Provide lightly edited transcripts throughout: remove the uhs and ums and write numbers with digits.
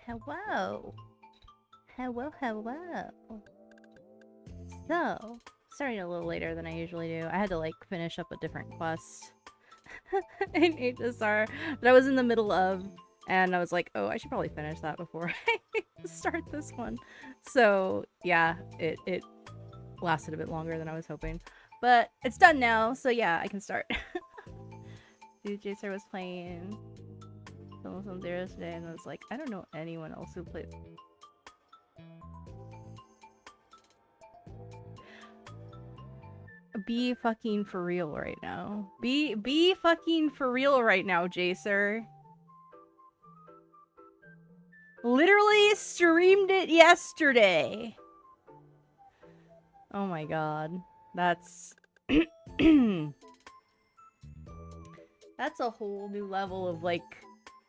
Hello. Hello, hello. So, starting a little later than I usually do. I had to, like, finish up a different quest in HSR that I was in the middle of, and I was like, oh, I should probably finish that before I start this one. So, yeah, it lasted a bit longer than I was hoping. But it's done now, so yeah, I can start. Dude, Jacer was playing Almost on Zero today, and I was like, I don't know anyone else who plays. Be fucking for real right now. Be fucking for real right now, Jacer. Literally streamed it yesterday. Oh my god. That's that's a whole new level of, like,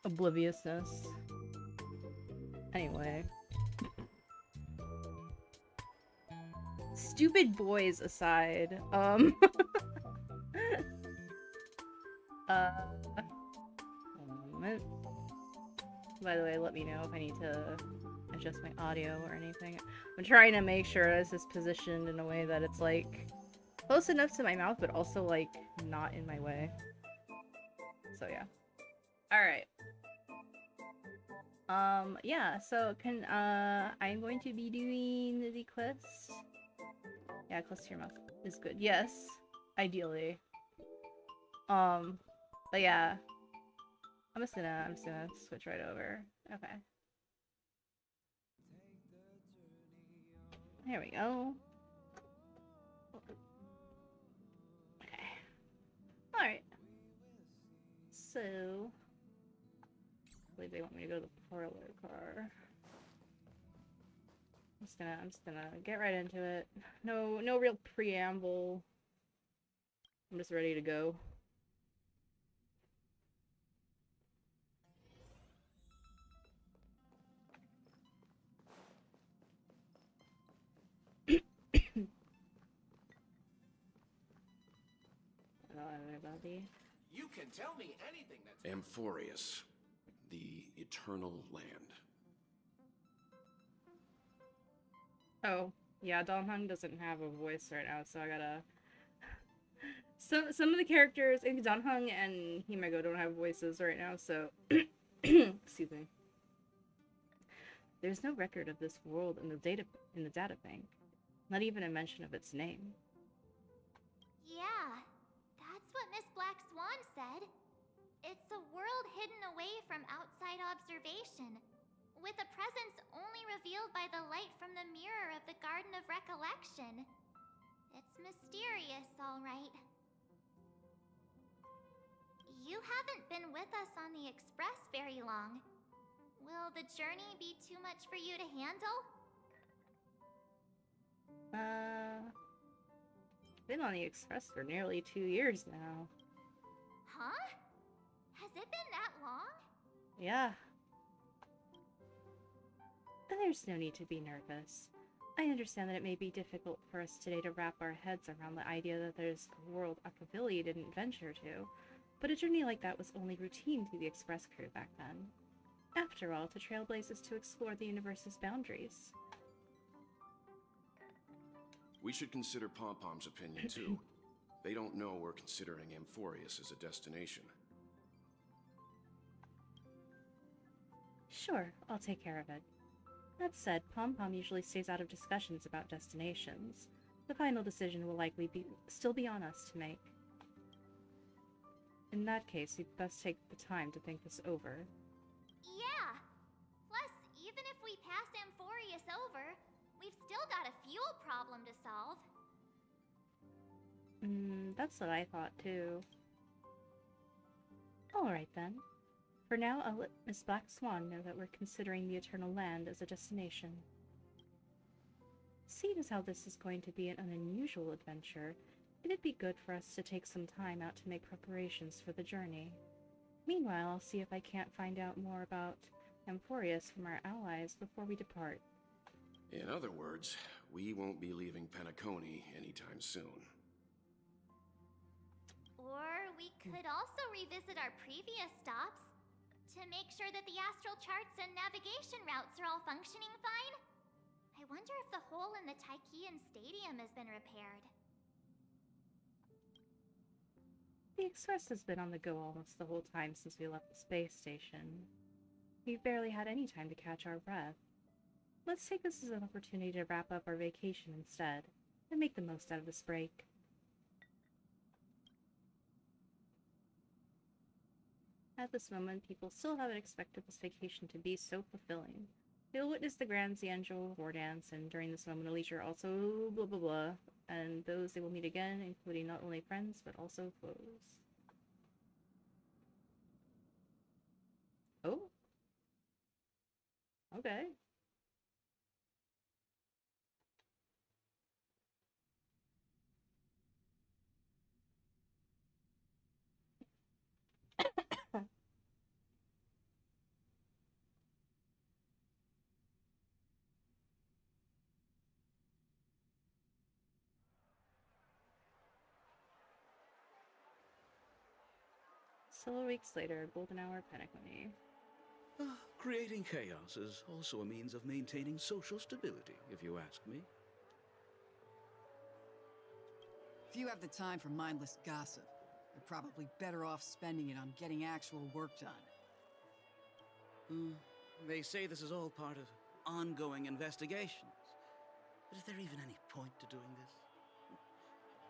obliviousness. Anyway. Stupid boys aside, one moment. By the way, let me know if I need to adjust my audio or anything. I'm trying to make sure this is positioned in a way that it's, like, close enough to my mouth, but also, like, not in my way. So, yeah. Alright. Yeah, so I'm going to be doing the quest. Yeah, close to your mouth is good. Yes, ideally. But yeah. I'm just gonna switch right over. Okay. There we go. Okay. Alright. So I believe they want me to go to the parlor car. I'm just gonna get right into it. No real preamble. I'm just ready to go. You can tell me anything that's Amphorius, the eternal land. Oh, yeah, Hung doesn't have a voice right now, so I gotta... Some of the characters, I think Hung and Himego don't have voices right now, so... Excuse me. There's no record of this world in the data bank. Not even a mention of its name. Yeah, that's what Miss Black Swan said. It's a world hidden away from outside observation, with a presence only revealed by the light from the mirror of the Garden of Recollection. It's mysterious, all right. You haven't been with us on the Express very long. Will the journey be too much for you to handle? Been on the Express for nearly 2 years now. Huh? Has it been that long? Yeah. There's no need to be nervous. I understand that it may be difficult for us today to wrap our heads around the idea that there's a world Akavili didn't venture to, but a journey like that was only routine to the Express crew back then. After all, to trailblaze is to explore the universe's boundaries. We should consider Pom-Pom's opinion, too. They don't know we're considering Amphorius as a destination. Sure, I'll take care of it. That said, Pom-Pom usually stays out of discussions about destinations. The final decision will likely still be on us to make. In that case, you'd best take the time to think this over. Yeah! Plus, even if we pass Amphorius over, we've still got a fuel problem to solve. That's what I thought too. Alright then. For now, I'll let Miss Black Swan know that we're considering the Eternal Land as a destination. Seeing as how this is going to be an unusual adventure, it'd be good for us to take some time out to make preparations for the journey. Meanwhile, I'll see if I can't find out more about Amphorius from our allies before we depart. In other words, we won't be leaving Penacony anytime soon. Or we could also revisit our previous stops. To make sure that the astral charts and navigation routes are all functioning fine? I wonder if the hole in the Tychean Stadium has been repaired. The Express has been on the go almost the whole time since we left the space station. We've barely had any time to catch our breath. Let's take this as an opportunity to wrap up our vacation instead, and make the most out of this break. At this moment, people still haven't expected this vacation to be so fulfilling. They'll witness the Grand Zianzhou war dance, and during this moment of leisure also blah blah blah, and those they will meet again, including not only friends, but also foes. Oh. Okay. Several weeks later, golden hour Penacony. Creating chaos is also a means of maintaining social stability, if you ask me. If you have the time for mindless gossip, you're probably better off spending it on getting actual work done. They say this is all part of ongoing investigations. But is there even any point to doing this?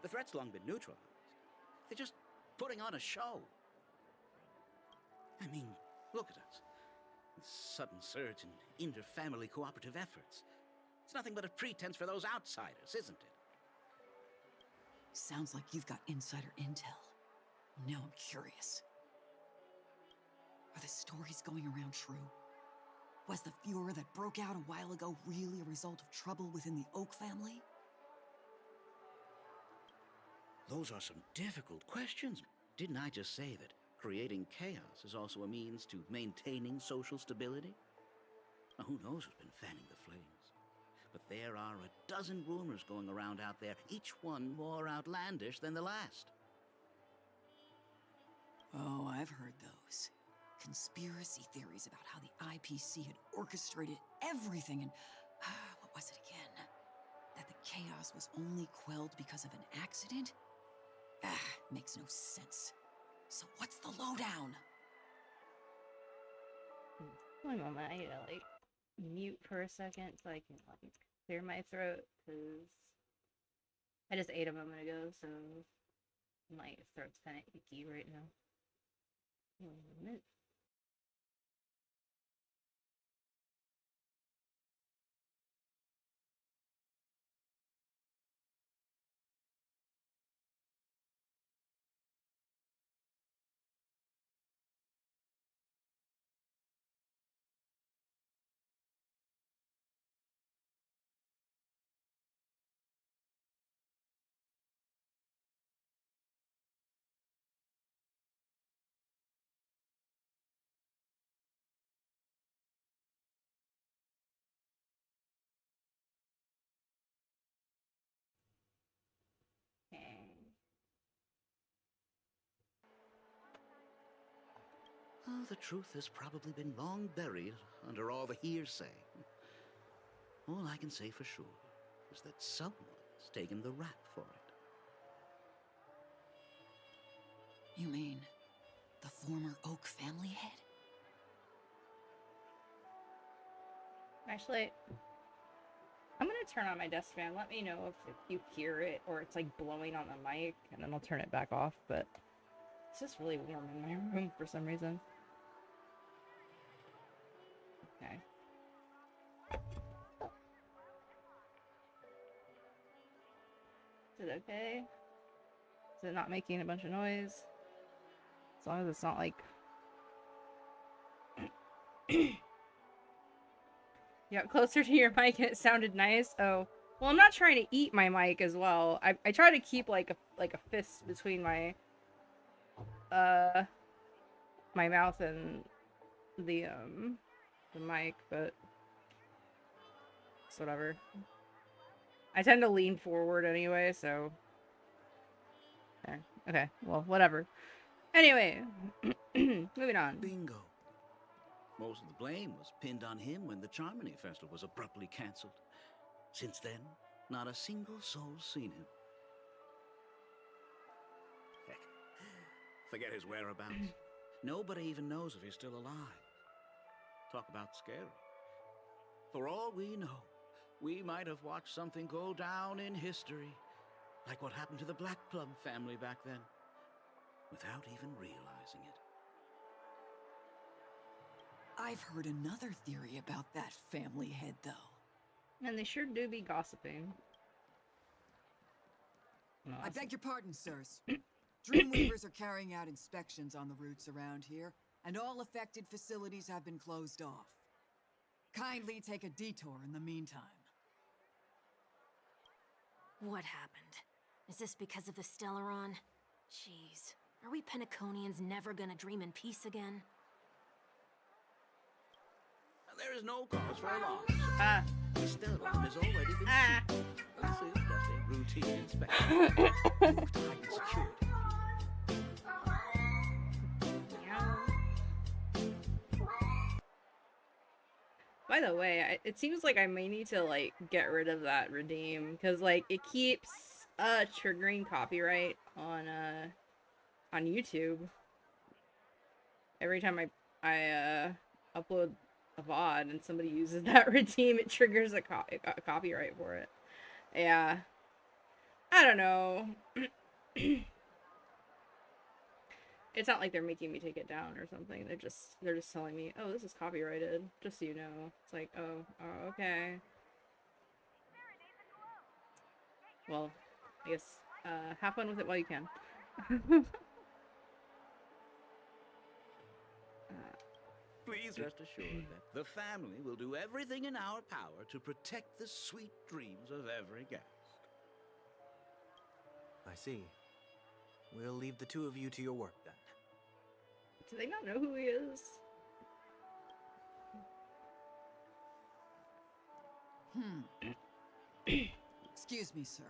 The threat's long been neutralized. They're just putting on a show. I mean, look at us. This sudden surge in inter-family cooperative efforts. It's nothing but a pretense for those outsiders, isn't it? Sounds like you've got insider intel. Now I'm curious. Are the stories going around true? Was the furor that broke out a while ago really a result of trouble within the Oak family? Those are some difficult questions. Didn't I just say that creating chaos is also a means to maintaining social stability? Now, who knows who's been fanning the flames? But there are a dozen rumors going around out there, each one more outlandish than the last. Oh, I've heard those. Conspiracy theories about how the IPC had orchestrated everything and... what was it again? That the chaos was only quelled because of an accident? Makes no sense. So what's the lowdown? One moment, I need to like mute for a second so I can like clear my throat, because I just ate a moment ago, so my throat's kind of icky right now. One moment. Okay. Oh, the truth has probably been long buried under all the hearsay. All I can say for sure is that someone's taken the rap for it. You mean the former Oak family head? Actually, I'm gonna turn on my desk fan. Let me know if you hear it or it's like blowing on the mic, and then I'll turn it back off. But it's just really warm in my room for some reason. Okay. Is it okay? Is it not making a bunch of noise? As long as it's not like... You got closer to your mic and it sounded nice. Oh, well, I'm not trying to eat my mic as well. I try to keep like a fist between my my mouth and the mic, but it's whatever. I tend to lean forward anyway, so there. Okay, well, whatever. Anyway, moving on. Bingo. Most of the blame was pinned on him when the Charmony Festival was abruptly cancelled. Since then, not a single soul's seen him. Heck, forget his whereabouts. Nobody even knows if he's still alive. Talk about scary. For all we know, we might have watched something go down in history, like what happened to the Black Plum family back then, without even realizing it. I've heard another theory about that family head, though. And they sure do be gossiping. No, I that's- beg your pardon, sirs. Dreamweavers are carrying out inspections on the routes around here, and all affected facilities have been closed off. Kindly take a detour in the meantime. What happened? Is this because of the Stellaron? Jeez, are we Penaconians never gonna dream in peace again? There is no cause for alarm. Ah. The Stellaron has already been Ah. seized. This is just a routine inspection. Move to heightened security. By the way, it seems like I may need to like get rid of that redeem because like it keeps triggering copyright on YouTube. Every time I upload a VOD and somebody uses that redeem, it triggers a copyright for it. Yeah, I don't know. It's not like they're making me take it down or something. They're just telling me, oh, this is copyrighted, just so you know. It's like, oh, okay. Well, I guess have fun with it while you can. Please rest assured that the family will do everything in our power to protect the sweet dreams of every guest. I see. We'll leave the two of you to your work then. Do they not know who he is? Excuse me, sir.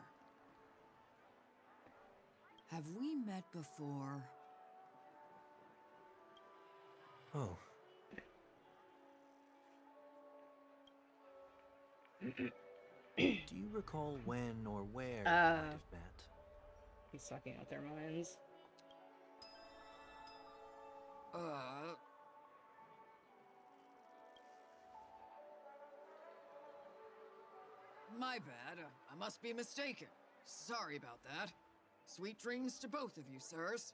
Have we met before? Oh. Do you recall when or where you might have met? He's sucking out their minds. My bad. I must be mistaken. Sorry about that. Sweet dreams to both of you, sirs.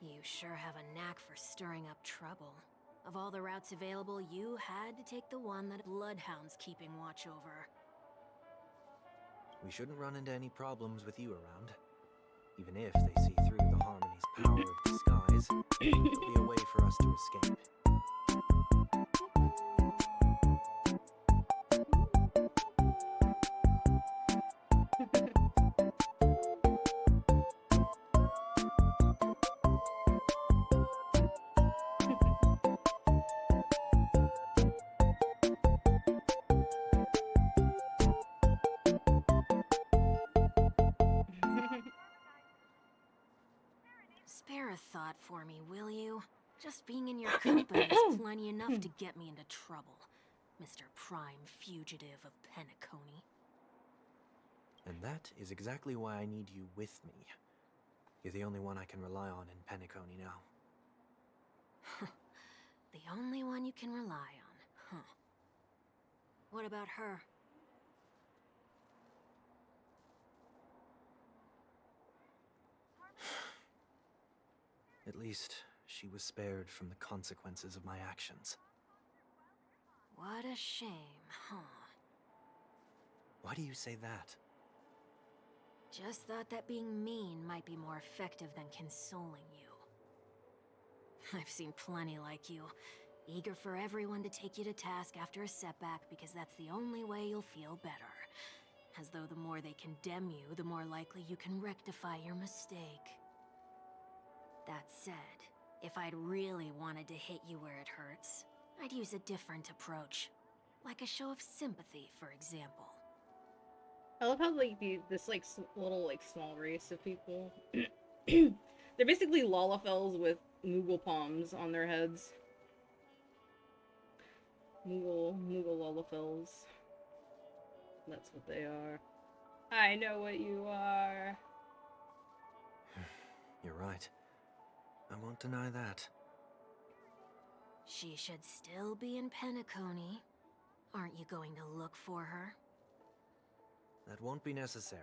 You sure have a knack for stirring up trouble. Of all the routes available, you had to take the one that bloodhounds keeping watch over. We shouldn't run into any problems with you around. Even if they see through the Harmony's power of disguise, there'll be a way for us to escape. Spare a thought for me, will you? Just being in your company is plenty enough to get me into trouble, Mr. Prime Fugitive of Penacony. And that is exactly why I need you with me. You're the only one I can rely on in Penacony now. The only one you can rely on, huh? What about her? At least, she was spared from the consequences of my actions. What a shame, huh? Why do you say that? Just thought that being mean might be more effective than consoling you. I've seen plenty like you, eager for everyone to take you to task after a setback because that's the only way you'll feel better. As though the more they condemn you, the more likely you can rectify your mistake. That said, if I'd really wanted to hit you where it hurts, I'd use a different approach. Like a show of sympathy, for example. I love how like this like little like small race of people. They're basically Lalafels with Moogle palms on their heads. Moogle Lalafels. That's what they are. I know what you are. You're right. I won't deny that. She should still be in Penacony. Aren't you going to look for her? That won't be necessary.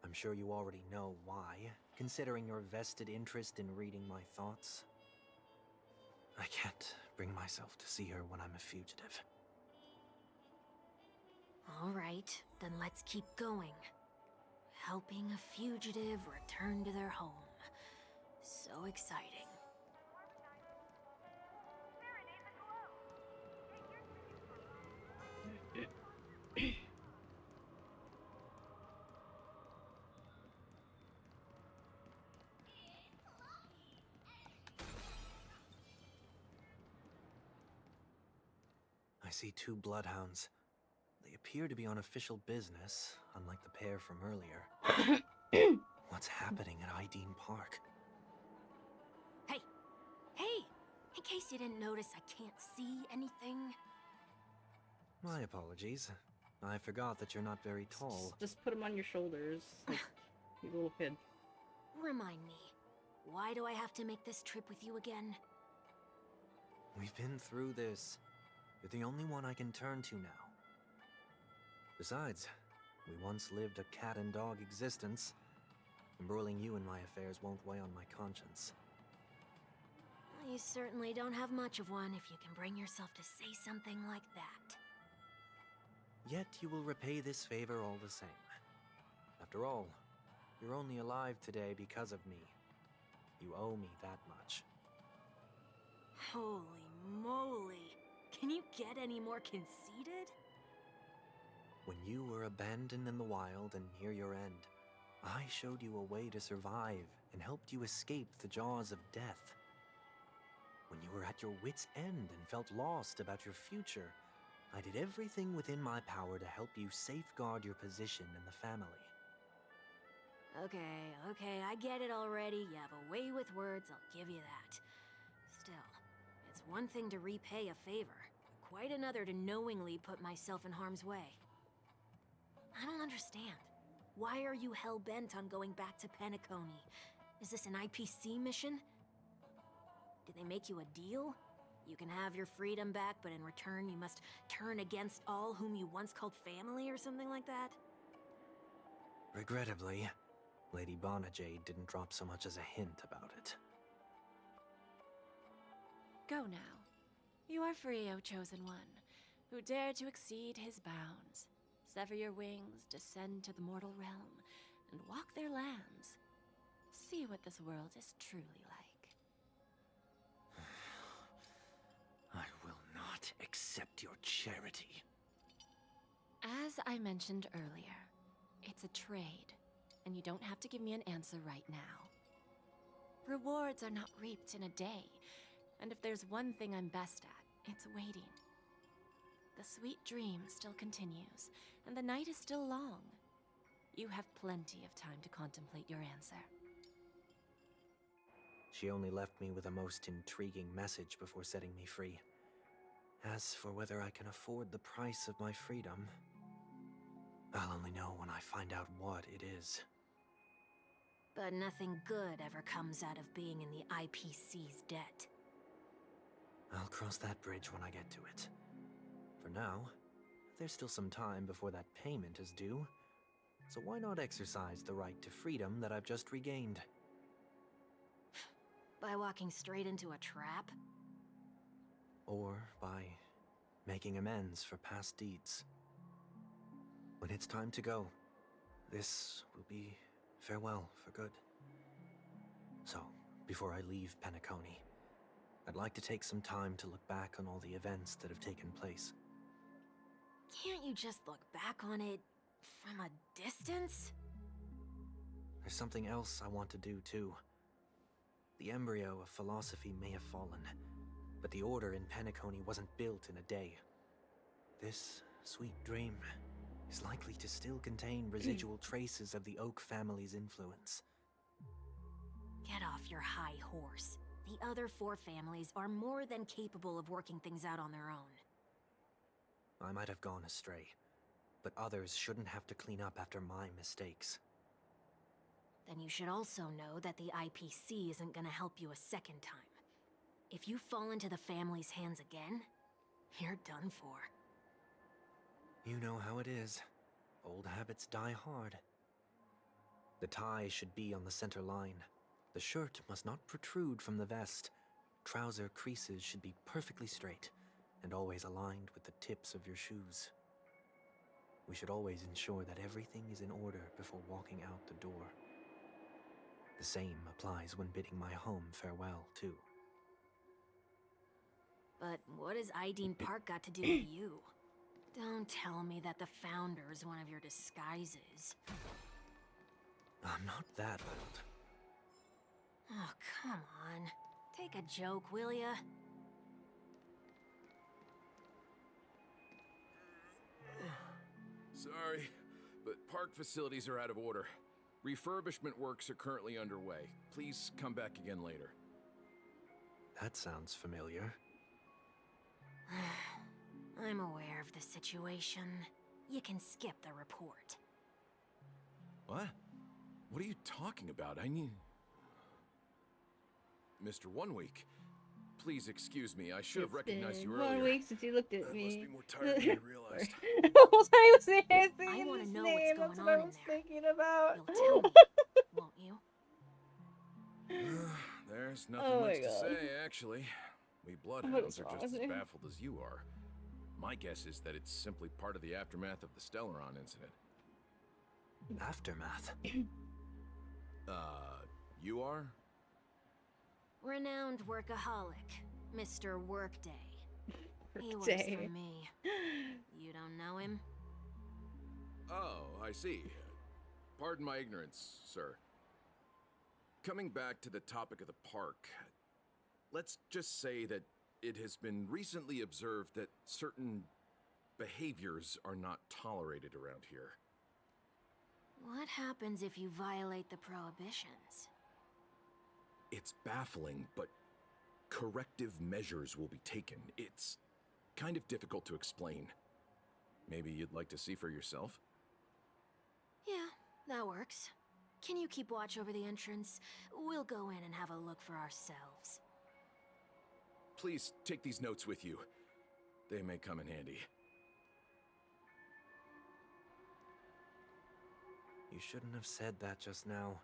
I'm sure you already know why, considering your vested interest in reading my thoughts. I can't bring myself to see her when I'm a fugitive. All right, then let's keep going. Helping a fugitive return to their home. So exciting. I see 2 bloodhounds. They appear to be on official business, unlike the pair from earlier. What's happening at Ideen Park? Hey! Hey! In case you didn't notice, I can't see anything. My apologies. I forgot that you're not very tall. Just put them on your shoulders, like you little kid. Remind me, why do I have to make this trip with you again? We've been through this. You're the only one I can turn to now. Besides, we once lived a cat and dog existence. Embroiling you in my affairs won't weigh on my conscience. Well, you certainly don't have much of one if you can bring yourself to say something like that. Yet you will repay this favor all the same. After all, you're only alive today because of me. You owe me that much. Holy moly! Can you get any more conceited? When you were abandoned in the wild and near your end, I showed you a way to survive and helped you escape the jaws of death. When you were at your wit's end and felt lost about your future, I did everything within my power to help you safeguard your position in the family. Okay, I get it already. You have a way with words, I'll give you that. Still, it's one thing to repay a favor, quite another to knowingly put myself in harm's way. I don't understand. Why are you hell-bent on going back to Penacony? Is this an IPC mission? Did they make you a deal? You can have your freedom back, but in return you must turn against all whom you once called family or something like that? Regrettably, Lady Bonajade didn't drop so much as a hint about it. Go now. You are free, O Chosen One, who dare to exceed his bounds. Sever your wings, descend to the mortal realm, and walk their lands. See what this world is truly like. I will not accept your charity. As I mentioned earlier, it's a trade, and you don't have to give me an answer right now. Rewards are not reaped in a day, and if there's one thing I'm best at, it's waiting. The sweet dream still continues, and the night is still long. You have plenty of time to contemplate your answer. She only left me with a most intriguing message before setting me free. As for whether I can afford the price of my freedom, I'll only know when I find out what it is. But nothing good ever comes out of being in the IPC's debt. I'll cross that bridge when I get to it. For now, there's still some time before that payment is due, so why not exercise the right to freedom that I've just regained? By walking straight into a trap? Or by making amends for past deeds. When it's time to go, this will be farewell for good. So, before I leave Penacony, I'd like to take some time to look back on all the events that have taken place. Can't you just look back on it from a distance? There's something else I want to do too. The embryo of philosophy may have fallen, But the Order in Penacony wasn't built in a day. This sweet dream is likely to still contain residual traces of the Oak family's influence. Get off your high horse. The other 4 families are more than capable of working things out on their own. I might have gone astray, but others shouldn't have to clean up after my mistakes. Then you should also know that the IPC isn't gonna help you a second time. If you fall into the family's hands again, you're done for. You know how it is. Old habits die hard. The tie should be on the center line. The shirt must not protrude from the vest. Trouser creases should be perfectly straight, and always aligned with the tips of your shoes. We should always ensure that everything is in order before walking out the door. The same applies when bidding my home farewell, too. But what has Ideen Park got to do with you? Don't tell me that the Founder's one of your disguises. I'm not that old. Oh, come on. Take a joke, will ya? Sorry, but park facilities are out of order. Refurbishment works are currently underway. Please come back again later. That sounds familiar. I'm aware of the situation. You can skip the report. What? What are you talking about? I mean... Mr. 1 Week, please excuse me. I should have recognized you earlier. 1 week since you looked at I me. must be more tired than I realized. I was saying I his wanna know name. what's That's going what I on in was there. thinking about. You'll tell me, won't you? There's Oh nothing my much to God. say, actually. We bloodhounds are just as baffled as you are. My guess is that it's simply part of the aftermath of the Stellaron incident. Aftermath? You are? Renowned workaholic, Mr. Workday. He works Workday. for me. You don't know him? Oh, I see. Pardon my ignorance, sir. Coming back to the topic of the park, let's just say that it has been recently observed that certain behaviors are not tolerated around here. What happens if you violate the prohibitions? It's baffling, but corrective measures will be taken. It's kind of difficult to explain. Maybe you'd like to see for yourself? Yeah, that works. Can you keep watch over the entrance? We'll go in and have a look for ourselves. Please take these notes with you. They may come in handy. You shouldn't have said that just now.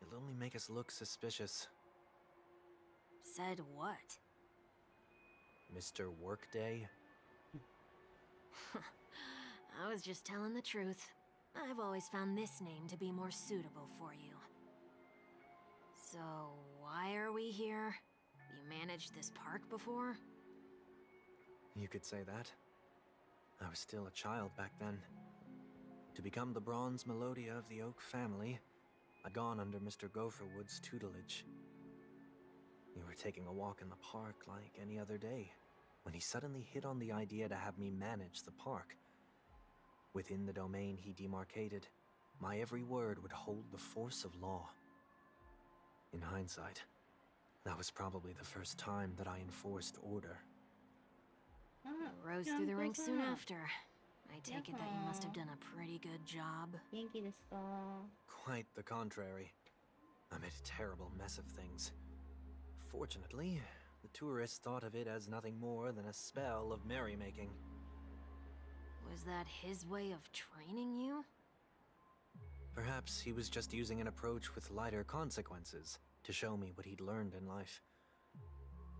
It'll only make us look suspicious. Said what? Mr. Workday? I was just telling the truth. I've always found this name to be more suitable for you. So, why are we here? You managed this park before? You could say that. I was still a child back then. To become the bronze Melodia of the Oak family, I'd gone under Mr. Gopherwood's tutelage. We were taking a walk in the park like any other day, when he suddenly hit on the idea to have me manage the park. Within the domain he demarcated, my every word would hold the force of law. In hindsight, that was probably the first time that I enforced order. You rose through the ranks soon after. I take it that you must have done a pretty good job. Yankee the skull. Quite the contrary. I made a terrible mess of things. Fortunately, the tourists thought of it as nothing more than a spell of merrymaking. Was that his way of training you? Perhaps he was just using an approach with lighter consequences to show me what he'd learned in life.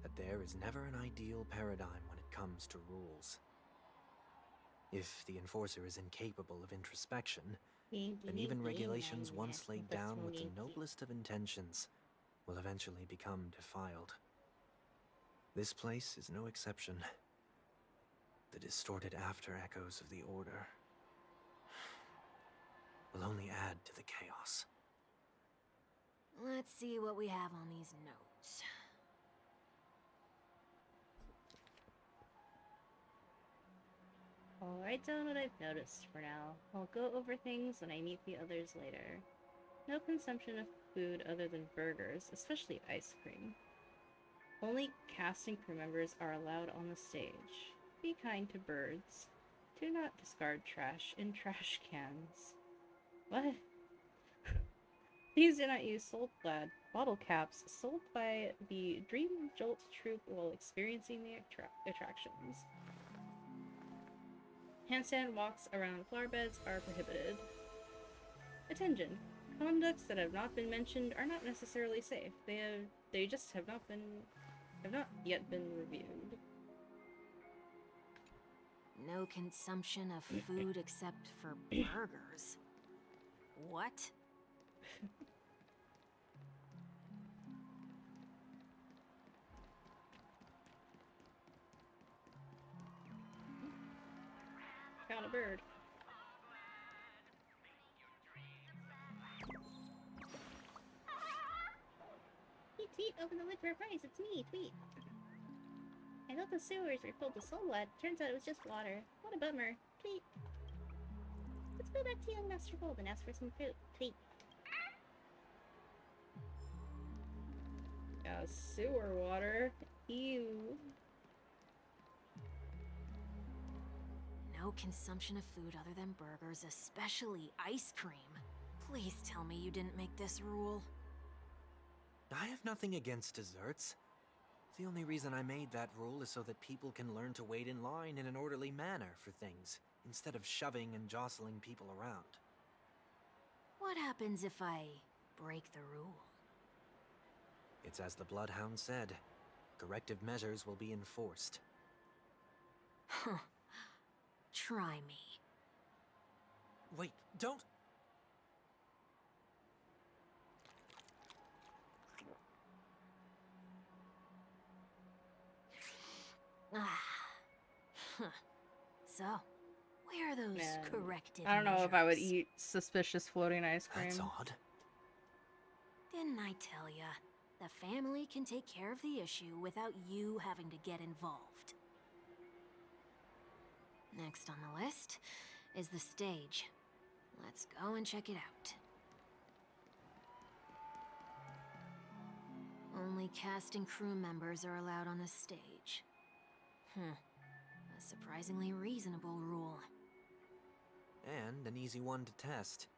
That there is never an ideal paradigm when it comes to rules. If the enforcer is incapable of introspection, then even regulations once laid down with the noblest of intentions will eventually become defiled. This place is no exception. The distorted after-echoes of the Order will only add to the chaos. Let's see what we have on these notes. I'll write down what I've noticed for now. I'll go over things when I meet the others later. No consumption of food other than burgers, especially ice cream. Only cast and crew members are allowed on the stage. Be kind to birds. Do not discard trash in trash cans. What? Please do not use salt-clad bottle caps sold by the Dream Jolt troupe while experiencing the attractions. Handstand walks around flower beds are prohibited. Attention. Conducts that have not been mentioned are not necessarily safe. They just have not yet been reviewed. No consumption of food except for burgers. What? Found a bird. Tweet, open the lid for a prize. It's me, Tweet. I thought the sewers were filled with soul blood. Turns out it was just water. What a bummer. Tweet. Let's go back to young Master Gold and ask for some fruit. Tweet. Yeah, sewer water. Ew. No consumption of food other than burgers, especially ice cream. Please tell me you didn't make this rule. I have nothing against desserts. The only reason I made that rule is so that people can learn to wait in line in an orderly manner for things, instead of shoving and jostling people around. What happens if I break the rule? It's as the Bloodhound said. Corrective measures will be enforced. Huh. Try me. Wait, don't... Ah. Huh. So, where are those Man, corrective I don't know if I would measures? eat suspicious floating ice cream. That's odd. Didn't I tell ya? The family can take care of the issue without you having to get involved. Next on the list is the stage. Let's go and check it out. Only cast and crew members are allowed on the stage. A surprisingly reasonable rule. And an easy one to test.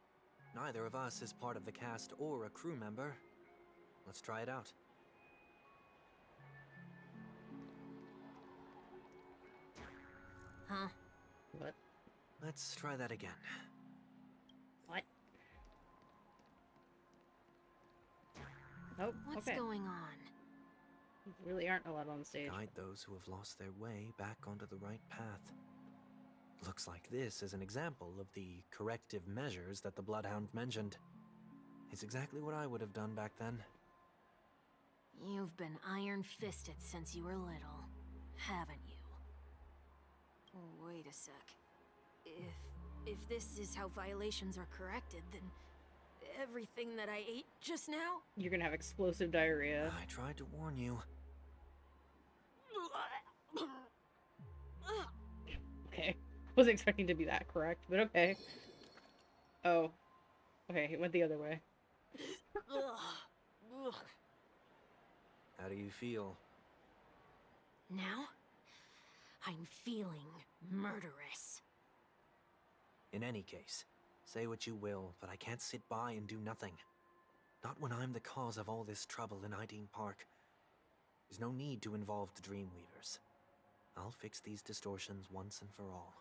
Neither of us is part of the cast or a crew member. Let's try it out. Huh? What? Let's try that again. What? Nope. What's Okay. going on? Really aren't allowed on stage. Guide those who have lost their way back onto the right path. Looks like this is an example of the corrective measures that the Bloodhound mentioned. It's exactly what I would have done back then. You've been iron-fisted since you were little, haven't you? Wait a sec. If this is how violations are corrected, then everything that I ate just now? You're gonna have explosive diarrhea. I tried to warn you. Okay. Wasn't expecting to be that correct, but okay. Oh. Okay, it went the other way. How do you feel? Now, I'm feeling murderous. In any case, say what you will, but I can't sit by and do nothing. Not when I'm the cause of all this trouble in Ideen Park. There's no need to involve the Dreamweavers. I'll fix these distortions once and for all.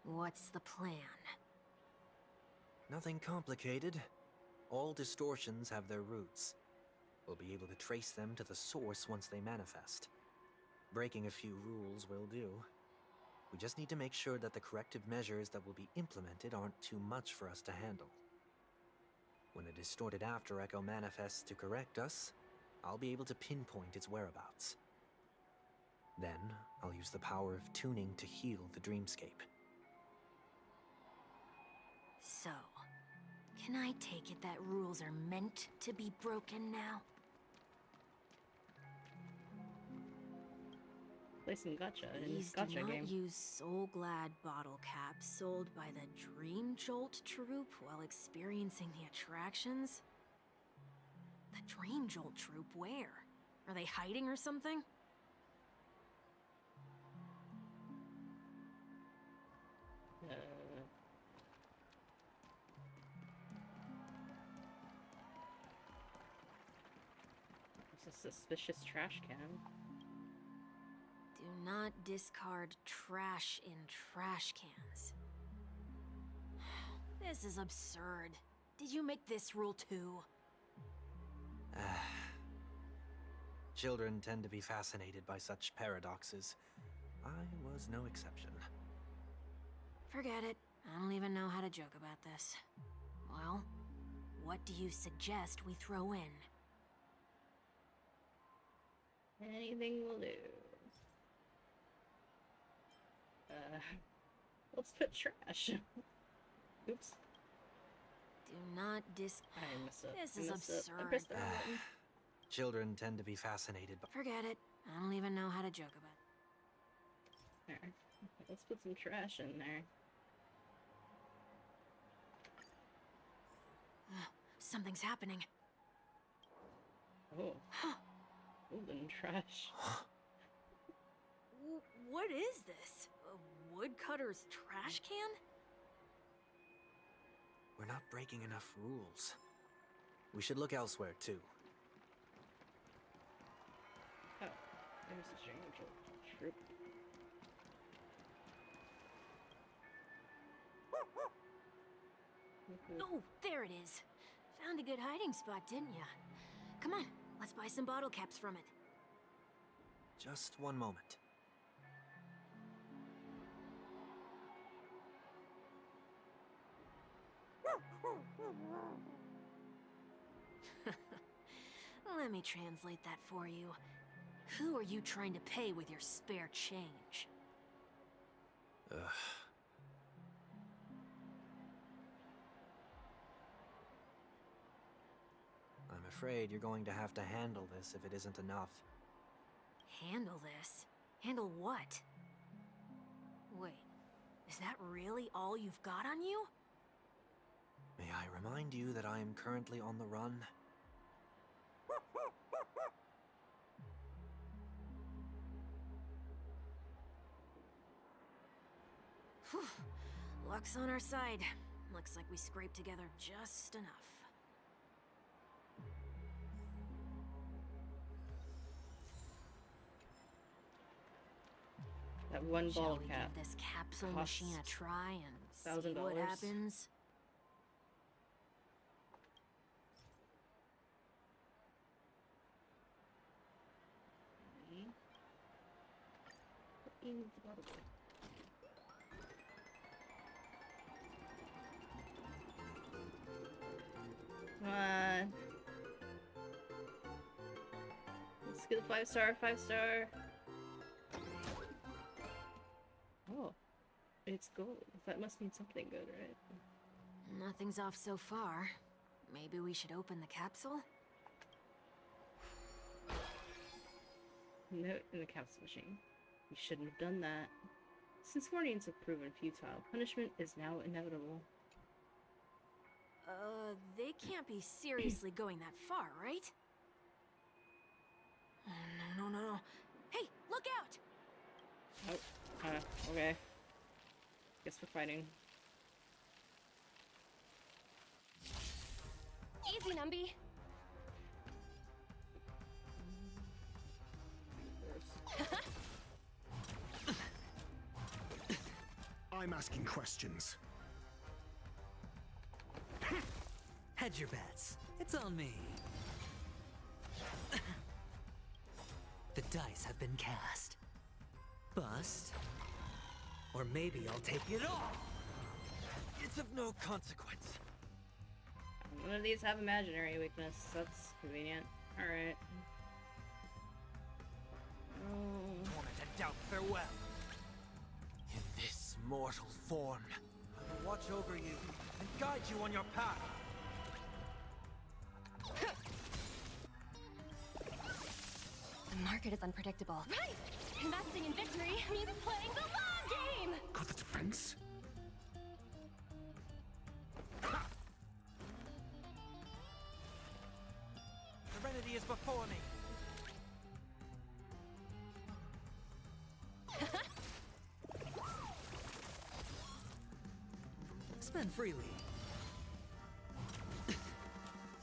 What's the plan? Nothing complicated. All distortions have their roots. We'll be able to trace them to the source once they manifest. Breaking a few rules will do. We just need to make sure that the corrective measures that will be implemented aren't too much for us to handle. When a distorted after echo manifests to correct us, I'll be able to pinpoint its whereabouts. Then, I'll use the power of tuning to heal the dreamscape. So, can I take it that rules are meant to be broken now? Play some gacha in this Please do gacha not game. use Soul Glad bottle caps sold by the Dream Jolt troupe while experiencing the attractions. The Dream Jolt troupe, where? Are they hiding or something? It's a suspicious trash can. Do not discard trash in trash cans. This is absurd. Did you make this rule too? Children tend to be fascinated by such paradoxes. I was no exception. Forget it. I don't even know how to joke about this. Well, what do you suggest we throw in? Anything will do. Let's put trash. Oops. Do not I messed up. This I is messed up. I absurd. pressed the wrong button. Children tend to be fascinated by... Forget it. I don't even know how to joke about it. There. Okay, let's put some trash in there. Something's happening. Oh. Golden trash. What is this? A woodcutter's trash can? We're not breaking enough rules. We should look elsewhere, too. Oh, there's a strange troop. Oh, there it is. Found a good hiding spot, didn't ya? Come on, let's buy some bottle caps from it. Just one moment. Let me translate that for you. Who are you trying to pay with your spare change? Ugh. I'm afraid you're going to have to handle this if it isn't enough. Handle this? Handle what? Wait, is that really all you've got on you? May I remind you that I am currently on the run? Whew. Luck's on our side. Looks like we scraped together just enough. That one Shall ball we cap. give this capsule costs machine a try and see $1,000. what happens? In the bottle. Come on. Let's get a 5-star, 5-star. Oh, it's gold. That must mean something good, right? Nothing's off so far. Maybe we should open the capsule? Note in the capsule machine. You shouldn't have done that. Since warnings have proven futile, punishment is now inevitable. They can't be seriously going that far, right? Oh, no, no, no, no. Hey, look out! Oh, okay. Guess we're fighting. Easy, Numby. I'm asking questions. Hedge your bets. It's on me. The dice have been cast. Bust. Or maybe I'll take it all. It's of no consequence. None of these have imaginary weakness. That's convenient. Alright. Wanted to doubt farewell. In this mortal form, I will watch over you and guide you on your path. The market is unpredictable. Right! Investing in victory means playing the long game! Got the defense? Serenity is before me. Spend freely.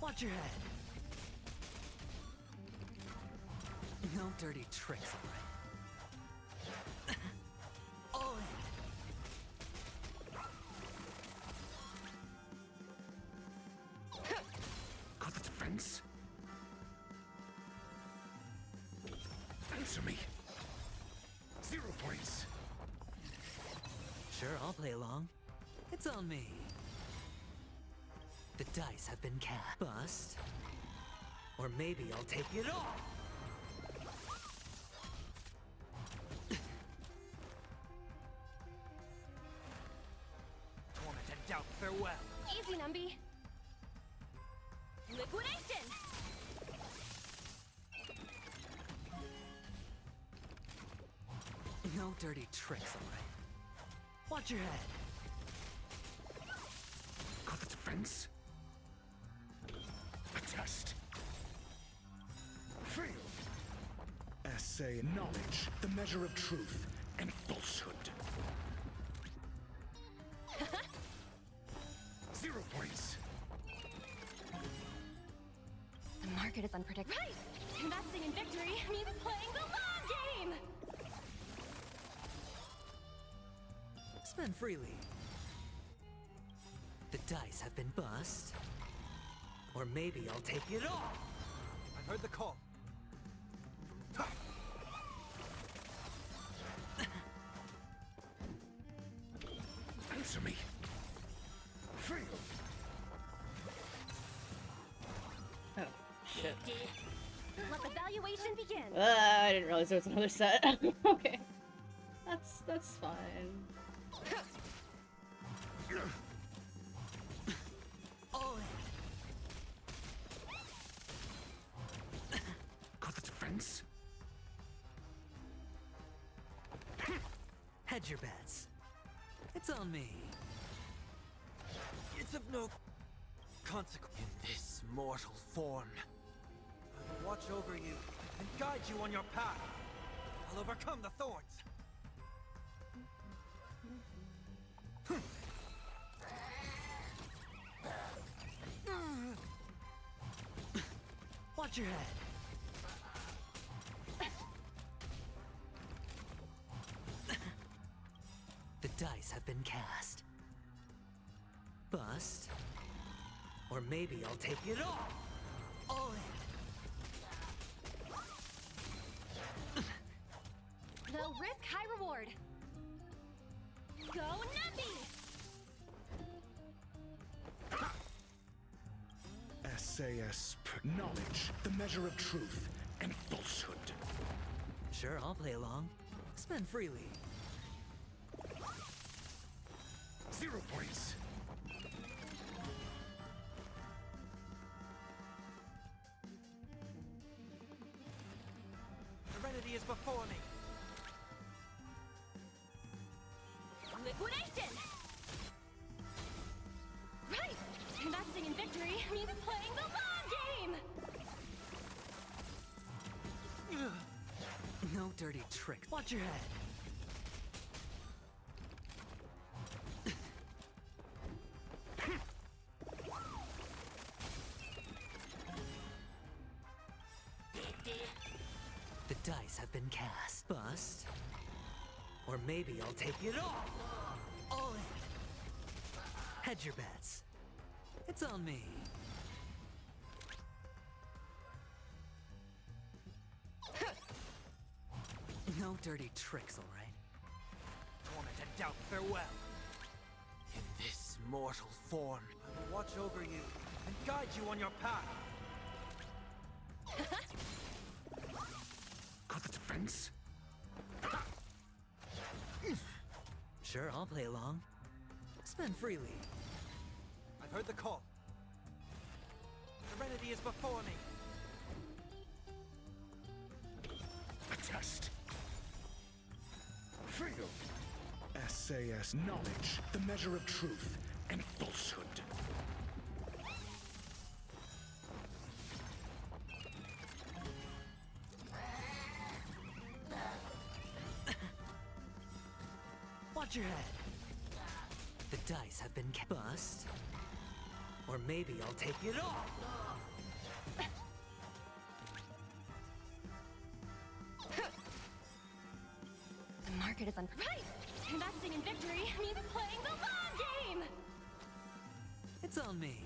Watch your head. No dirty tricks, alright? All in. Got the defense? Answer me. 0 points. Sure, I'll play along. It's on me. The dice have been cast. Bust. Or maybe I'll take it all. Torment and doubt, farewell. Easy, Numby. Liquidation! No dirty tricks, alright? Watch your head. Got the defense? A test. Failed. Essay knowledge, the measure of truth and falsehood. 0 points. The market is unpredictable. Right! Investing in victory means playing the long game! Spend freely. The dice have been bust. Or maybe I'll take it all. I've heard the call. Answer me. Failed. Oh, shit. Let the valuation begin! I didn't realize there was another set. Okay. That's fine. All in. Got the defense? Hedge your bets. It's on me. It's of no consequence. In this mortal form, I will watch over you and guide you on your path. I'll overcome the thorns. Watch your head. The dice have been cast. Bust. Or maybe I'll take it all. All in. Low risk, high reward. Go Numby! SAS knowledge, the measure of truth and falsehood. Sure, I'll play along. Spend freely. 0 points. Serenity is before me. Liquidation! Right! Investing in victory means playing the long game! No dirty tricks. Watch your head. The dice have been cast. Bust. Or maybe I'll take it all. All in. Hedge your bets. It's on me. No dirty tricks, all right? Torment and doubt, farewell. In this mortal form, I will watch over you and guide you on your path. Got the defense? Sure, I'll play along. Spend freely. I've heard the call. Serenity is before me. test. Feel. SAS knowledge, the measure of truth and falsehood. Watch your head. The dice have been bust. Or maybe I'll take it all. The market is right. Investing in victory means playing the long game. It's on me.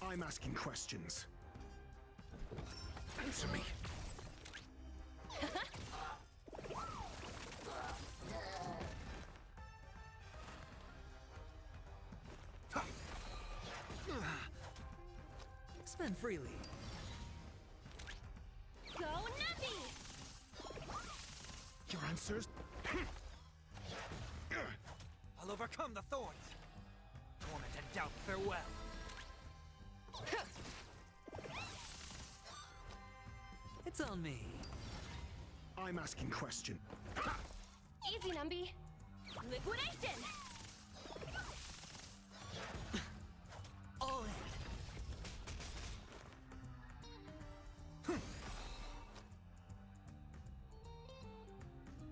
I'm asking questions. Answer me. Spend freely. Go Nappy! Your answers? I'll overcome the thorns. Torment and doubt, farewell. It's on me. I'm asking question. Easy, Numby. Liquidation! All in.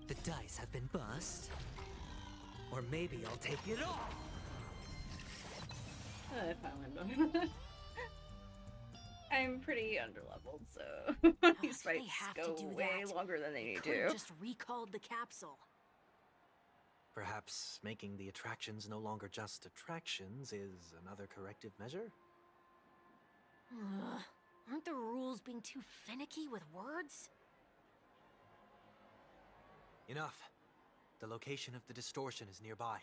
The dice have been bust. Or maybe I'll take it all. I finally done. I'm pretty underleveled, so these They fights have to go do way that. longer than they They need could've to. just recalled the capsule. Perhaps making the attractions no longer just attractions is another corrective measure? Ugh. Aren't the rules being too finicky with words? Enough. The location of the distortion is nearby.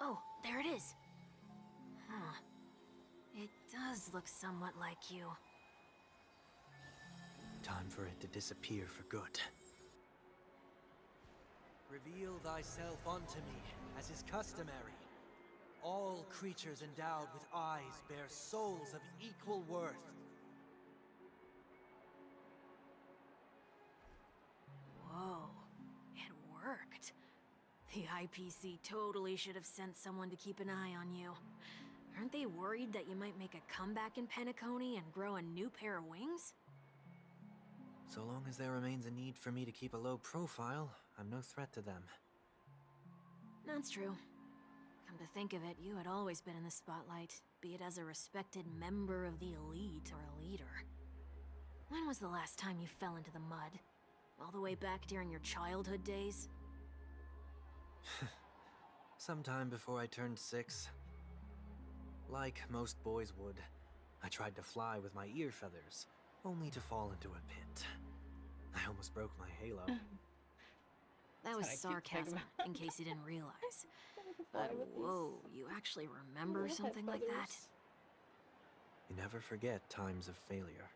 Oh, there it is. Huh. It does look somewhat like you. Time for it to disappear for good. Reveal thyself unto me, as is customary. All creatures endowed with eyes bear souls of equal worth. Whoa. It worked. The IPC totally should have sent someone to keep an eye on you. Aren't they worried that you might make a comeback in Penacony and grow a new pair of wings? So long as there remains a need for me to keep a low profile, I'm no threat to them. That's true. Come to think of it, you had always been in the spotlight, be it as a respected member of the elite or a leader. When was the last time you fell into the mud? All the way back during your childhood days? Sometime before I turned 6. Like most boys would, I tried to fly with my ear feathers, only to fall into a pit. I almost broke my halo. That was That's what I keep thinking sarcasm, in case you didn't realize. But whoa, you actually remember something like that? You never forget times of failure.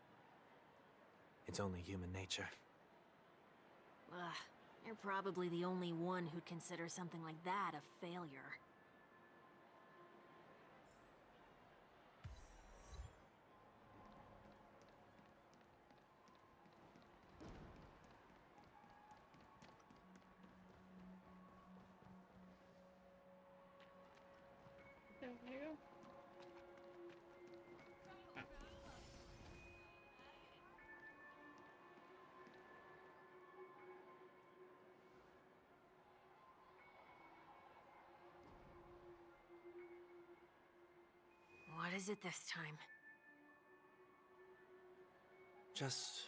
It's only human nature. Ugh, you're probably the only one who'd consider something like that a failure. There you go. What is it this time? Just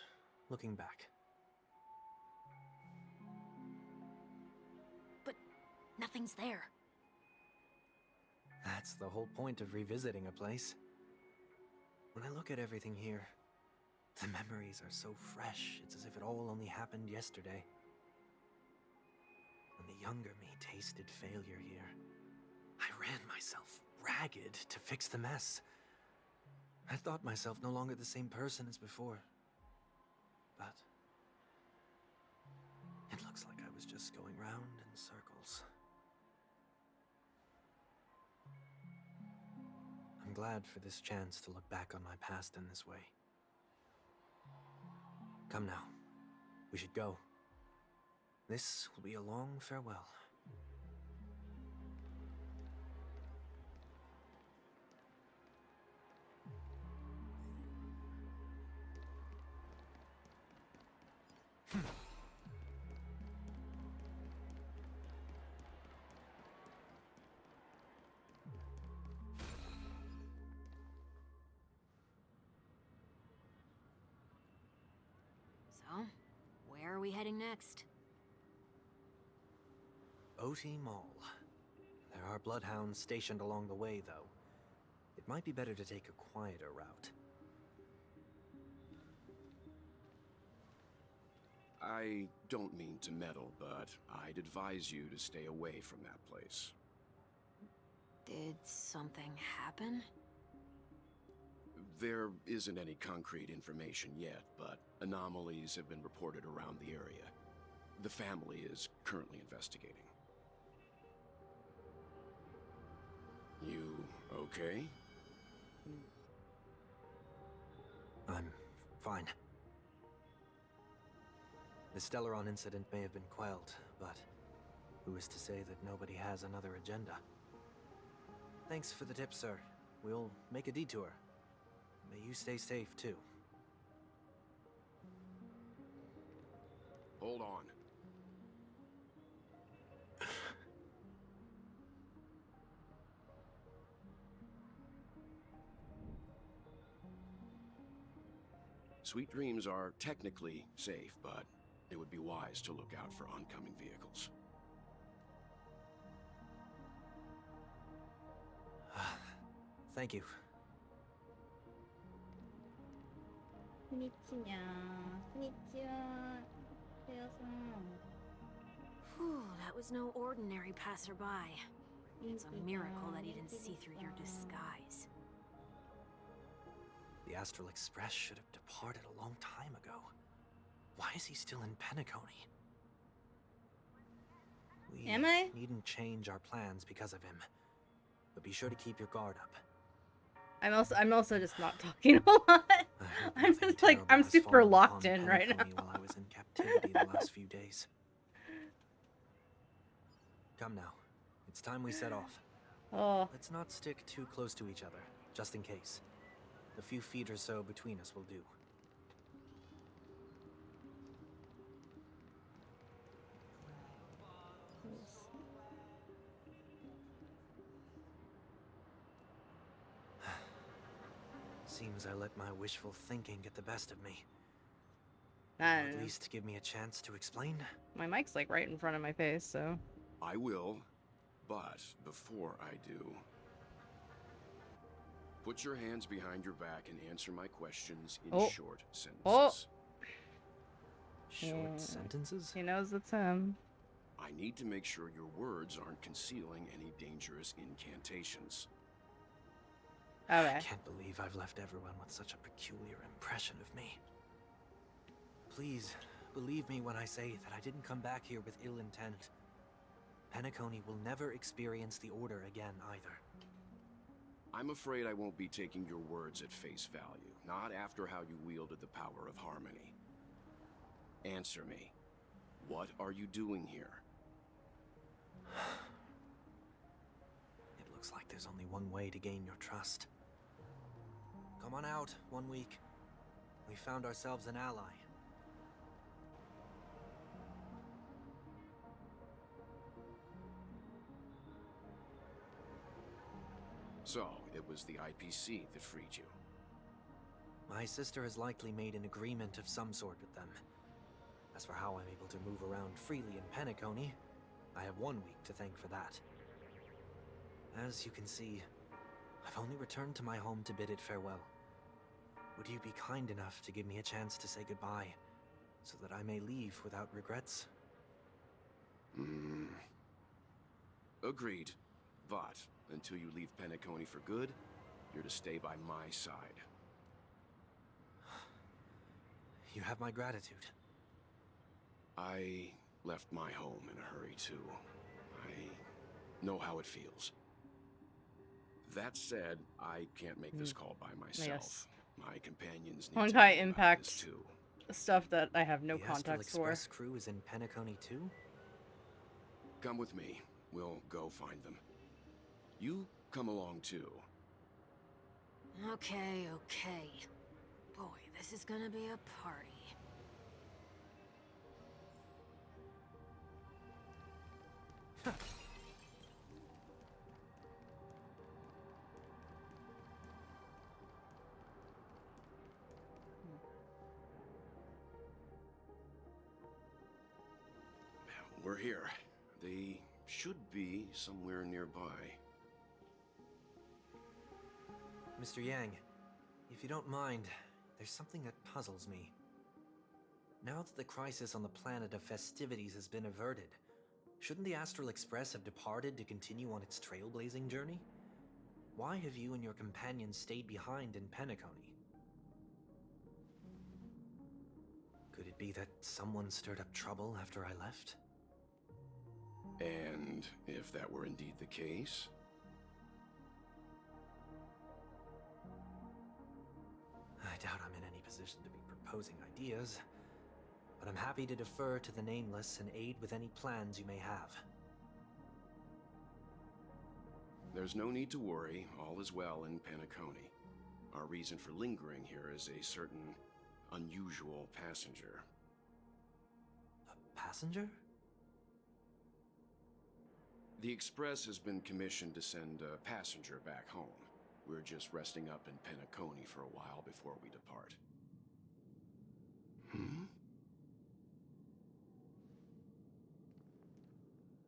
looking back. But nothing's there. That's the whole point of revisiting a place. When I look at everything here, The memories are so fresh, it's as if it all only happened yesterday. When the younger me tasted failure here, I ran myself ragged to fix the mess. I thought myself no longer the same person as before. But it looks like I was just going round in circles. I'm glad for this chance to look back on my past in this way. Come now, we should go. This will be a long farewell. So, where are we heading next? OT Mall. There are bloodhounds stationed along the way, though. It might be better to take a quieter route. I don't mean to meddle, but I'd advise you to stay away from that place. Did something happen? There isn't any concrete information yet, but anomalies have been reported around the area. The family is currently investigating. You okay? I'm fine. The Stellaron incident may have been quelled, but who is to say that nobody has another agenda? Thanks for the tip, sir. We'll make a detour. May you stay safe, too. Hold on. Sweet Dreams are technically safe, but it would be wise to look out for oncoming vehicles. Thank you. Whew, that was no ordinary passerby. It's a miracle that he didn't see through your disguise. The Astral Express should have departed a long time ago. Why is he still in Penacony? We Am I? needn't change our plans because of him. But be sure to keep your guard up. I'm also just not talking a lot. I hope I'm nothing just like, terrible I'm has super fallen locked upon in right now. Penacony while I was in captivity the last few days. Come now. It's time we set off. Oh, Let's not stick too close to each other, just in case. A few feet or so between us will do. Seems I let my wishful thinking get the best of me. I Will don't at know. least give me a chance to explain. My mic's like right in front of my face, so. I will, but before I do, put your hands behind your back and answer my questions in short sentences. Short sentences? He knows it's him. I need to make sure your words aren't concealing any dangerous incantations. Okay. I can't believe I've left everyone with such a peculiar impression of me. Please, believe me when I say that I didn't come back here with ill intent. Penacony will never experience the Order again, either. I'm afraid I won't be taking your words at face value, not after how you wielded the power of harmony. Answer me. What are you doing here? It looks like there's only one way to gain your trust. Come on out, 1 week. We found ourselves an ally. So, it was the IPC that freed you. My sister has likely made an agreement of some sort with them. As for how I'm able to move around freely in Penacony, I have 1 week to thank for that. As you can see, I've only returned to my home to bid it farewell. Would you be kind enough to give me a chance to say goodbye, so that I may leave without regrets? Agreed. But until you leave Penacony for good, you're to stay by my side. You have my gratitude. I left my home in a hurry, too. I know how it feels. That said, I can't make this call by myself. Yes. My companions need to Honkai know about Impact this, too. stuff that I have no The Astral context for. Express crew is in Penacony too? Come with me. We'll go find them. You come along, too. Okay, okay. Boy, this is gonna be a party. We're here. They should be somewhere nearby. Mr. Yang, if you don't mind, there's something that puzzles me. Now that the crisis on the planet of festivities has been averted, shouldn't the Astral Express have departed to continue on its trailblazing journey? Why have you and your companions stayed behind in Penacony? Could it be that someone stirred up trouble after I left? And if that were indeed the case? I doubt I'm in any position to be proposing ideas, but I'm happy to defer to the Nameless and aid with any plans you may have. There's no need to worry. All is well in Penacony. Our reason for lingering here is a certain unusual passenger. A passenger? The Express has been commissioned to send a passenger back home. We're just resting up in Penacony for a while before we depart.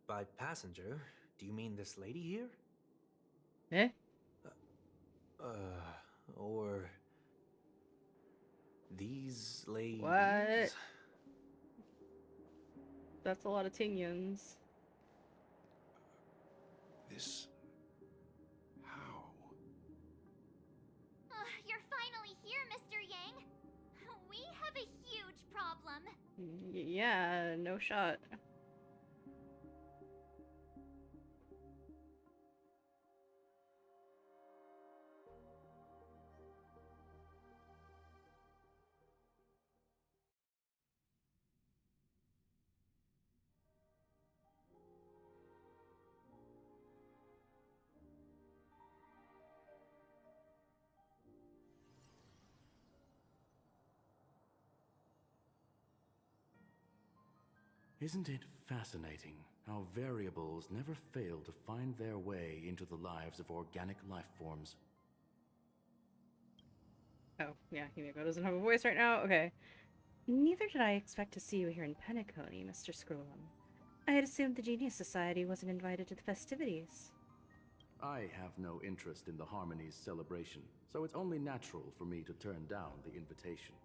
By passenger, do you mean this lady here? Eh? Or these ladies? What? That's a lot of Tingyuns. This... how? You're finally here, Mr. Yang. We have a huge problem. Yeah, no shot. Isn't it fascinating how variables never fail to find their way into the lives of organic life forms? Oh, yeah, Himiko doesn't have a voice right now? Okay. Neither did I expect to see you here in Penacony, Mr. Scrollum. I had assumed the Genius Society wasn't invited to the festivities. I have no interest in the Harmony's celebration, so it's only natural for me to turn down the invitation.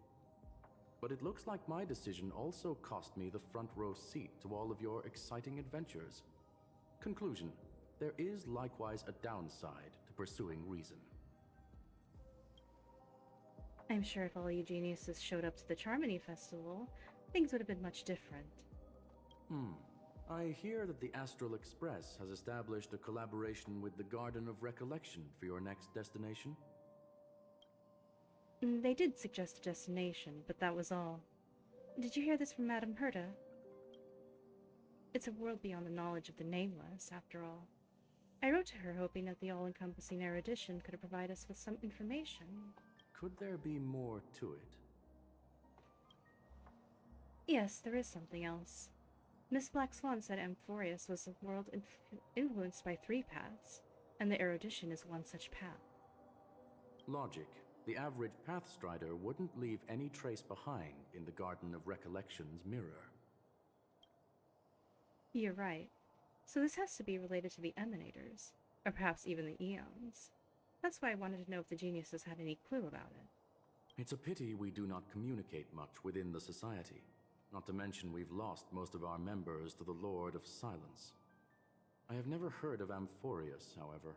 But it looks like my decision also cost me the front row seat to all of your exciting adventures. Conclusion: there is likewise a downside to pursuing reason. I'm sure if all you geniuses showed up to the Charmony Festival, things would have been much different. I hear that the Astral Express has established a collaboration with the Garden of Recollection for your next destination? They did suggest a destination, but that was all. Did you hear this from Madame Herta? It's a world beyond the knowledge of the Nameless, after all. I wrote to her hoping that the all-encompassing erudition could provide us with some information. Could there be more to it? Yes, there is something else. Miss Black Swan said Amphorius was a world influenced by 3 paths, and the erudition is one such path. Logic. The average Pathstrider wouldn't leave any trace behind in the Garden of Recollection's mirror. You're right. So this has to be related to the Emanators, or perhaps even the Eons. That's why I wanted to know if the geniuses had any clue about it. It's a pity we do not communicate much within the society. Not to mention we've lost most of our members to the Lord of Silence. I have never heard of Amphorius, however.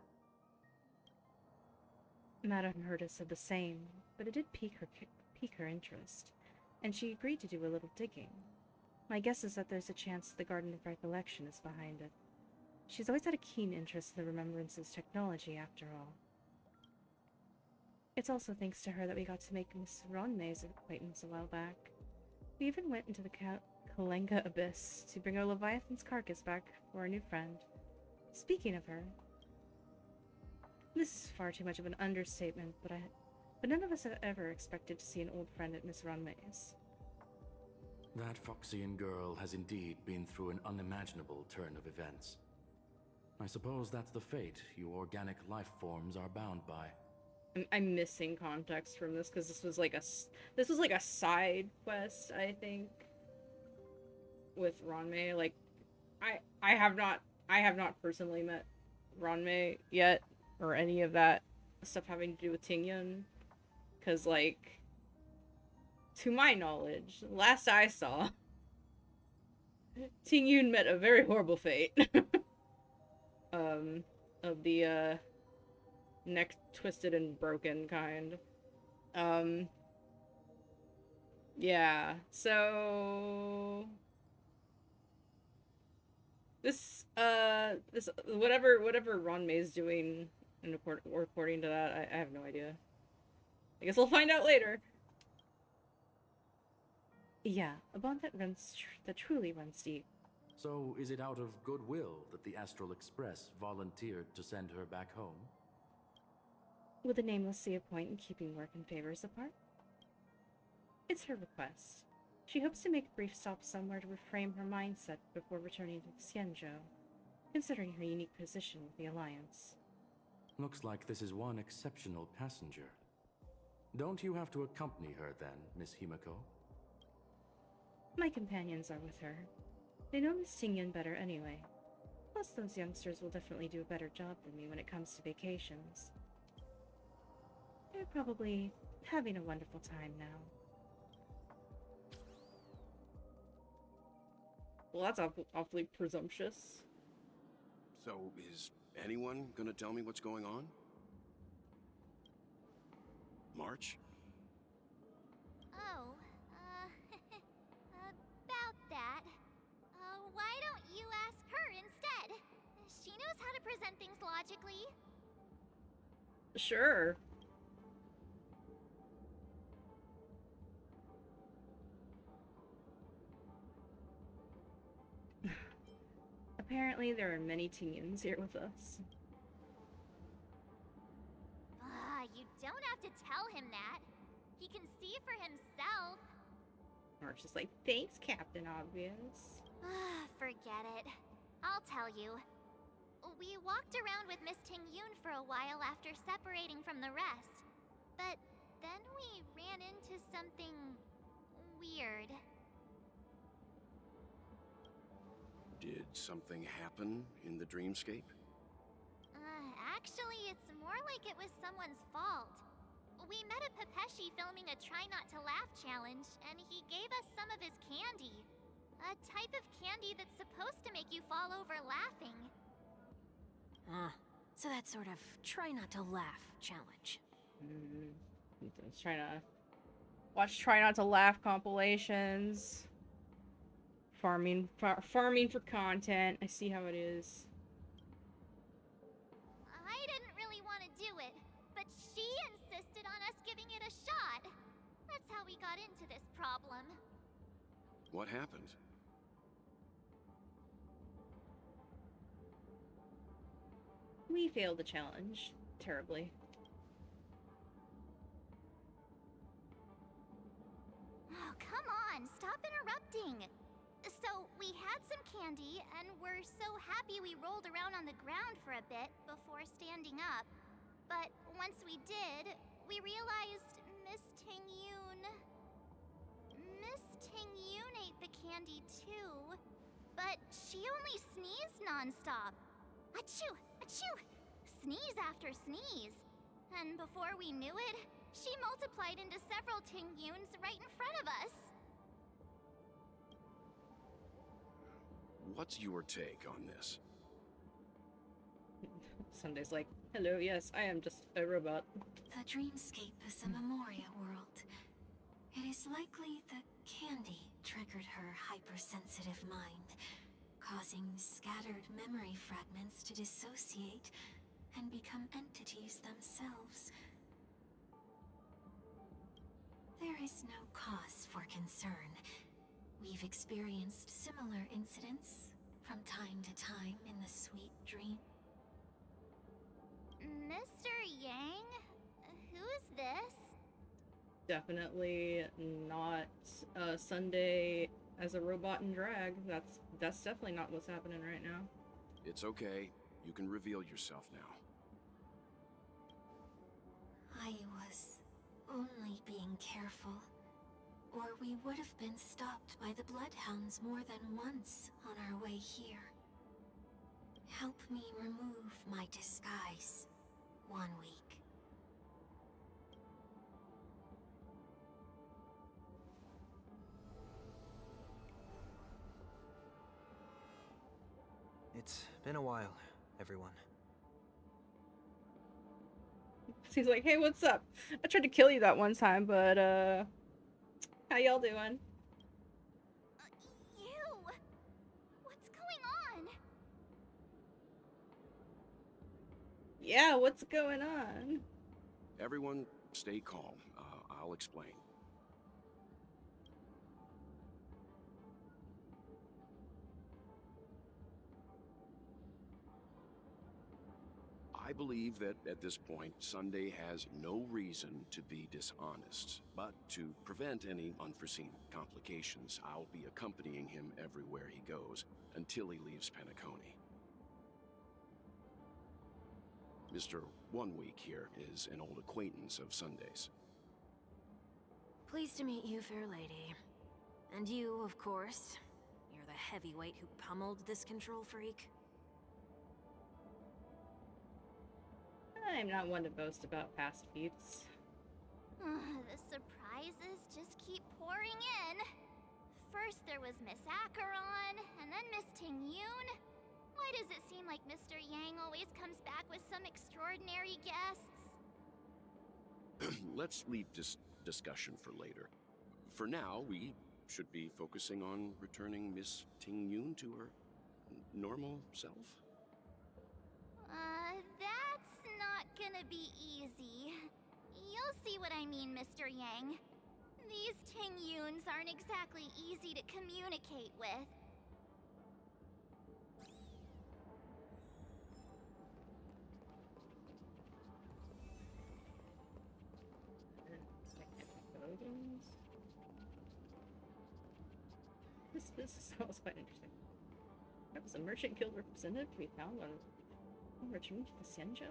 Madame Herta said the same, but it did pique her interest, and she agreed to do a little digging. My guess is that there's a chance the Garden of Recollection is behind it. She's always had a keen interest in the Remembrance's technology, after all. It's also thanks to her that we got to make Miss Ronmay's acquaintance a while back. We even went into the Kalenga Abyss to bring our Leviathan's carcass back for our new friend. Speaking of her, this is far too much of an understatement, but none of us have ever expected to see an old friend at Miss Ronmay's. That Foxian girl has indeed been through an unimaginable turn of events. I suppose that's the fate you organic life forms are bound by. I'm missing context from this because this was like a side quest, I think, with Ronmay. Like, I have not personally met Ronmay yet, or any of that stuff having to do with Tingyun, because, like, to my knowledge, last I saw, Tingyun met a very horrible fate. Of the neck twisted and broken kind. Yeah, so this whatever Ron May's doing in according to that, I have no idea. I guess we'll find out later. Yeah, a bond that truly runs deep. So, is it out of goodwill that the Astral Express volunteered to send her back home? Would the Nameless see a point in keeping work and favors apart? It's her request. She hopes to make a brief stop somewhere to reframe her mindset before returning to Xianzhou, considering her unique position with the Alliance. Looks like this is one exceptional passenger. Don't you have to accompany her then, Miss Himiko? My companions are with her. They know Miss Tingyun better anyway. Plus, those youngsters will definitely do a better job than me when it comes to vacations. They're probably having a wonderful time now. Well, that's awfully presumptuous. So, is anyone gonna tell me what's going on? March? Oh, about that. Why don't you ask her instead? She knows how to present things logically. Sure. Apparently, there are many Tingyuns here with us. You don't have to tell him that. He can see for himself. March is like, thanks, Captain Obvious. Forget it. I'll tell you. We walked around with Miss Tingyun for a while after separating from the rest. But then we ran into something weird. Did something happen in the dreamscape? Actually, it's more like it was someone's fault. We met a Pepeshi filming a Try Not to Laugh challenge, and he gave us some of his candy. A type of candy that's supposed to make you fall over laughing. So that sort of try not to laugh challenge. He's trying to watch Try Not to Laugh compilations. Farming for content. I see how it is. I didn't really want to do it, but she insisted on us giving it a shot. That's how we got into this problem. What happened? We failed the challenge. Terribly. Oh, come on, stop interrupting. So, we had some candy, and we're so happy we rolled around on the ground for a bit before standing up. But once we did, we realized Miss Tingyun ate the candy too. But she only sneezed nonstop. Achoo! Achoo! Sneeze after sneeze. And before we knew it, She multiplied into several Tingyuns right in front of us. What's your take on this? Sunday's like, hello, yes, I am just a robot. The dreamscape is a memoria world. It is likely the candy triggered her hypersensitive mind, causing scattered memory fragments to dissociate and become entities themselves. There is no cause for concern. We've experienced similar incidents from time to time in the sweet dream. Mr. Yang? Who's this? Definitely not Sunday as a robot in drag. That's definitely not what's happening right now. It's okay. You can reveal yourself now. I was only being careful, or we would have been stopped by the Bloodhounds more than once on our way here. Help me remove my disguise. 1 week. It's been a while, everyone. He's like, hey, what's up? I tried to kill you that one time, but how y'all doing? You! What's going on? Yeah, what's going on? Everyone, stay calm. I'll explain. I believe that at this point, Sunday has no reason to be dishonest. But to prevent any unforeseen complications, I'll be accompanying him everywhere he goes until he leaves Penacony. Mr. 1 Week here is an old acquaintance of Sunday's. Pleased to meet you, fair lady. And you, of course. You're the heavyweight who pummeled this control freak. I'm not one to boast about past feats. The surprises just keep pouring in. First there was Miss Acheron, and then Miss Tingyun. Why does it seem like Mr. Yang always comes back with some extraordinary guests? Let's leave this discussion for later. For now, we should be focusing on returning Miss Tingyun to her normal self. That's not gonna be easy. You'll see what I mean, Mr. Yang. These Tingyuns aren't exactly easy to communicate with. This sounds quite interesting. That was a merchant guild representative to be found on Richmond Xianzhou?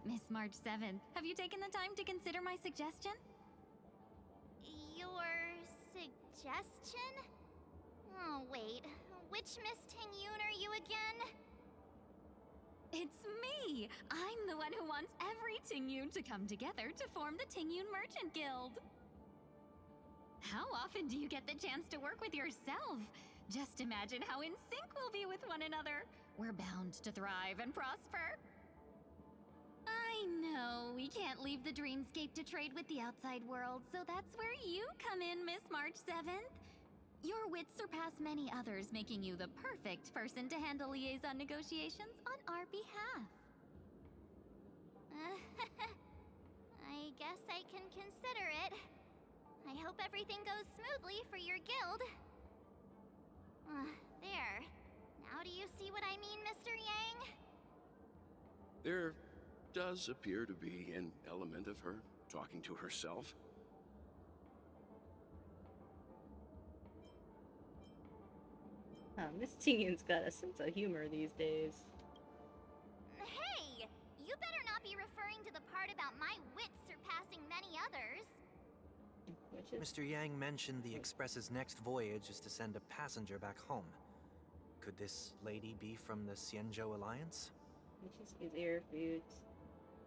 Miss March 7th, have you taken the time to consider my suggestion? Your suggestion? Oh, wait. Which Miss Tingyun are you again? It's me! I'm the one who wants every Tingyun to come together to form the Tingyun Merchant Guild. How often do you get the chance to work with yourself? Just imagine how in sync we'll be with one another. We're bound to thrive and prosper. I know we can't leave the dreamscape to trade with the outside world, so that's where you come in, Miss March 7th. Your wits surpass many others, making you the perfect person to handle liaison negotiations on our behalf. I guess I can consider it. I hope everything goes smoothly for your guild. There. Now do you see what I mean, Mr. Yang? There does appear to be an element of her talking to herself. Miss Tingyun's got a sense of humor these days. Hey! You better not be referring to the part about my wits surpassing many others. Mr. Yang mentioned the Express's next voyage is to send a passenger back home. Could this lady be from the Xianzhou Alliance? It's just easier for you.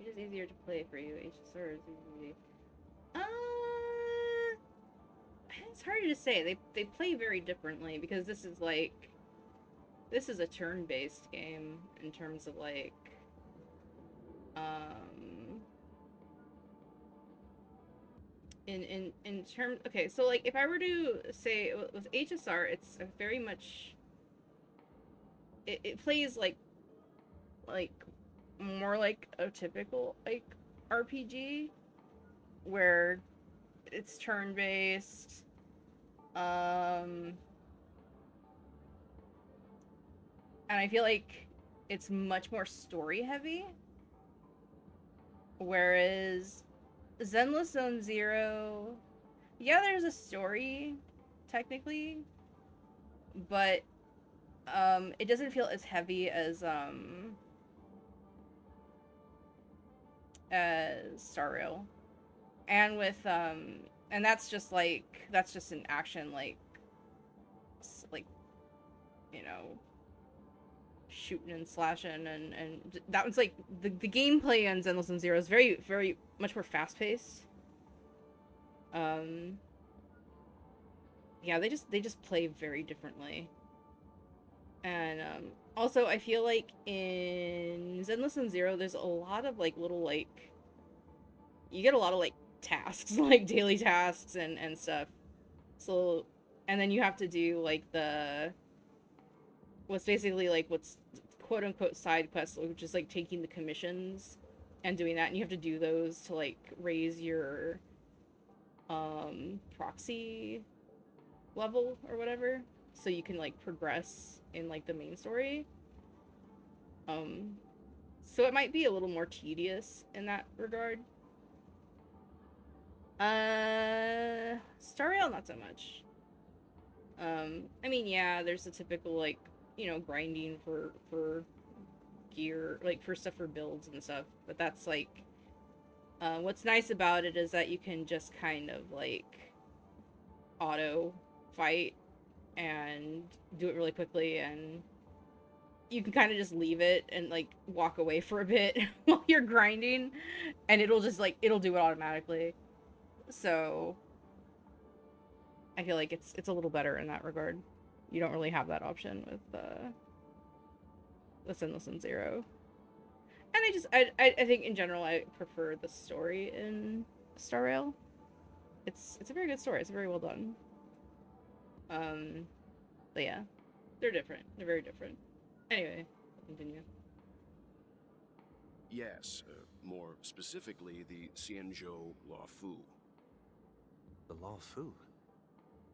It's just easier to play for you. HSR is easy. It's hard to say. They play very differently because this is a turn-based game in terms of like in terms, okay, so like if I were to say with HSR, it's a very much it plays like more like a typical like RPG where it's turn-based. And I feel like it's much more story heavy. Whereas Zenless Zone Zero, yeah, there's a story, technically, but it doesn't feel as heavy as Star Rail. And with and that's just an action like you know, shooting and slashing, and that one's like the gameplay on Zenless and Zero is very, very much more fast paced. Yeah, they just play very differently. And also I feel like in Zenless and Zero there's a lot of like little like you get a lot of like tasks, like daily tasks and stuff. So, and then you have to do like what's basically like what's quote unquote side quests, which is like taking the commissions and doing that, and you have to do those to like raise your proxy level or whatever, so you can like progress in like the main story. So it might be a little more tedious in that regard. Star Rail, not so much. I mean, yeah, there's the typical, like, you know, grinding for gear, like, for stuff for builds and stuff, but that's, like, what's nice about it is that you can just kind of, like, auto fight and do it really quickly, and you can kind of just leave it and, like, walk away for a bit while you're grinding, and it'll just, like, it'll do it automatically. So I feel like it's a little better in that regard. You don't really have that option with Endless and Zero. And I think in general I prefer the story in Star Rail. It's a very good story. It's very well done. But yeah, they're different. They're very different. Anyway, I'll continue. Yes, more specifically, the Xianzhou Luofu. The Luofu?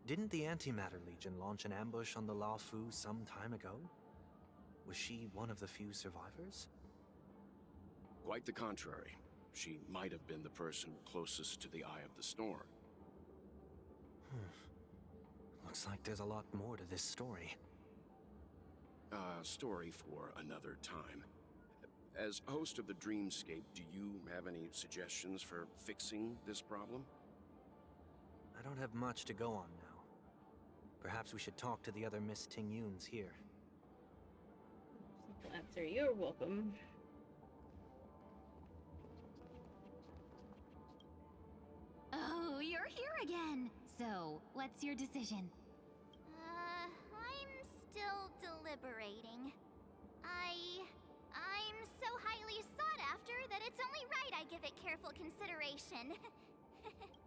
Didn't the Antimatter Legion launch an ambush on the Luofu some time ago? Was she one of the few survivors? Quite the contrary. She might have been the person closest to the Eye of the Storm. Looks like there's a lot more to this story. Story for another time. As host of the Dreamscape, do you have any suggestions for fixing this problem? I don't have much to go on now. Perhaps we should talk to the other Miss Tingyuns here. Simple answer, you're welcome. Oh, you're here again. So, what's your decision? I'm still deliberating. I'm so highly sought after that it's only right I give it careful consideration.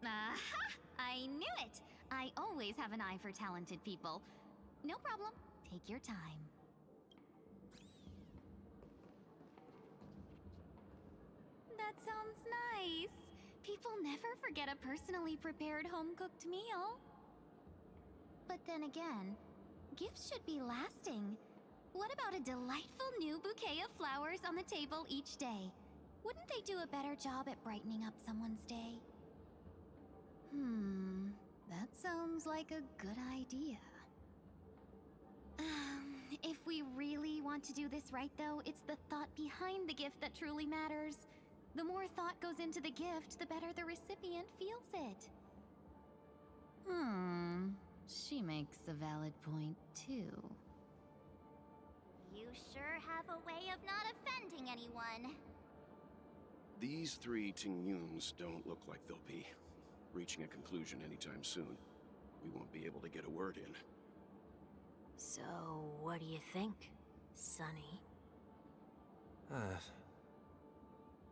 Aha! I knew it! I always have an eye for talented people. No problem. Take your time. That sounds nice. People never forget a personally prepared home-cooked meal. But then again, gifts should be lasting. What about a delightful new bouquet of flowers on the table each day? Wouldn't they do a better job at brightening up someone's day? That sounds like a good idea. If we really want to do this right, though, it's the thought behind the gift that truly matters. The more thought goes into the gift, the better the recipient feels it. She makes a valid point, too. You You sure have a way of not offending anyone. These three Tingyuns don't look like they'll be reaching a conclusion anytime soon. We won't be able to get a word in. So, what do you think, Sonny?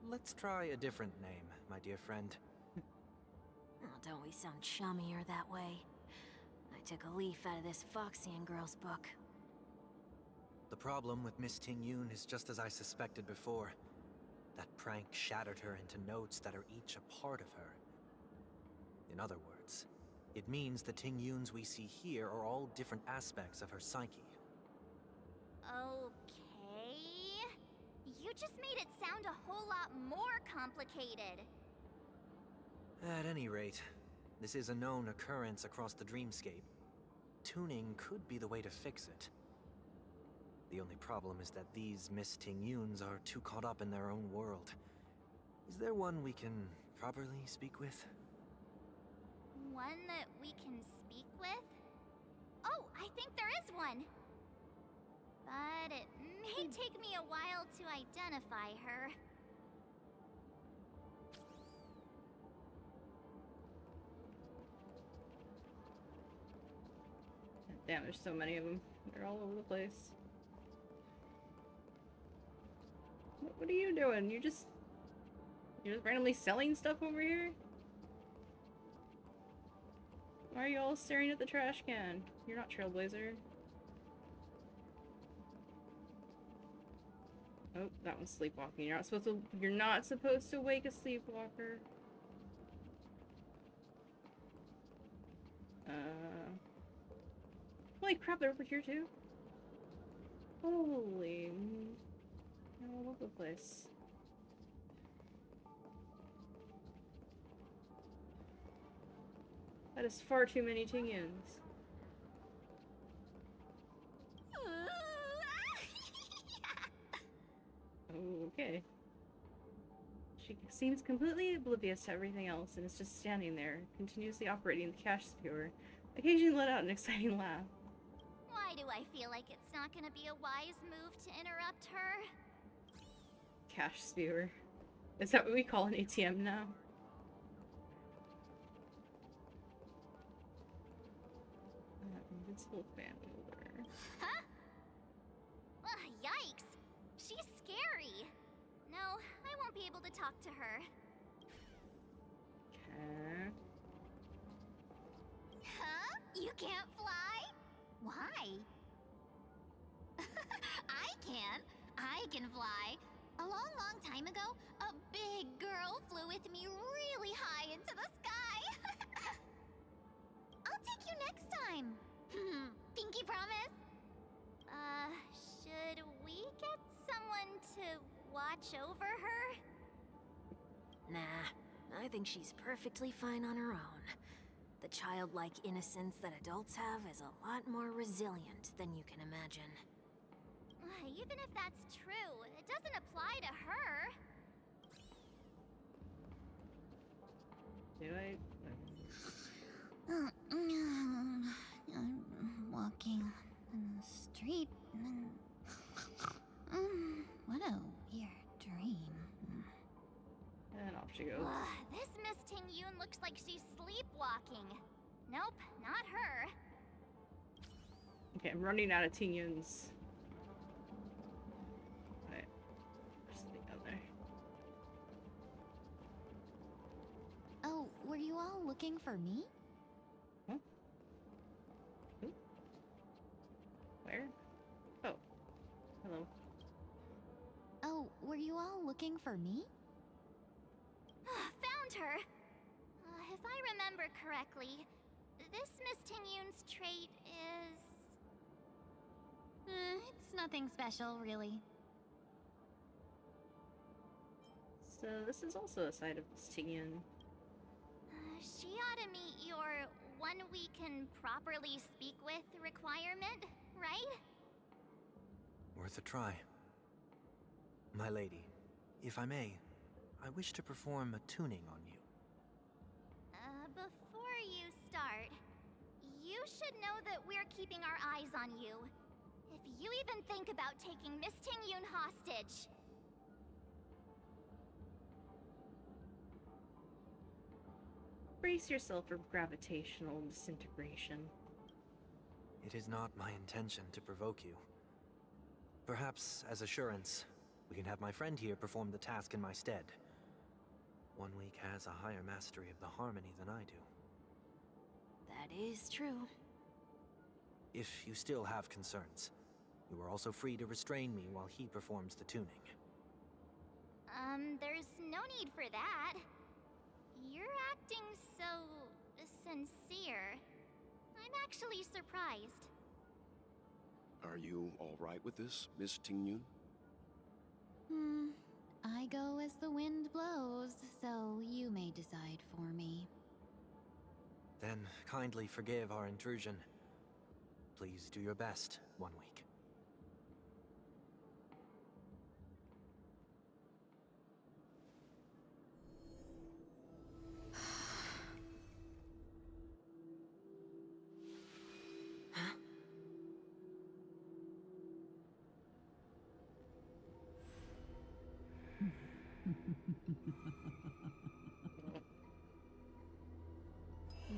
Let's try a different name, my dear friend. Oh, don't we sound chummier that way? I took a leaf out of this Foxian girl's book. The problem with Miss Tingyun is just as I suspected before. That prank shattered her into notes that are each a part of her. In other words, it means the Tingyuns we see here are all different aspects of her psyche. Okay. You just made it sound a whole lot more complicated. At any rate, this is a known occurrence across the dreamscape. Tuning could be the way to fix it. The only problem is that these Miss Tingyuns are too caught up in their own world. Is there one we can properly speak with? One that we can speak with? Oh, I think there is one! But it may take me a while to identify her. Damn, there's so many of them. They're all over the place. What are you doing? You're just randomly selling stuff over here? Why are you all staring at the trash can? You're not Trailblazer. Oh, that one's sleepwalking. You're not supposed to wake a sleepwalker. Holy crap, they're over here too? Holy... They're all over the place. That is far too many Tingyuns. Okay. She seems completely oblivious to everything else and is just standing there, continuously operating the cash skewer, occasionally let out an exciting laugh. Why do I feel like it's not gonna be a wise move to interrupt her? Cash spewer. Is that what we call an ATM now? Invincible fan holder. Huh? Yikes! She's scary! No, I won't be able to talk to her. Okay. Huh? You can't fly? Why? I can! I can fly! A long, long time ago, a big girl flew with me really high into the sky! I'll take you next time! Pinky promise? Should we get someone to watch over her? Nah, I think she's perfectly fine on her own. The childlike innocence that adults have is a lot more resilient than you can imagine. Even if that's true, it doesn't apply to her. Do I? I'm walking in the street and what a weird dream. And off she goes. This Miss Tingyun looks like she's sleepwalking. Nope, not her. Okay, I'm running out of Tingyuns. Alright. Where's the other? Oh, were you all looking for me? Huh? Who? Where? Oh. Hello. Oh, were you all looking for me? Found her! If I remember correctly, this Miss Tingyun's trait is... It's nothing special, really. So this is also a side of this Tingyun. She ought to meet your one we can properly speak with requirement, right? Worth a try. My lady, if I may, I wish to perform a tuning on you. Before you start, you should know that we're keeping our eyes on you. If you even think about taking Miss Ting-Yun hostage. Brace yourself for gravitational disintegration. It is not my intention to provoke you. Perhaps, as assurance, we can have my friend here perform the task in my stead. 1 week has a higher mastery of the harmony than I do. That is true. If you still have concerns, you are also free to restrain me while he performs the tuning. There's no need for that. You're acting so sincere. I'm actually surprised. Are you all right with this, Miss Ting-Yun? I go as the wind blows, so you may decide for me. Then kindly forgive our intrusion. Please do your best, 1 week.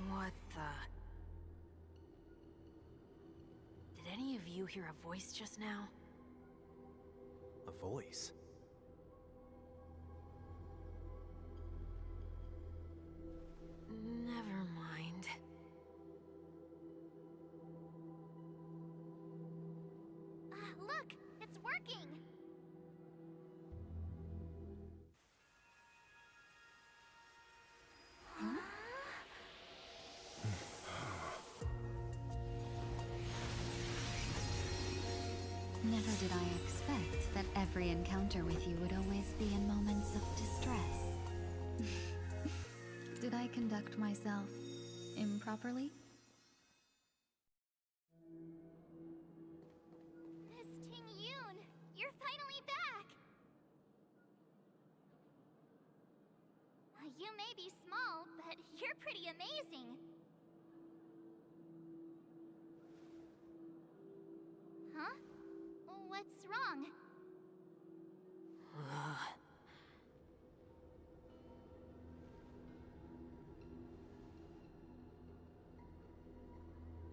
What the... Did any of you hear a voice just now? A voice? Never mind. Look! It's working! Never did I expect that every encounter with you would always be in moments of distress. Did I conduct myself improperly? Miss Ting-Yun, you're finally back! You may be small, but you're pretty amazing. Huh? What's wrong?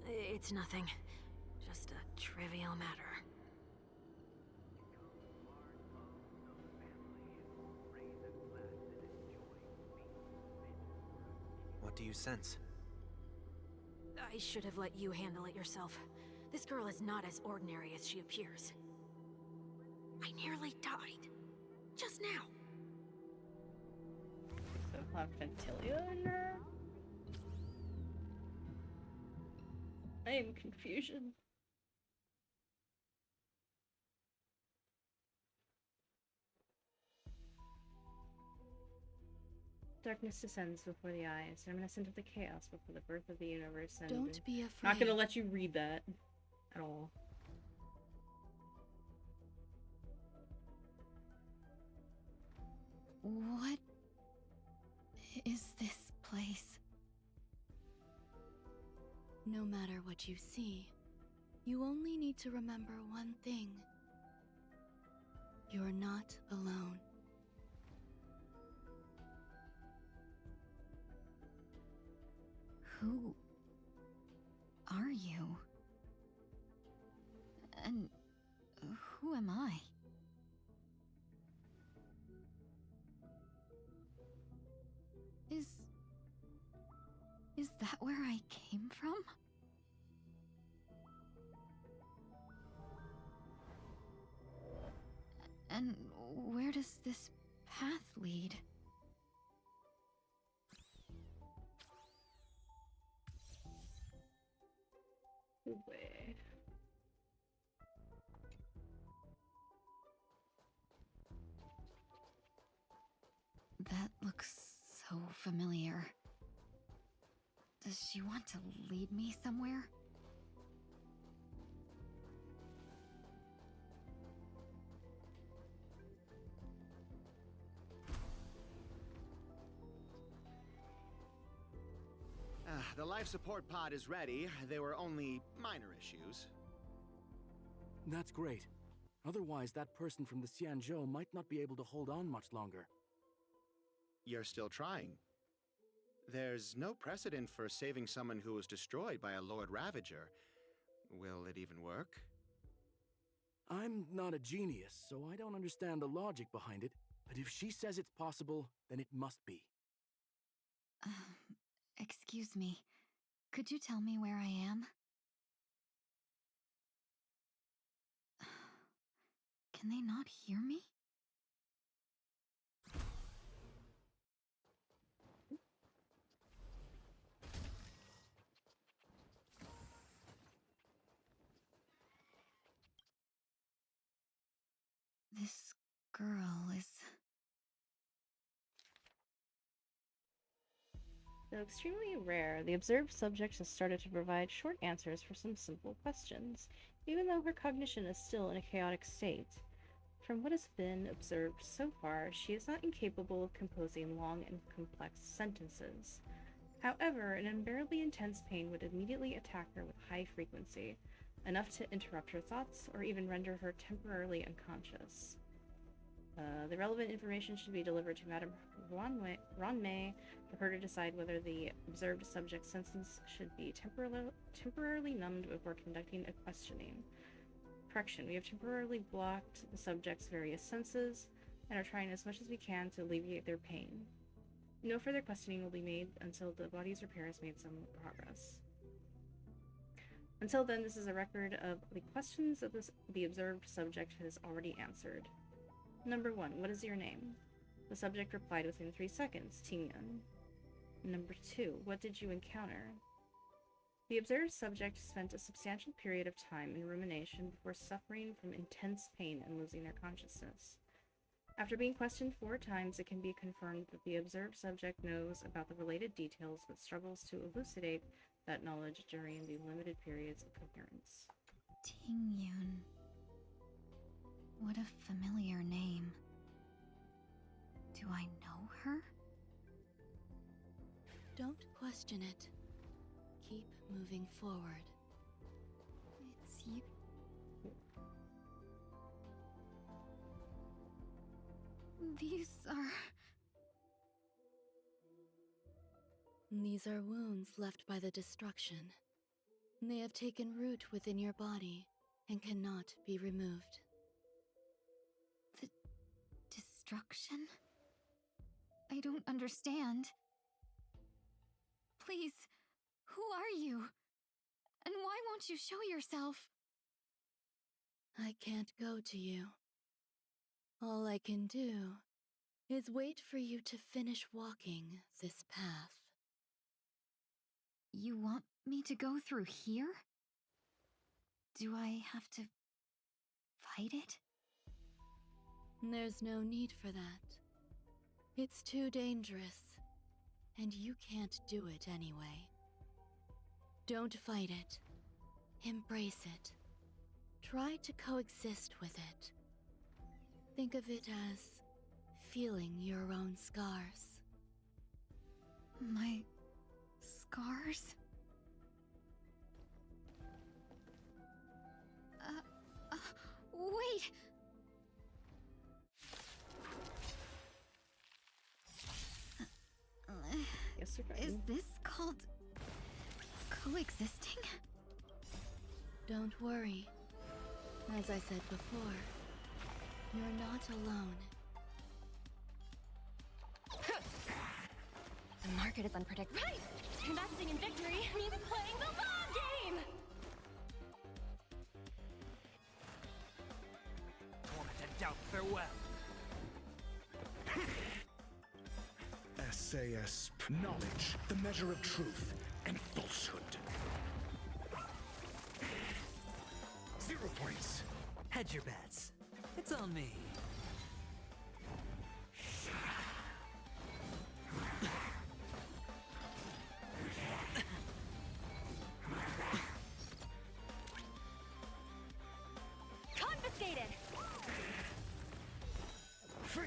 It's nothing. Just a trivial matter. What do you sense? I should have let you handle it yourself. This girl is not as ordinary as she appears. I nearly died. Just now. So have Fentilia in her? I am confusion. Darkness descends before the eyes, reminiscent of the chaos before the birth of the universe. And Don't be afraid. not gonna let you read that at all. What is this place? No matter what you see, you only need to remember one thing. You're not alone. Who are you? And who am I? Is that where I came from? And where does this path lead? Away. That looks so familiar. Does she want to lead me somewhere? The life support pod is ready. There were only minor issues. That's great. Otherwise, that person from the Xianzhou might not be able to hold on much longer. You're still trying. There's no precedent for saving someone who was destroyed by a Lord Ravager. Will it even work? I'm not a genius, so I don't understand the logic behind it. But if she says it's possible, then it must be. Excuse me. Could you tell me where I am? Can they not hear me? This girl is... Though extremely rare, the observed subject has started to provide short answers for some simple questions, even though her cognition is still in a chaotic state. From what has been observed so far, she is not incapable of composing long and complex sentences. However, an unbearably intense pain would immediately attack her with high frequency, enough to interrupt her thoughts or even render her temporarily unconscious. The relevant information should be delivered to Madame Ronmei for her to decide whether the observed subject's senses should be temporarily numbed before conducting a questioning. Correction, we have temporarily blocked the subject's various senses and are trying as much as we can to alleviate their pain. No further questioning will be made until the body's repair has made some progress. Until then, this is a record of the questions that the observed subject has already answered. Number 1. What is your name? The subject replied within 3 seconds, Tingyun. Number 2. What did you encounter? The observed subject spent a substantial period of time in rumination before suffering from intense pain and losing their consciousness. After being questioned 4 times, it can be confirmed that the observed subject knows about the related details but struggles to elucidate that knowledge during the limited periods of coherence. Tingyun. What a familiar name. Do I know her? Don't question it. Keep moving forward. It's you. These are wounds left by the destruction. They have taken root within your body and cannot be removed. The destruction? I don't understand. Please, who are you? And why won't you show yourself? I can't go to you. All I can do is wait for you to finish walking this path. You want me to go through here? Do I have to fight it? There's no need for that. It's too dangerous, and you can't do it anyway. Don't fight it. Embrace it. Try to coexist with it. Think of it as feeling your own scars. My scars? Wait! Yes, Is this called coexisting? Don't worry. As I said before, you're not alone. The market is unpredictable. Right! Investing in victory means playing the long game! Torment and doubt, farewell. SAS, knowledge, the measure of truth and falsehood. 0 points. Hedge your bets. It's on me. Confiscated! Fail.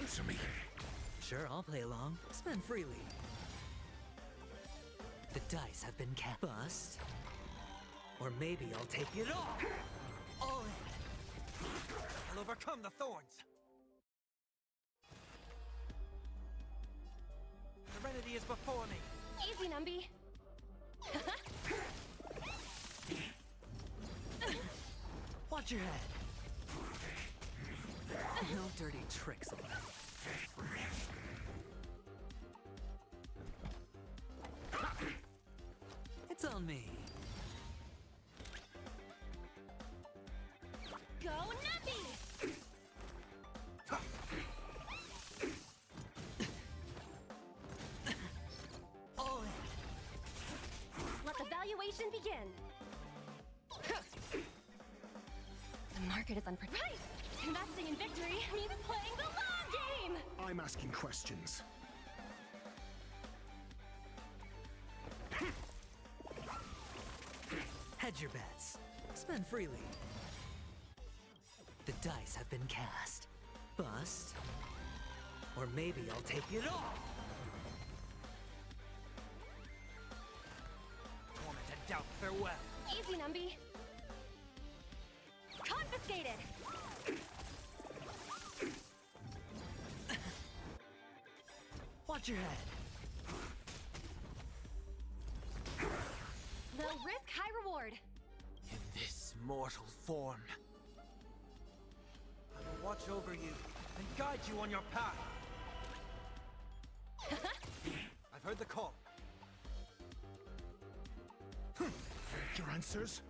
Answer me. Sure, I'll play along. Spend freely. The dice have been cast. Bust. Or maybe I'll take it all. All in. I'll overcome the thorns. Serenity is before me. Easy, Numby. Watch your head. No dirty tricks on that. It's on me. Go, Numby! All in. Let the valuation begin. The market is unpredictable. Right! Investing in victory means playing the long game! I'm asking questions. Hedge your bets. Spend freely. The dice have been cast. Bust. Or maybe I'll take it all. Torment and doubt farewell. Easy, Numby. Confiscated! Watch your head. Low risk, high reward. In this mortal form, I will watch over you and guide you on your path. I've heard the call. Your answers?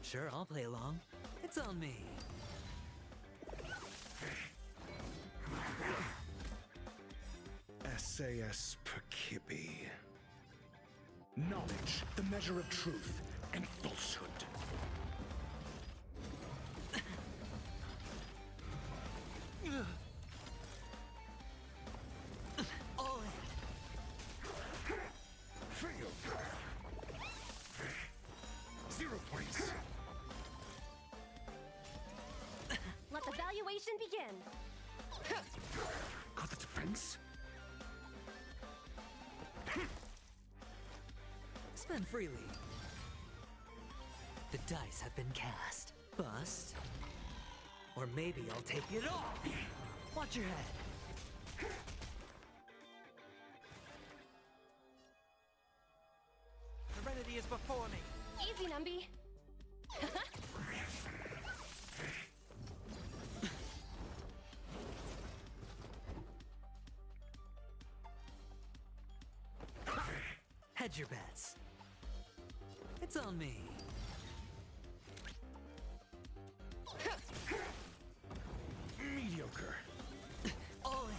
Sure, I'll play along. It's on me. SAS Perkibi. Knowledge, the measure of truth and falsehood. All in. Fail. 0 points. Let the valuation begin. Got the defense? Spend freely. The dice have been cast. Bust. Or maybe I'll take it all. Watch your head. Serenity is before me. Easy, Numby. Hedge your bets. It's on me. Mediocre. All in.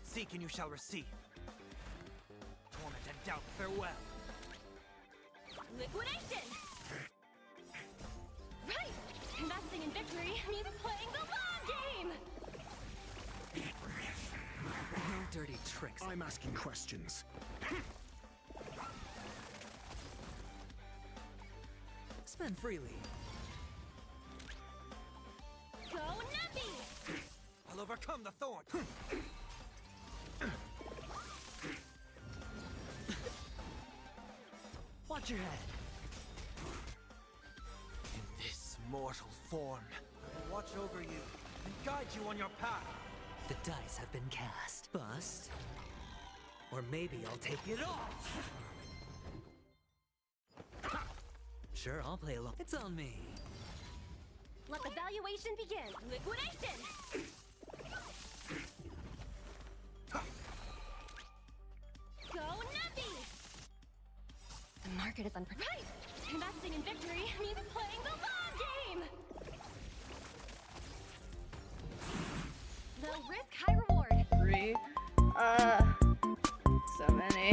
Seek and you shall receive. Torment and doubt farewell. Liquidation! Right! Investing in victory means playing the long game! No dirty tricks. I'm asking questions. Spend freely. Go, Numby! I'll overcome the thorn. Watch your head. In this mortal form, I will watch over you and guide you on your path. The dice have been cast. Bust. Or maybe I'll take it all. Sure, I'll play along. It's on me. Let the valuation begin. Liquidation! Go, Numby! The market is unpredictable. Right! Investing in victory means playing the long game! Low risk, high reward. 3. So many.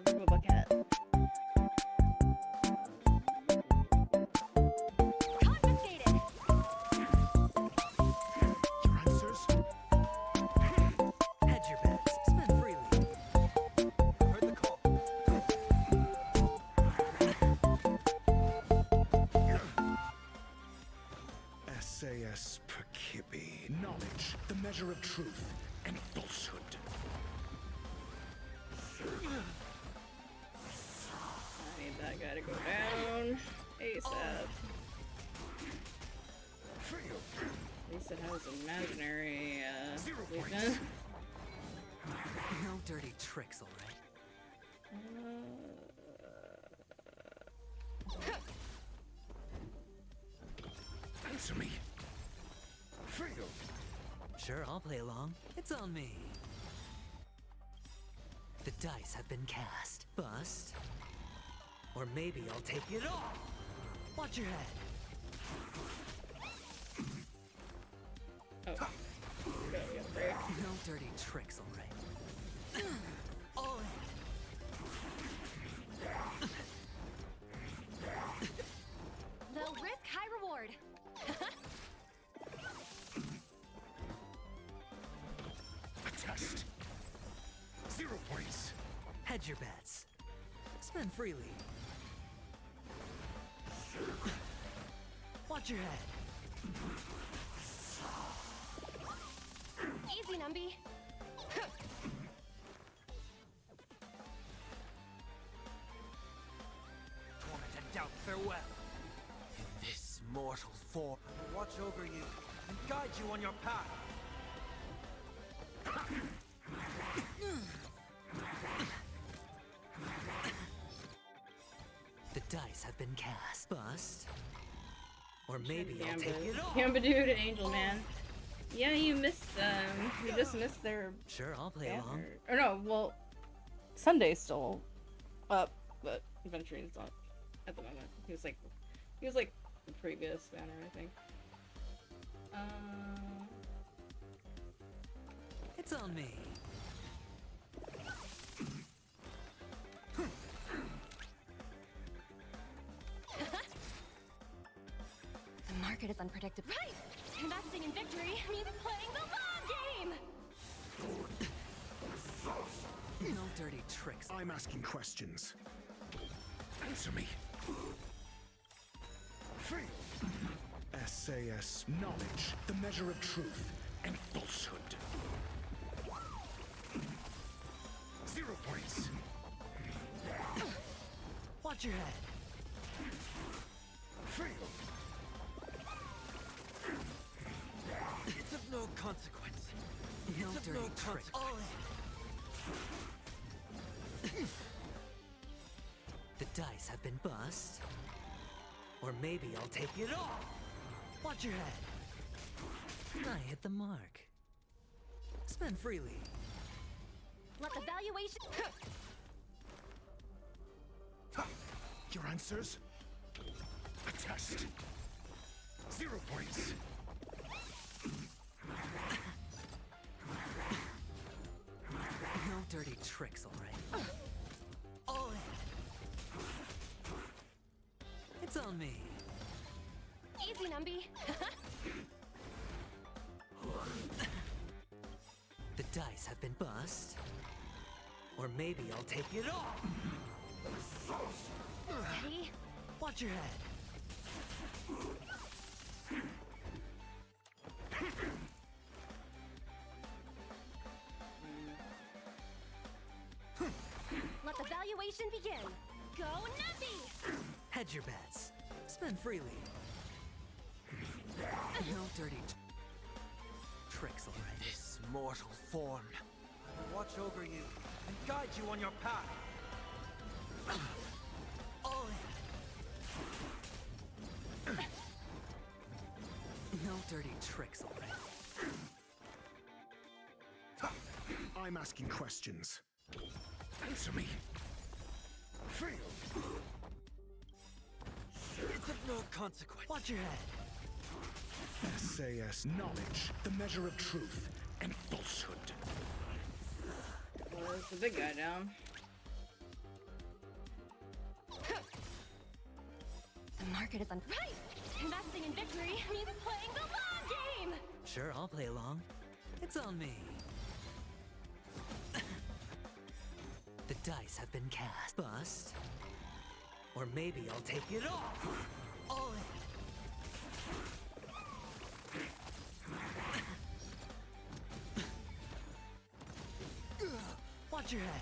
Move a bucket. Confiscated! Your answers? Hedge your bets. Spend freely. Heard the call. SAS Percipi. Knowledge, the measure of truth and falsehood. I need that guy to go down ASAP. At least it has imaginary weakness. No dirty tricks, all right? Answer me. Fail. Sure, I'll play along. It's on me. The dice have been cast. Bust. Or maybe I'll take it all. Watch your head. Oh. No dirty tricks, all right? All in. Low risk, high reward. A test. 0 points. Hedge your bets. Spend freely. Watch your head. Easy, Numby. Torment and doubt farewell. In this mortal form, I'll watch over you and guide you on your path. The dice have been cast. Bust. Or maybe I'll take it all. Gamba Dude and Angel Man. Yeah, you missed them. You just missed their. Sure, I'll play along. Or no, well, Sunday's still up, but Adventuring's not at the moment. He was like the previous banner, I think. It's on me. The market is unpredictable. Right! Investing in victory means playing the long game! No dirty tricks. I'm asking questions. Answer me. Fail. SAS knowledge, the measure of truth and falsehood. 0 points. Watch your head. Fail. It's of no consequence. No It's of dirty no tricks. consequence. All in. The dice have been bust. Or maybe I'll take it all. Watch your head. I hit the mark. Spend freely. Let the valuation. Your answers? A test. 0 points. No dirty tricks, all right? All in. It's on me. Easy, Numby. The dice have been bust. Or maybe I'll take it all. Steady. Watch your head. Let the valuation begin. Go, Numpy! Hedge your bets. Spend freely. No dirty tricks, all right? This mortal form will watch over you and guide you on your path. All in. No dirty tricks, all right? I'm asking questions. Answer me. Fail. It's of no consequence. Watch your head. SAS knowledge, the measure of truth and falsehood. Well, there's the big guy down. The market is right! Investing in victory means playing the long game! Sure, I'll play along. It's on me. The dice have been cast. Bust. Or maybe I'll take it all. All in. Watch your head.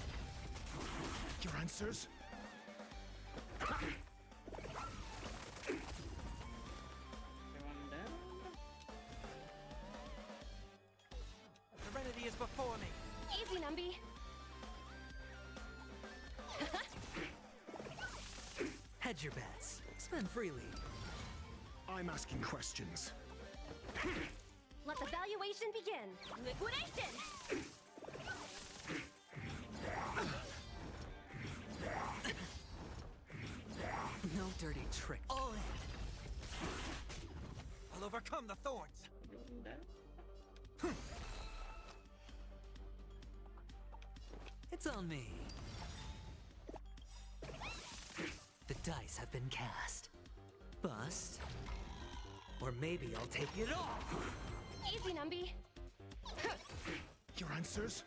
Your answers? Serenity is before me. Easy, Numby. Hedge your bets. Spend freely. I'm asking questions. Let the valuation begin. Liquidation! No dirty trick. All in. I'll overcome the thorns. It's on me. The dice have been cast. Bust. Or maybe I'll take it all. Easy, Numby. Your answers?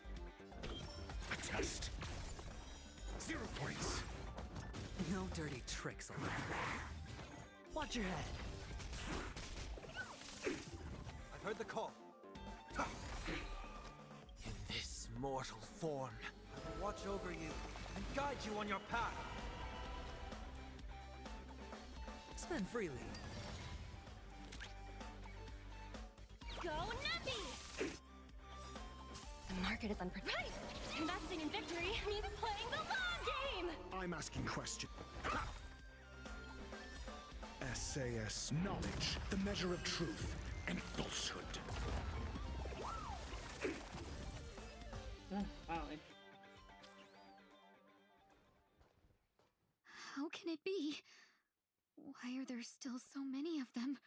A test. 0 points. No dirty tricks allowed. Watch your head. I've heard the call. In this mortal form, I will watch over you and guide you on your path. Spend freely. Go, Numby! The market is unpredictable. Right! Investing in victory means playing the long game! I'm asking questions. SAS knowledge, the measure of truth and falsehood. Finally. How can it be? Why are there still so many of them?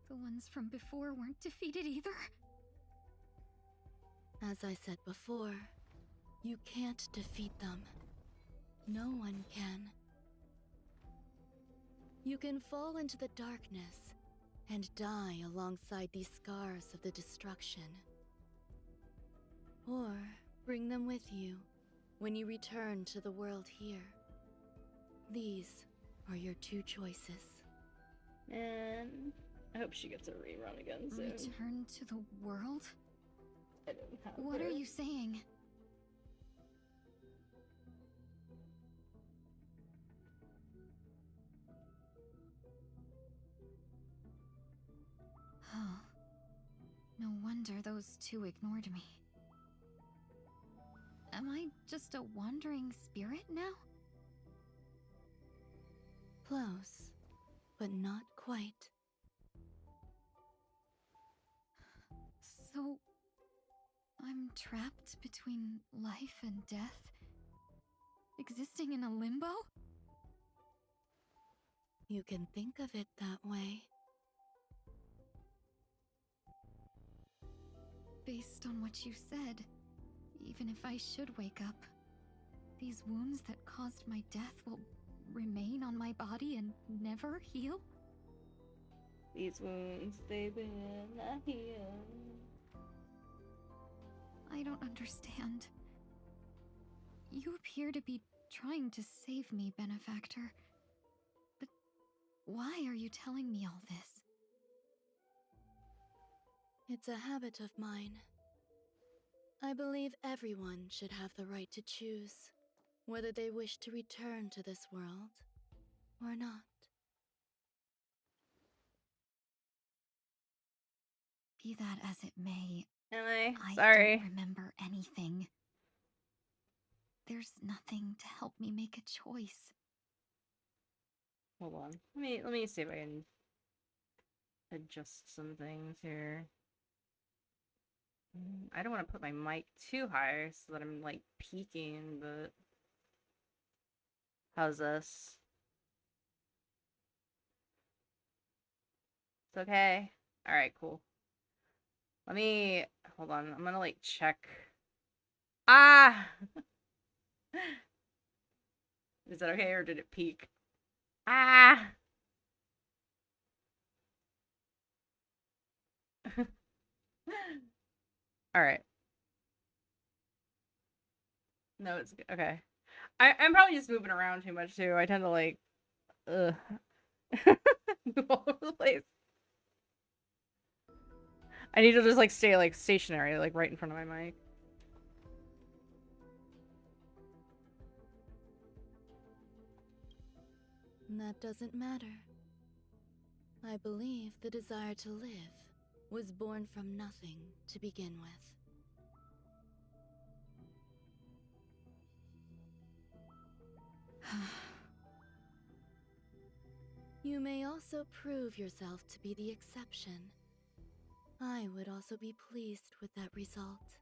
The ones from before weren't defeated either. As I said before, you can't defeat them. No one can. You can fall into the darkness and die alongside these scars of the destruction. Or bring them with you when you return to the world here. These are your two choices. And I hope she gets a rerun again soon. Return to the world? I didn't have What her. are you saying? Oh. No wonder those two ignored me. Am I just a wandering spirit now? Close, but not quite. So, I'm trapped between life and death? Existing in a limbo? You can think of it that way. Based on what you said, even if I should wake up, these wounds that caused my death will remain on my body and never heal? These wounds, they've been healed. I don't understand. You appear to be trying to save me, Benefactor. But why are you telling me all this? It's a habit of mine. I believe everyone should have the right to choose whether they wish to return to this world or not. Be that as it may, Am I sorry. don't remember anything. There's nothing to help me make a choice. Hold on. Let me see if I can adjust some things here. I don't want to put my mic too high so that I'm like peaking, but how's this? It's okay. All right, cool. Let me hold on. I'm gonna like check. Ah! Is that okay or did it peak? Ah! All right. No, it's okay. I'm probably just moving around too much too. I tend to like, move all over the place. I need to just like stay like stationary, like right in front of my mic. That doesn't matter. I believe the desire to live was born from nothing to begin with. You may also prove yourself to be the exception. I would also be pleased with that result.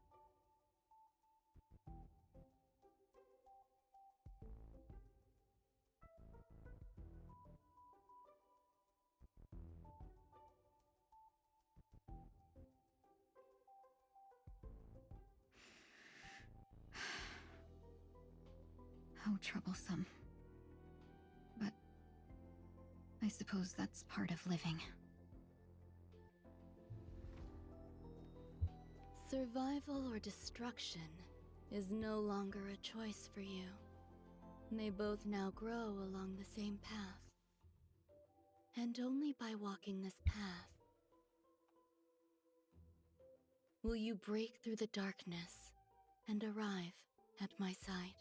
How troublesome. But I suppose that's part of living. Survival or destruction is no longer a choice for you. They both now grow along the same path. And only by walking this path will you break through the darkness and arrive at my side.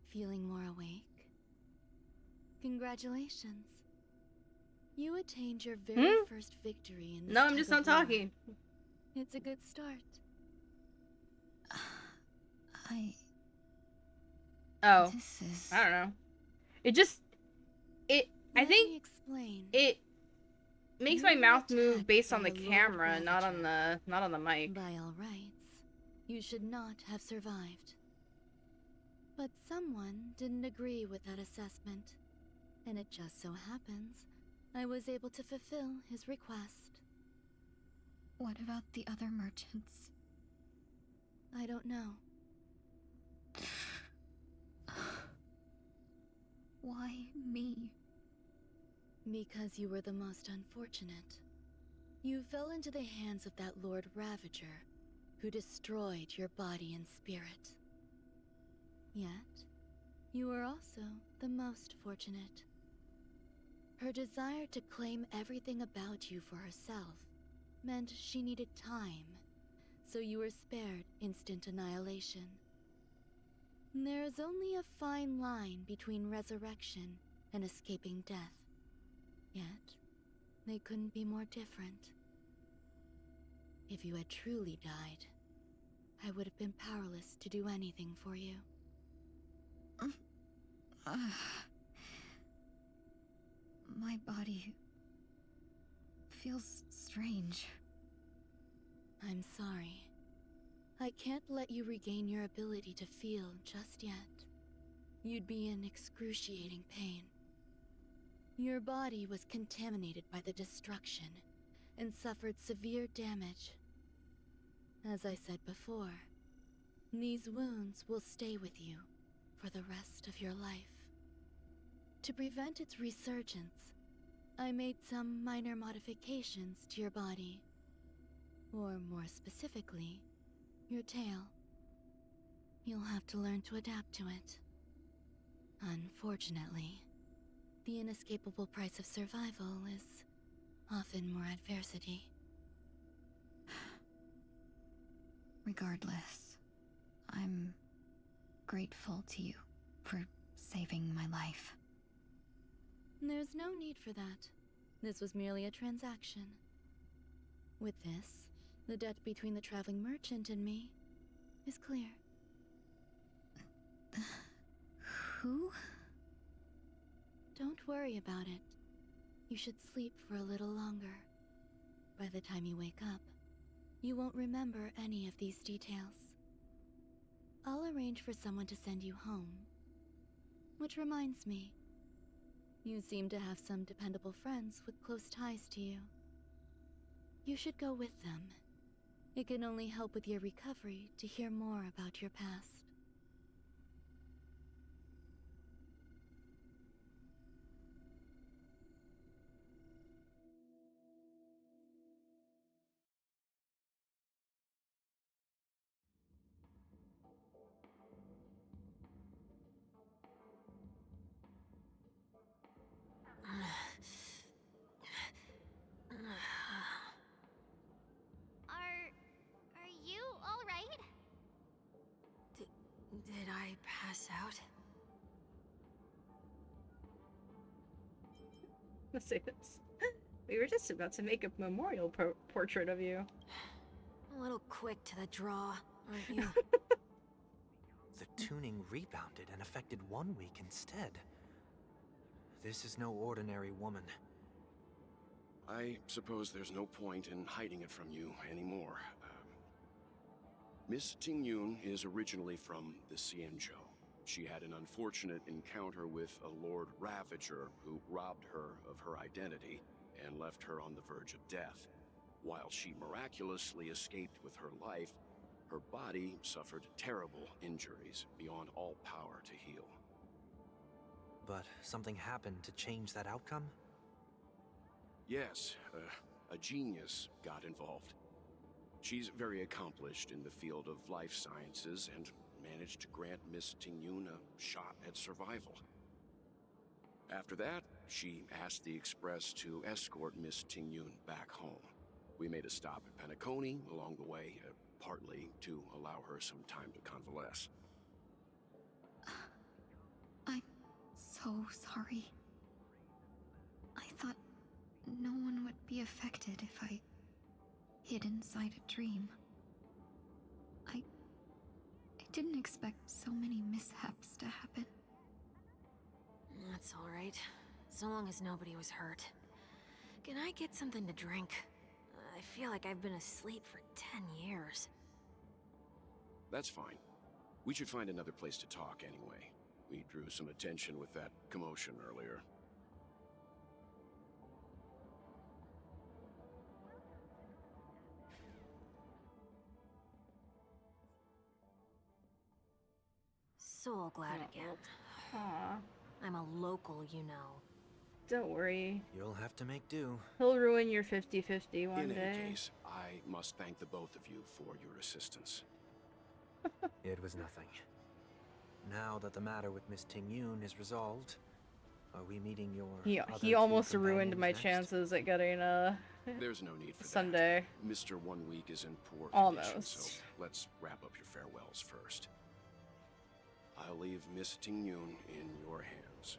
Feeling more awake? Congratulations. You attained your very first victory in this No, I'm just not talking. It's a good start. Oh, This is... I don't know. It just, I think explain. It makes my mouth move based on the camera, not on the mic. By all rights, you should not have survived. But someone didn't agree with that assessment, and it just so happens I was able to fulfill his request. What about the other merchants? I don't know. Why me? Because you were the most unfortunate. You fell into the hands of that Lord Ravager, who destroyed your body and spirit. Yet, you were also the most fortunate. Her desire to claim everything about you for herself meant she needed time, so you were spared instant annihilation. There is only a fine line between resurrection and escaping death. Yet, they couldn't be more different. If you had truly died, I would have been powerless to do anything for you. My body feels strange. I'm sorry. I can't let you regain your ability to feel just yet. You'd be in excruciating pain. Your body was contaminated by the destruction and suffered severe damage. As I said before, these wounds will stay with you for the rest of your life. To prevent its resurgence, I made some minor modifications to your body. Or more specifically, your tail. You'll have to learn to adapt to it. Unfortunately, the inescapable price of survival is often more adversity. Regardless, I'm grateful to you for saving my life. There's no need for that. This was merely a transaction. With this, the debt between the traveling merchant and me is clear. Who? Don't worry about it. You should sleep for a little longer. By the time you wake up, you won't remember any of these details. I'll arrange for someone to send you home. Which reminds me, you seem to have some dependable friends with close ties to you. You should go with them. It can only help with your recovery to hear more about your past. Did I pass out? Let's say this. We were just about to make a memorial portrait of you. A little quick to the draw, aren't you? The tuning rebounded and affected 1 week instead. This is no ordinary woman. I suppose there's no point in hiding it from you anymore. Miss Tingyun is originally from the Xianzhou. She had an unfortunate encounter with a Lord Ravager who robbed her of her identity and left her on the verge of death. While she miraculously escaped with her life, her body suffered terrible injuries beyond all power to heal. But something happened to change that outcome? Yes, a genius got involved. She's very accomplished in the field of life sciences and managed to grant Miss Tingyun a shot at survival. After that, she asked the Express to escort Miss Tingyun back home. We made a stop at Penacony along the way, partly to allow her some time to convalesce. I'm so sorry. I thought no one would be affected if I hid inside a dream. I didn't expect so many mishaps to happen. That's alright. So long as nobody was hurt. Can I get something to drink? I feel like I've been asleep for 10 years. That's fine. We should find another place to talk anyway. We drew some attention with that commotion earlier. So glad again. Aw. I'm a local, you know. Don't worry. You'll have to make do. He'll ruin your 50-50 one In day. any case, I must thank the both of you for your assistance. It was nothing. Now that the matter with Miss Tingyun is resolved, are we meeting your He other almost two ruined my companions chances at getting There's no need for Sunday. that. Mr. 1 Week is in poor Almost. condition, so let's wrap up your farewells first. I'll leave Miss Tingyun in your hands.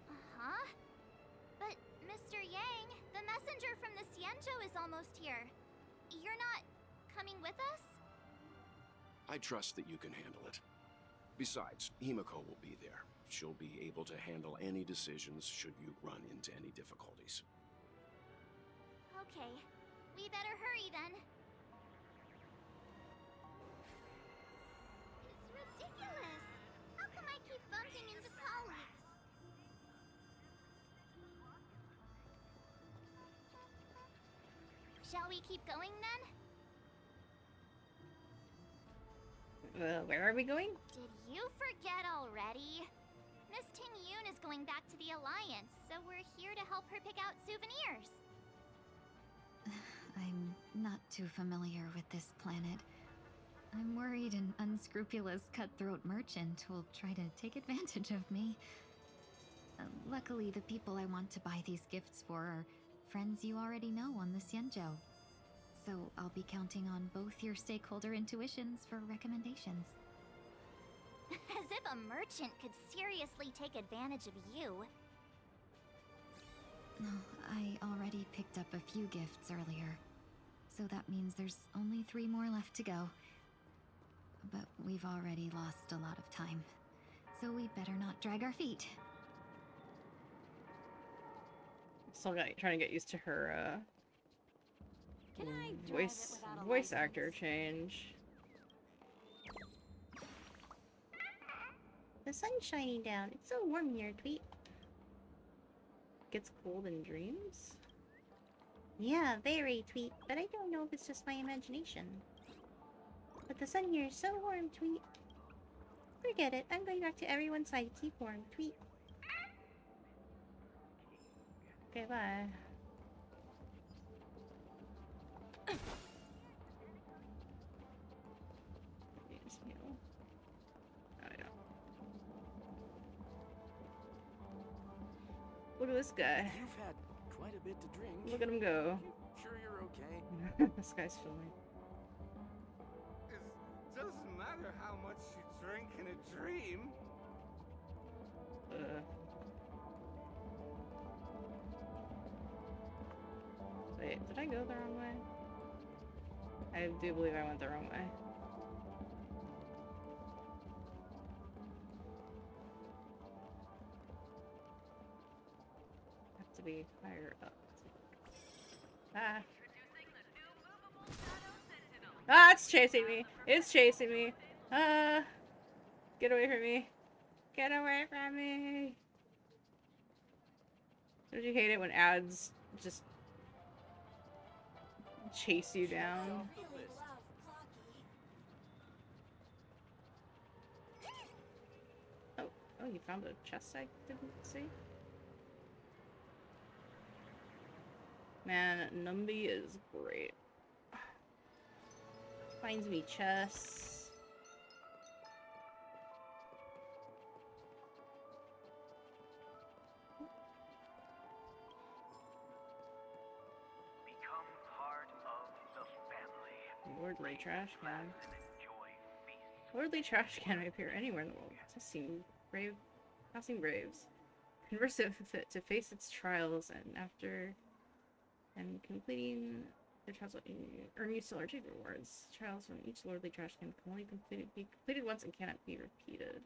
Uh-huh. But, Mr. Yang, the messenger from the Xianzhou is almost here. You're not coming with us? I trust that you can handle it. Besides, Himiko will be there. She'll be able to handle any decisions should you run into any difficulties. Okay. We better hurry then. It's ridiculous! How come I keep bumping into colleagues? Shall we keep going then? Where are we going? Did you forget already? Miss Tingyun is going back to the Alliance, so we're here to help her pick out souvenirs. I'm not too familiar with this planet. I'm worried an unscrupulous cutthroat merchant will try to take advantage of me. Luckily, the people I want to buy these gifts for are friends you already know on the Xianzhou. So I'll be counting on both your stakeholder intuitions for recommendations. As if a merchant could seriously take advantage of you. No, I already picked up a few gifts earlier. So that means there's only 3 more left to go. But we've already lost a lot of time. So we better not drag our feet. Still trying to get used to her Can I drive it voice without a voice license? actor change. The sun's shining down. It's so warm here, Tweet. Gets cold in dreams? Yeah, very, Tweet. But I don't know if it's just my imagination. But the sun here is so warm, Tweet. Forget it. I'm going back to everyone's side to keep warm, Tweet. Okay, bye. Look at this guy. You've had quite a bit to drink. Look at him go. Sure you're okay? This guy's filming. It doesn't matter wonder how much you drink in a dream. Wait, did I go the wrong way? I do believe I went the wrong way. Have to be higher up. Ah. Ah, it's chasing me. It's chasing me. Get away from me. Get away from me. Don't you hate it when ads just chase you down? Oh, you found a chest I didn't see? Man, Numby is great. Finds me chests. Become part of the family. Lordly trash can. Lordly trash can may appear anywhere in the world. Testing braves. Converse it fit to face its trials, and after completing the trials will earn you solar rewards. Trials from each lordly trash can only be completed once and cannot be repeated.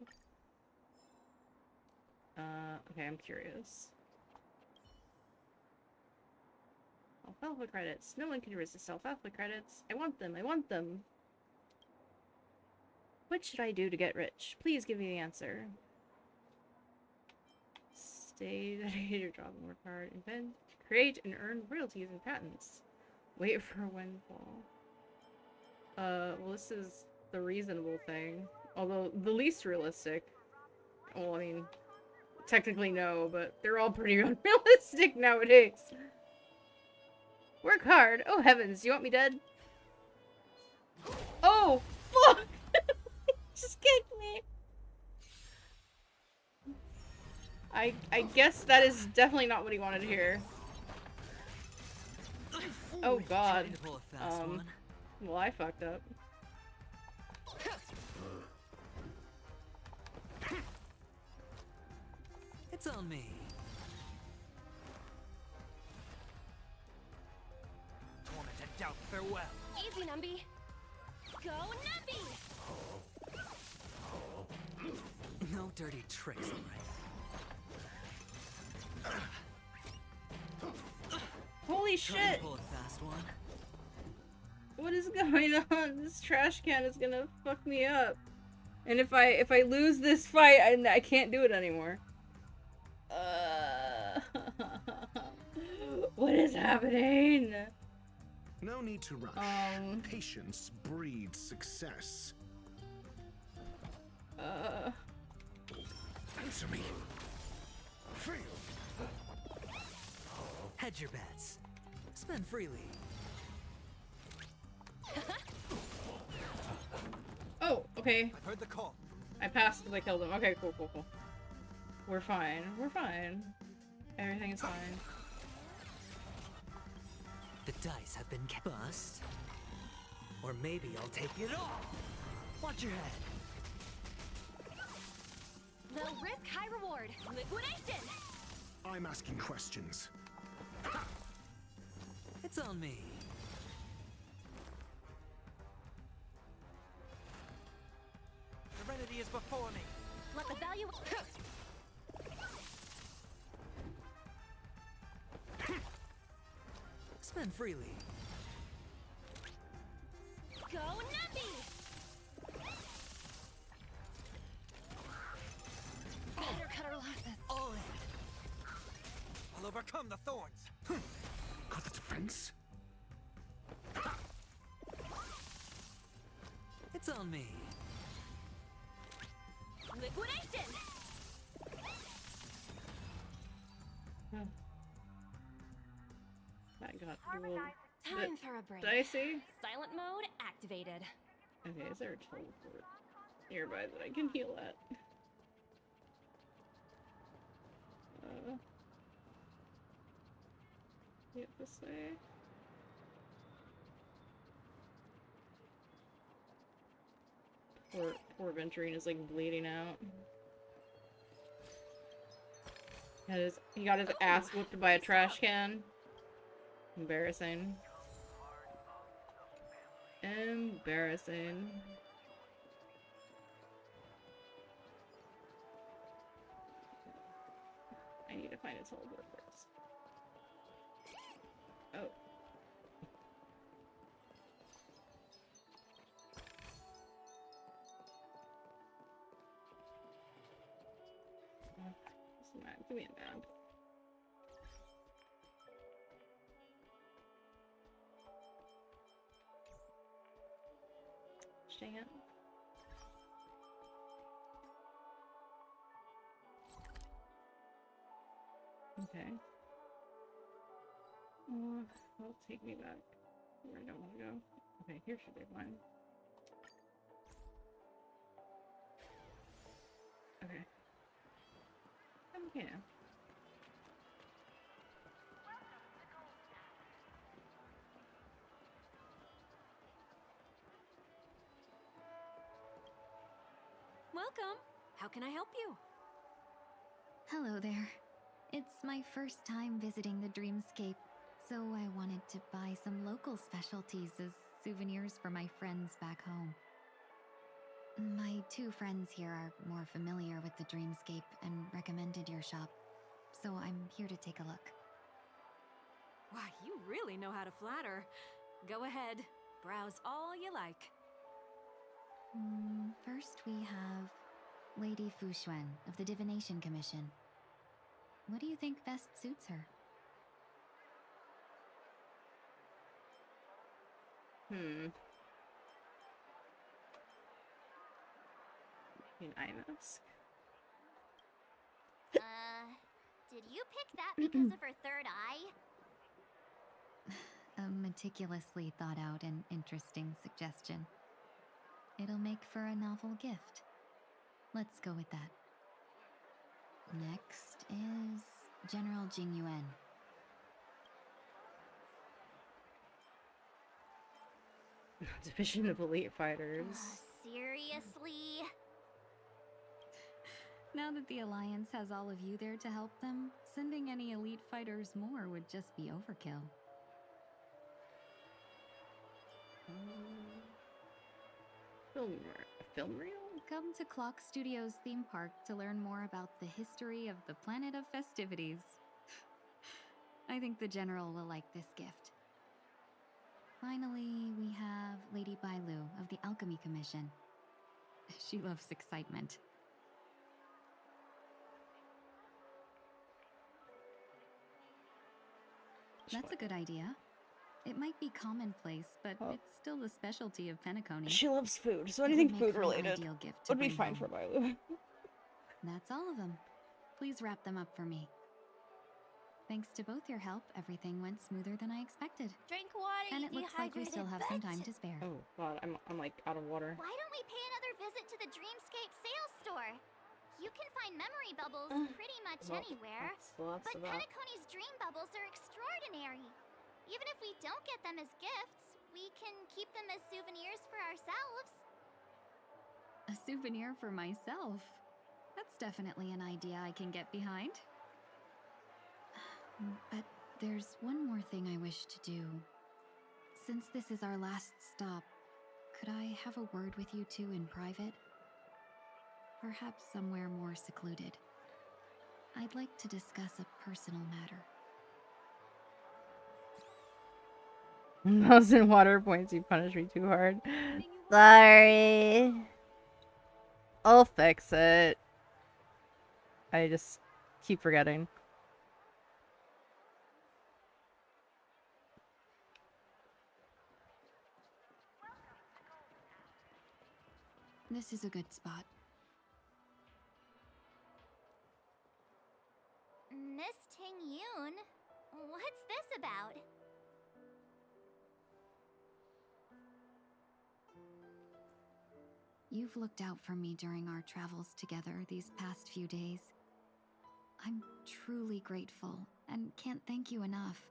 Okay, I'm curious. Alfalfa credits. No one can resist alfalfa credits. I want them. I want them. What should I do to get rich? Please give me the answer. Stay dedicated to your job and work hard. Invent, create, and earn royalties and patents. Wait for a windfall. Well, this is the reasonable thing. Although, the least realistic. Well, I mean, technically no, but they're all pretty unrealistic nowadays. Work hard. Oh heavens, you want me dead? Oh, fuck! Just kicked me. I guess that is definitely not what he wanted to hear. Oh god. Well, I fucked up. It's on me. Torment and doubt, farewell. Easy, Numby. Go, Numby! No dirty tricks, all right. Holy shit! Pull a fast one. What is going on? This trash can is gonna fuck me up. And if I lose this fight, I can't do it anymore. What is happening? No need to rush. Patience breeds success. Answer me. Feel. Hedge your bets. Spend freely. Oh, okay. I've heard the call. I passed because I killed him. Okay, cool, cool, cool. We're fine. We're fine. Everything is fine. The dice have been bust. Or maybe I'll take it all. Watch your head. Low risk, high reward. Liquidation! I'm asking questions. It's on me. Serenity is before me. Let the value... Spend freely. Go, Numby! Better cut our losses. All in. I'll overcome the thorns. Got the defense? It's on me. Liquidation! That got Time for a break. Dicey. Silent mode activated. Okay, is there a teleport nearby that I can heal at? Get this way. Poor Venturine is like bleeding out. He got his ass whooped by a trash can. Embarrassing. Embarrassing. I need to find a teleport first. Oh. Give me a map. Dang it. Okay. Well, take me back where I don't want to go. Okay, here should be fine. Okay. I'm okay now. Welcome. How can I help you? Hello there. It's my first time visiting the Dreamscape, so I wanted to buy some local specialties as souvenirs for my friends back home. My two friends here are more familiar with the Dreamscape and recommended your shop, so I'm here to take a look. Why, you really know how to flatter. Go ahead. Browse all you like. First we have Lady Fu Xuan of the Divination Commission. What do you think best suits her? An eye mask. Did you pick that because of her third eye? A meticulously thought out and interesting suggestion. It'll make for a novel gift. Let's go with that. Next is General Jing Yuan. Division of Elite Fighters. Seriously? Now that the Alliance has all of you there to help them, sending any elite fighters more would just be overkill. Film reel? Come to Clock Studios theme park to learn more about the history of the planet of festivities. I think the General will like this gift. Finally, we have Lady Bailu of the Alchemy Commission. She loves excitement. That's a good idea. It might be commonplace, but it's still the specialty of Penacony. She loves food, so anything food related would be fine for home. Bailu. That's all of them. Please wrap them up for me. Thanks to both your help, everything went smoother than I expected. Drink water, And you it looks like we still have some time dehydrated to spare. Oh god, I'm like out of water. Why don't we pay another visit to the Dreamscape sales store? You can find memory bubbles pretty much anywhere, but Penacony's dream bubbles are extraordinary. Even if we don't get them as gifts, we can keep them as souvenirs for ourselves. A souvenir for myself? That's definitely an idea I can get behind. But there's one more thing I wish to do. Since this is our last stop, could I have a word with you two in private? Perhaps somewhere more secluded. I'd like to discuss a personal matter. 1,000 water points, you punish me too hard. Sorry. I'll fix it. I just keep forgetting. This is a good spot. Miss Ting Yun, what's this about? You've looked out for me during our travels together these past few days. I'm truly grateful and can't thank you enough.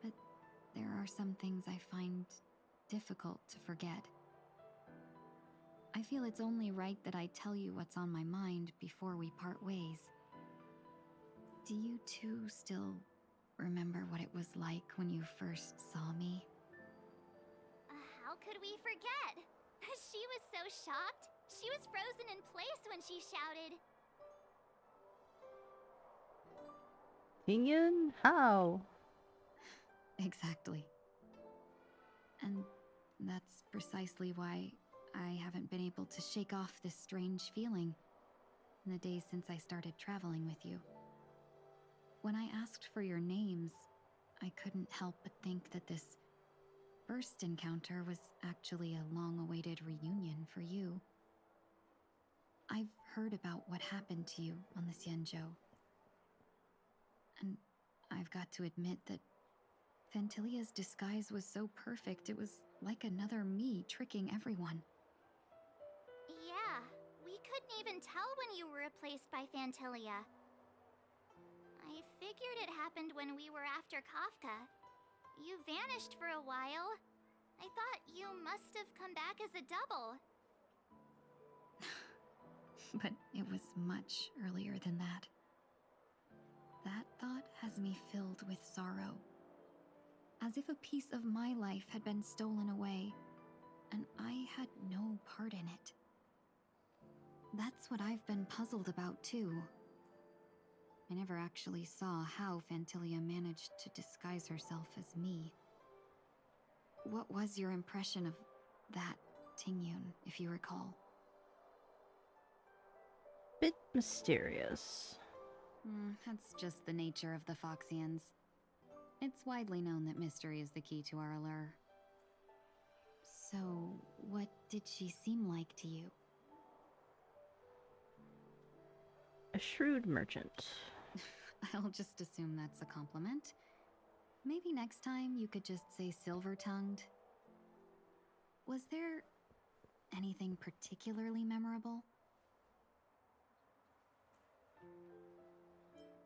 But there are some things I find difficult to forget. I feel it's only right that I tell you what's on my mind before we part ways. Do you two still remember what it was like when you first saw me? How could we forget? She was so shocked. She was frozen in place when she shouted. Tingyun? How? Exactly. And that's precisely why I haven't been able to shake off this strange feeling in the days since I started traveling with you. When I asked for your names, I couldn't help but think that this first encounter was actually a long-awaited reunion for you. I've heard about what happened to you on the Xianzhou. And I've got to admit that Fantilia's disguise was so perfect, it was like another me tricking everyone. Yeah, we couldn't even tell when you were replaced by Fantilia. I figured it happened when we were after Kafka. You vanished for a while. I thought you must have come back as a double. But it was much earlier than that. That thought has me filled with sorrow. As if a piece of my life had been stolen away, and I had no part in it. That's what I've been puzzled about, too. I never actually saw how Fantilia managed to disguise herself as me. What was your impression of that Tingyun, if you recall? Bit mysterious. That's just the nature of the Foxians. It's widely known that mystery is the key to our allure. So, what did she seem like to you? A shrewd merchant. I'll just assume that's a compliment. Maybe next time you could just say silver-tongued. Was there anything particularly memorable?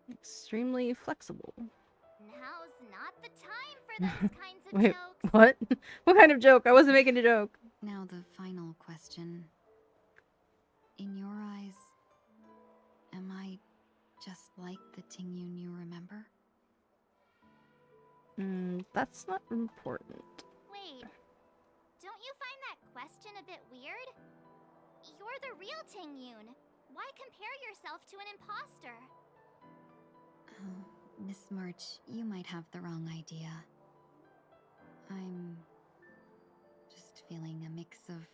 Extremely flexible. Now's not the time for those kinds of Wait, jokes. what? What kind of joke? I wasn't making a joke. Now the final question. In your eyes, am I just like the Tingyun you remember? That's not important. Wait, don't you find that question a bit weird? You're the real Tingyun. Why compare yourself to an imposter? Oh, Miss March, you might have the wrong idea. I'm just feeling a mix of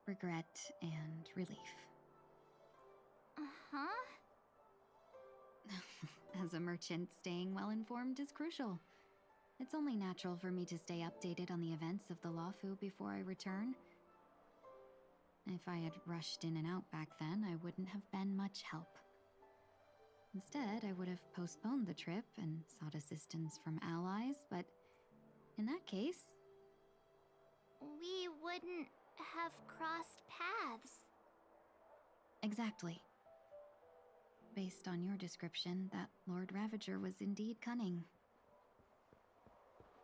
regret and relief. Uh-huh. As a merchant, staying well-informed is crucial. It's only natural for me to stay updated on the events of the Luofu before I return. If I had rushed in and out back then, I wouldn't have been much help. Instead, I would have postponed the trip and sought assistance from allies, but in that case... We wouldn't have crossed paths. Exactly. Based on your description, that Lord Ravager was indeed cunning.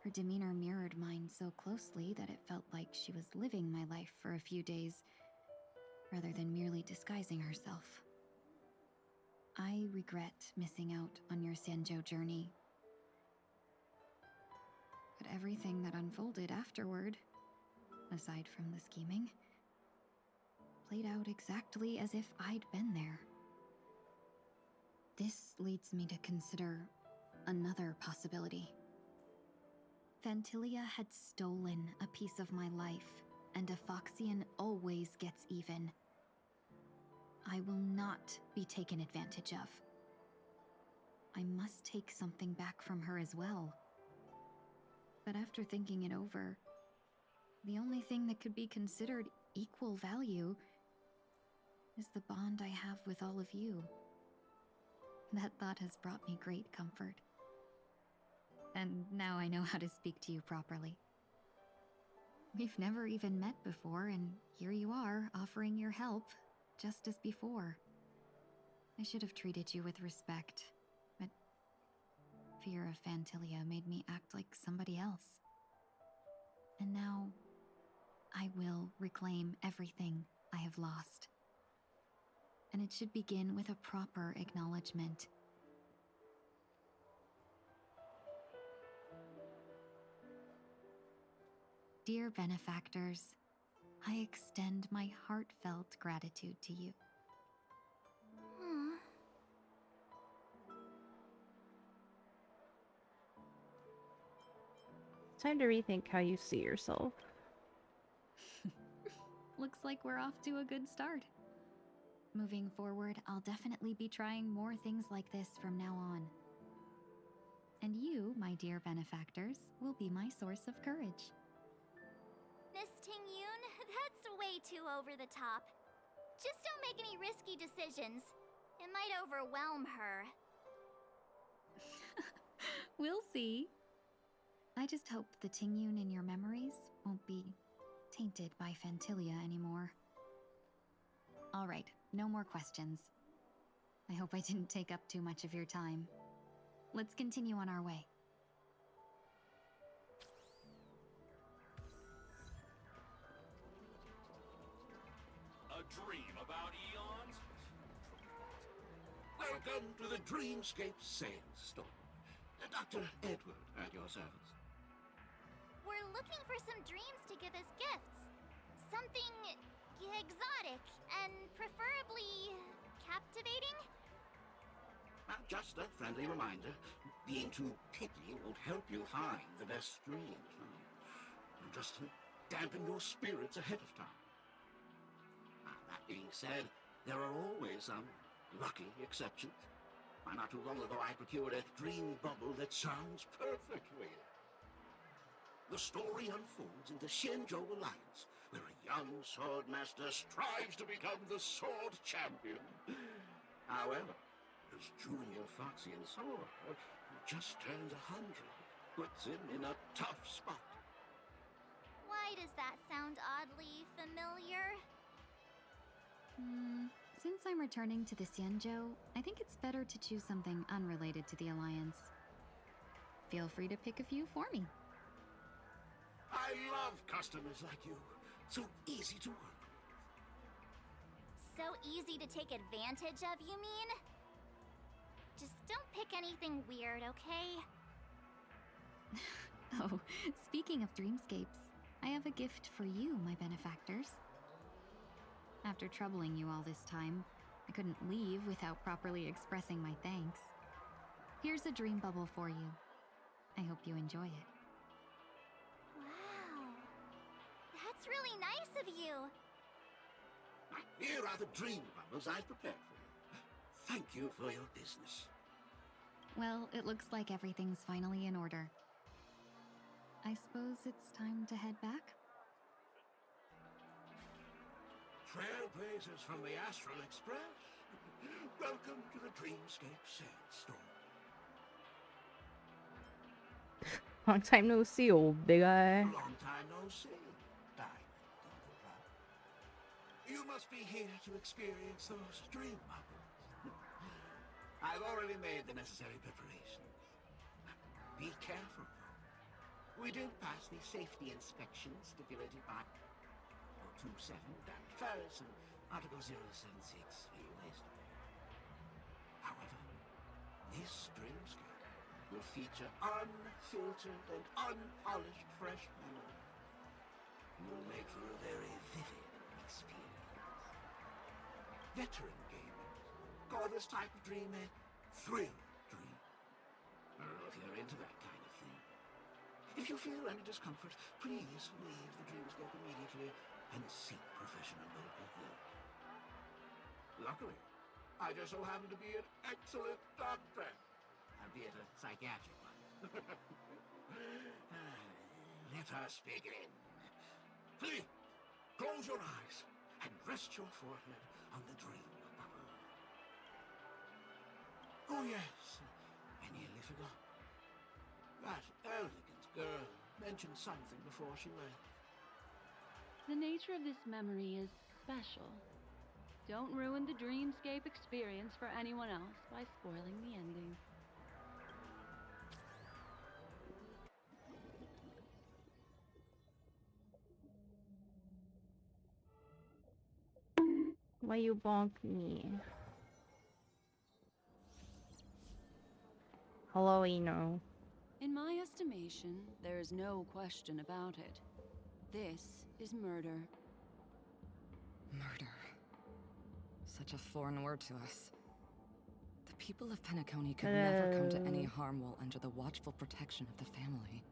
Her demeanor mirrored mine so closely that it felt like she was living my life for a few days, rather than merely disguising herself. I regret missing out on your Xianzhou journey. But everything that unfolded afterward, aside from the scheming, played out exactly as if I'd been there. This leads me to consider another possibility. Fantilia had stolen a piece of my life, and a Foxian always gets even. I will not be taken advantage of. I must take something back from her as well. But after thinking it over, the only thing that could be considered equal value is the bond I have with all of you. That thought has brought me great comfort. And now I know how to speak to you properly. We've never even met before, and here you are, offering your help, just as before. I should have treated you with respect, but fear of Fantilia made me act like somebody else. And now, I will reclaim everything I have lost. And it should begin with a proper acknowledgement. Dear benefactors, I extend my heartfelt gratitude to you. Aw. Time to rethink how you see yourself. Looks like we're off to a good start. Moving forward, I'll definitely be trying more things like this from now on. And you, my dear benefactors, will be my source of courage. Miss Ting-Yun, that's way too over the top. Just don't make any risky decisions. It might overwhelm her. We'll see. I just hope the Ting-Yun in your memories won't be tainted by Phantilia anymore. All right, no more questions. I hope I didn't take up too much of your time. Let's continue on our way. A dream about eons? Welcome to the Dreamscape Sales Store. Dr. Edward at your service. We're looking for some dreams to give as gifts. Something exotic and preferably captivating. Just a friendly reminder, being too picky won't help you find the best dreams. Just to dampen your spirits ahead of time. That being said, there are always some lucky exceptions. Not too long ago I procured a dream bubble that sounds perfect for you. The story unfolds in the Shenzhou Alliance, where a young swordmaster strives to become the sword champion. However, his junior Foxian sword, who just turned 100, puts him in a tough spot. Why does that sound oddly familiar? Since I'm returning to the Xianzhou, I think it's better to choose something unrelated to the Alliance. Feel free to pick a few for me. I love customers like you. So easy to work with. So easy to take advantage of, you mean? Just don't pick anything weird, okay? Oh, speaking of dreamscapes, I have a gift for you, my benefactors. After troubling you all this time, I couldn't leave without properly expressing my thanks. Here's a dream bubble for you. I hope you enjoy it. Wow. That's really nice of you. Here are the dream bubbles I've prepared for you. Thank you for your business. Well, it looks like everything's finally in order. I suppose it's time to head back? Trailblazers from the Astral Express. Welcome to the Dreamscape Sales Store. Long time no see, old big eye. Long time no see, Diamond in the Rough. You must be here to experience those dream bubbles. I've already made the necessary preparations. Be careful, though. We did pass the safety inspection stipulated by 27 Ferris and Article 076 yesterday. However, this dreamscape will feature unfiltered and unpolished fresh memory. You will make for a very vivid experience. Veteran gamers call this type of dream a thrill dream. I don't know if you're into that kind of thing. If you feel any discomfort, please leave the dreamscape immediately and seek professional medical help. Luckily, I just so happen to be an excellent doctor, albeit a psychiatric one. Let us begin. Please, close your eyes and rest your forehead on the dream bubble. Oh yes, I nearly forgot. That elegant girl mentioned something before she left. The nature of this memory is special. Don't ruin the dreamscape experience for anyone else by spoiling the ending. Why you bonk me? Hello, Eno. In my estimation, there is no question about it. This is murder. Murder. Such a foreign word to us. The people of Penacony could never come to any harm while under the watchful protection of the family.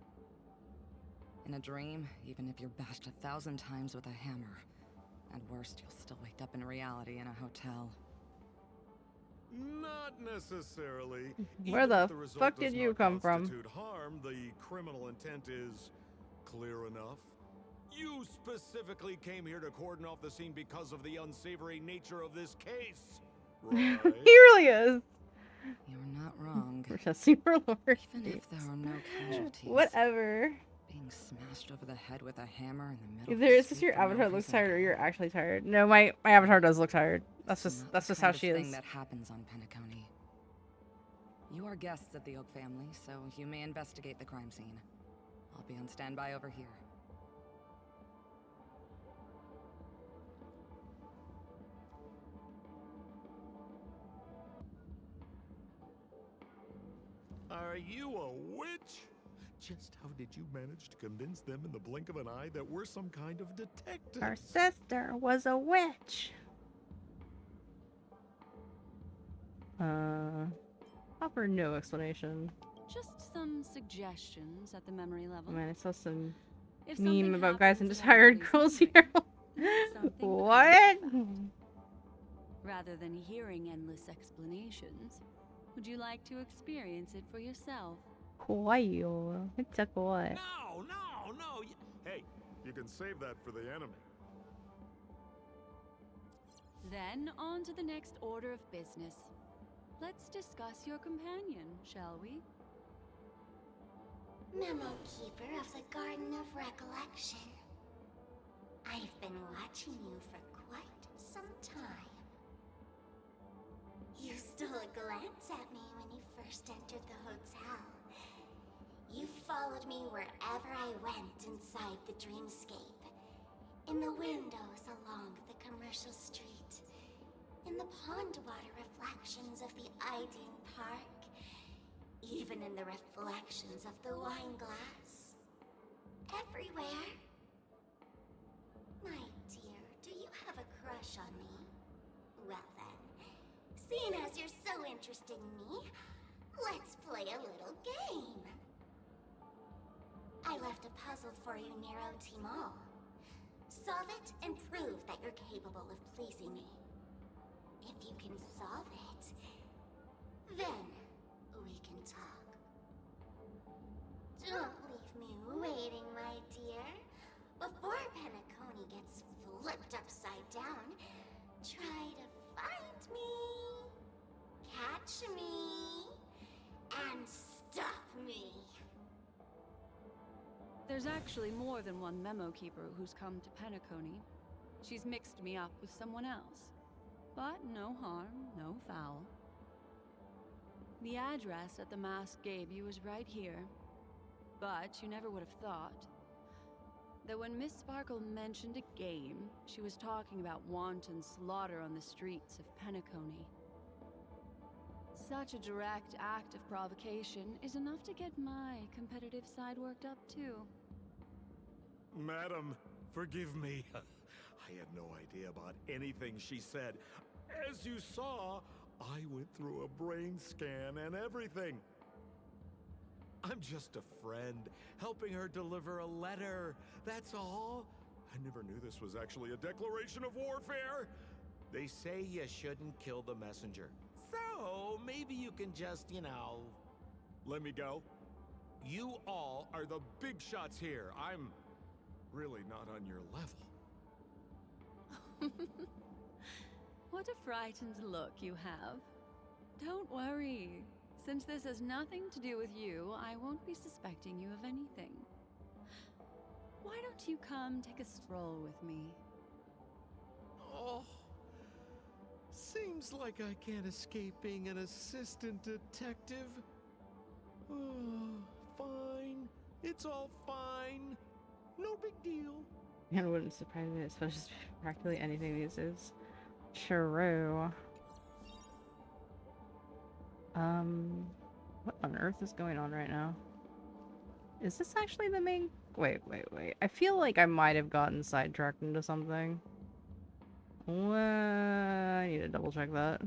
In a dream, even if you're bashed 1,000 times with a hammer, at worst, you'll still wake up in reality in a hotel. Not necessarily. Where the fuck did you come from? Harm, the criminal intent is clear enough. You specifically came here to cordon off the scene because of the unsavory nature of this case. Right? He really is. You're not wrong. Jesse Lord. Even if there are no casualties. Whatever. Being smashed over the head with a hammer in the middle. Either it's just your avatar looks tired or you're actually tired. No, my avatar does look tired. That's just how she is. That happens on Penacony. You are guests of the Oak family, so you may investigate the crime scene. I'll be on standby over here. Are you a witch? Just how did you manage to convince them in the blink of an eye that we're some kind of detective? Her sister was a witch. Offer no explanation. Just some suggestions at the memory level. Man, I saw some If meme something about guys and happens just while hired everybody's girls sleeping, here. something What? Rather than hearing endless explanations, would you like to experience it for yourself? Kwayo. It's a what? No. Hey, you can save that for the enemy. Then on to the next order of business. Let's discuss your companion, shall we? Memo Keeper of the Garden of Recollection. I've been watching you for quite some time. You stole a glance at me when you first entered the hotel. You followed me wherever I went inside the dreamscape. In the windows along the commercial street. In the pond water reflections of the Idean Park. Even in the reflections of the wine glass. Everywhere. My dear, do you have a crush on me? Well then, seeing as you're so interested in me, let's play a little game. I left a puzzle for you near OT Mall. Solve it and prove that you're capable of pleasing me. If you can solve it, then we can talk. Don't leave me waiting, my dear. Before Penacony gets flipped upside down, try to find me, catch me, and stop me. There's actually more than one memo keeper who's come to Penacony. She's mixed me up with someone else. But no harm, no foul. The address that the mask gave you is right here. But you never would have thought that when Miss Sparkle mentioned a game, she was talking about wanton slaughter on the streets of Penacony. Such a direct act of provocation is enough to get my competitive side worked up too. Madam, forgive me. I had no idea about anything she said. As you saw, I went through a brain scan and everything. I'm just a friend, helping her deliver a letter. That's all. I never knew this was actually a declaration of warfare. They say you shouldn't kill the messenger. So, maybe you can just, let me go. You all are the big shots here. I'm really not on your level. What a frightened look you have. Don't worry. Since this has nothing to do with you, I won't be suspecting you of anything. Why don't you come take a stroll with me? Oh, seems like I can't escape being an assistant detective. Oh, fine. It's all fine. No big deal. And it wouldn't surprise me, especially practically anything these days. True. What on earth is going on right now? Is this actually the main? Wait. I feel like I might have gotten sidetracked into something. I need to double check that.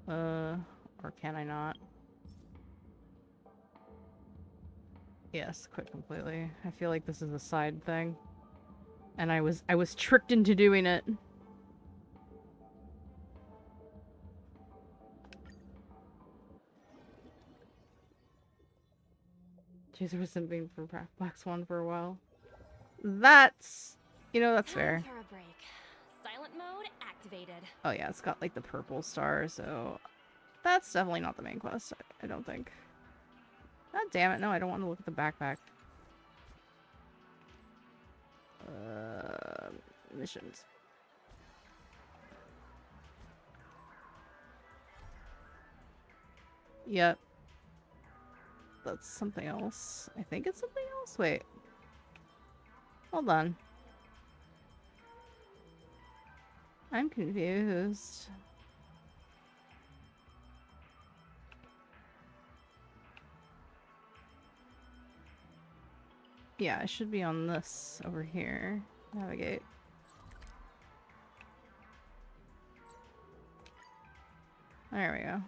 Or can I not? Yes, quit completely. I feel like this is a side thing. And I was tricked into doing it. Jason was simping for Black Swan for a while. That's... You know, that's fair. For a break. Silent mode activated. Oh yeah, it's got like the purple star, so... That's definitely not the main quest, I don't think. God damn it, no, I don't want to look at the backpack. Missions. Yep. That's something else. I think it's something else. Wait. Hold on. I'm confused. Yeah, I should be on this over here. Navigate. There we go.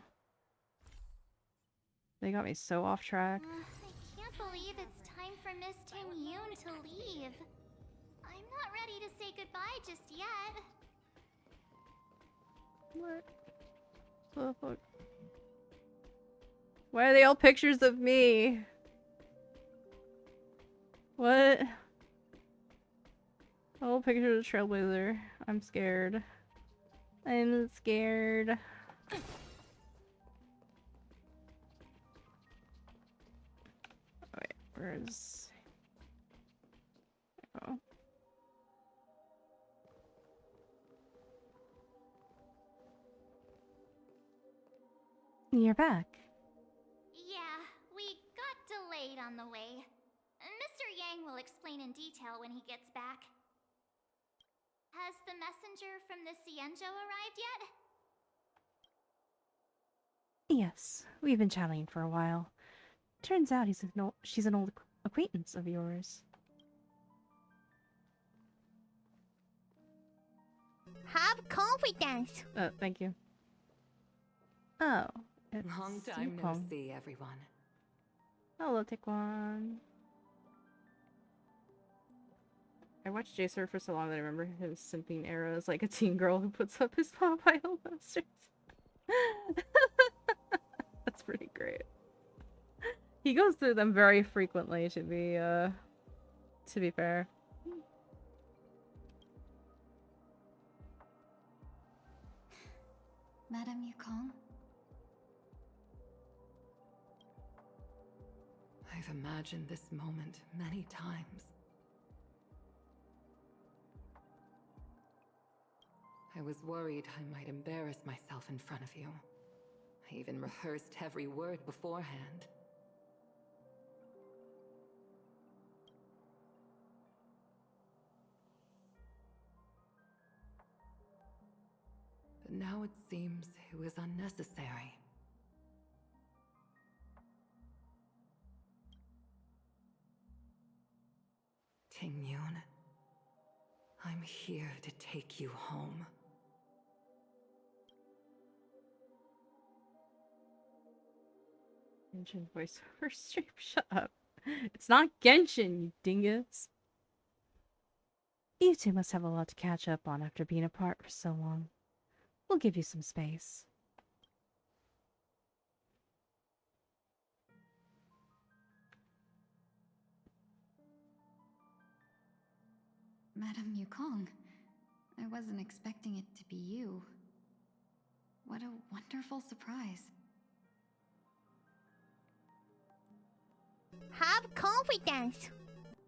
They got me so off track. I can't believe it's time for Miss Ting-Yoon to leave. I'm not ready to say goodbye just yet. What the fuck? Why are they all pictures of me? What? Oh, picture of the Trailblazer. I'm scared. I'm scared. Wait, where's... Oh. You're back. Yeah, we got delayed on the way. Mr. Yang will explain in detail when he gets back. Has the messenger from the Cienjo arrived yet? Yes, we've been chatting for a while. Turns out she's an old acquaintance of yours. Have confidence. Thank you. Oh, it's Long time no Yukong. see, everyone. Hello, Taekwon. I watched J-Sur for so long that I remember his simping era as like a teen girl who puts up his mobile posters. That's pretty great. He goes through them very frequently, to be fair. Madame Yukong? I've imagined this moment many times. I was worried I might embarrass myself in front of you. I even rehearsed every word beforehand. But now it seems it was unnecessary. Ting-Yoon, I'm here to take you home. Genshin voiceover stream. Shut up. It's not Genshin, you dingus. You two must have a lot to catch up on after being apart for so long. We'll give you some space. Madame Yukong, I wasn't expecting it to be you. What a wonderful surprise. Have confidence.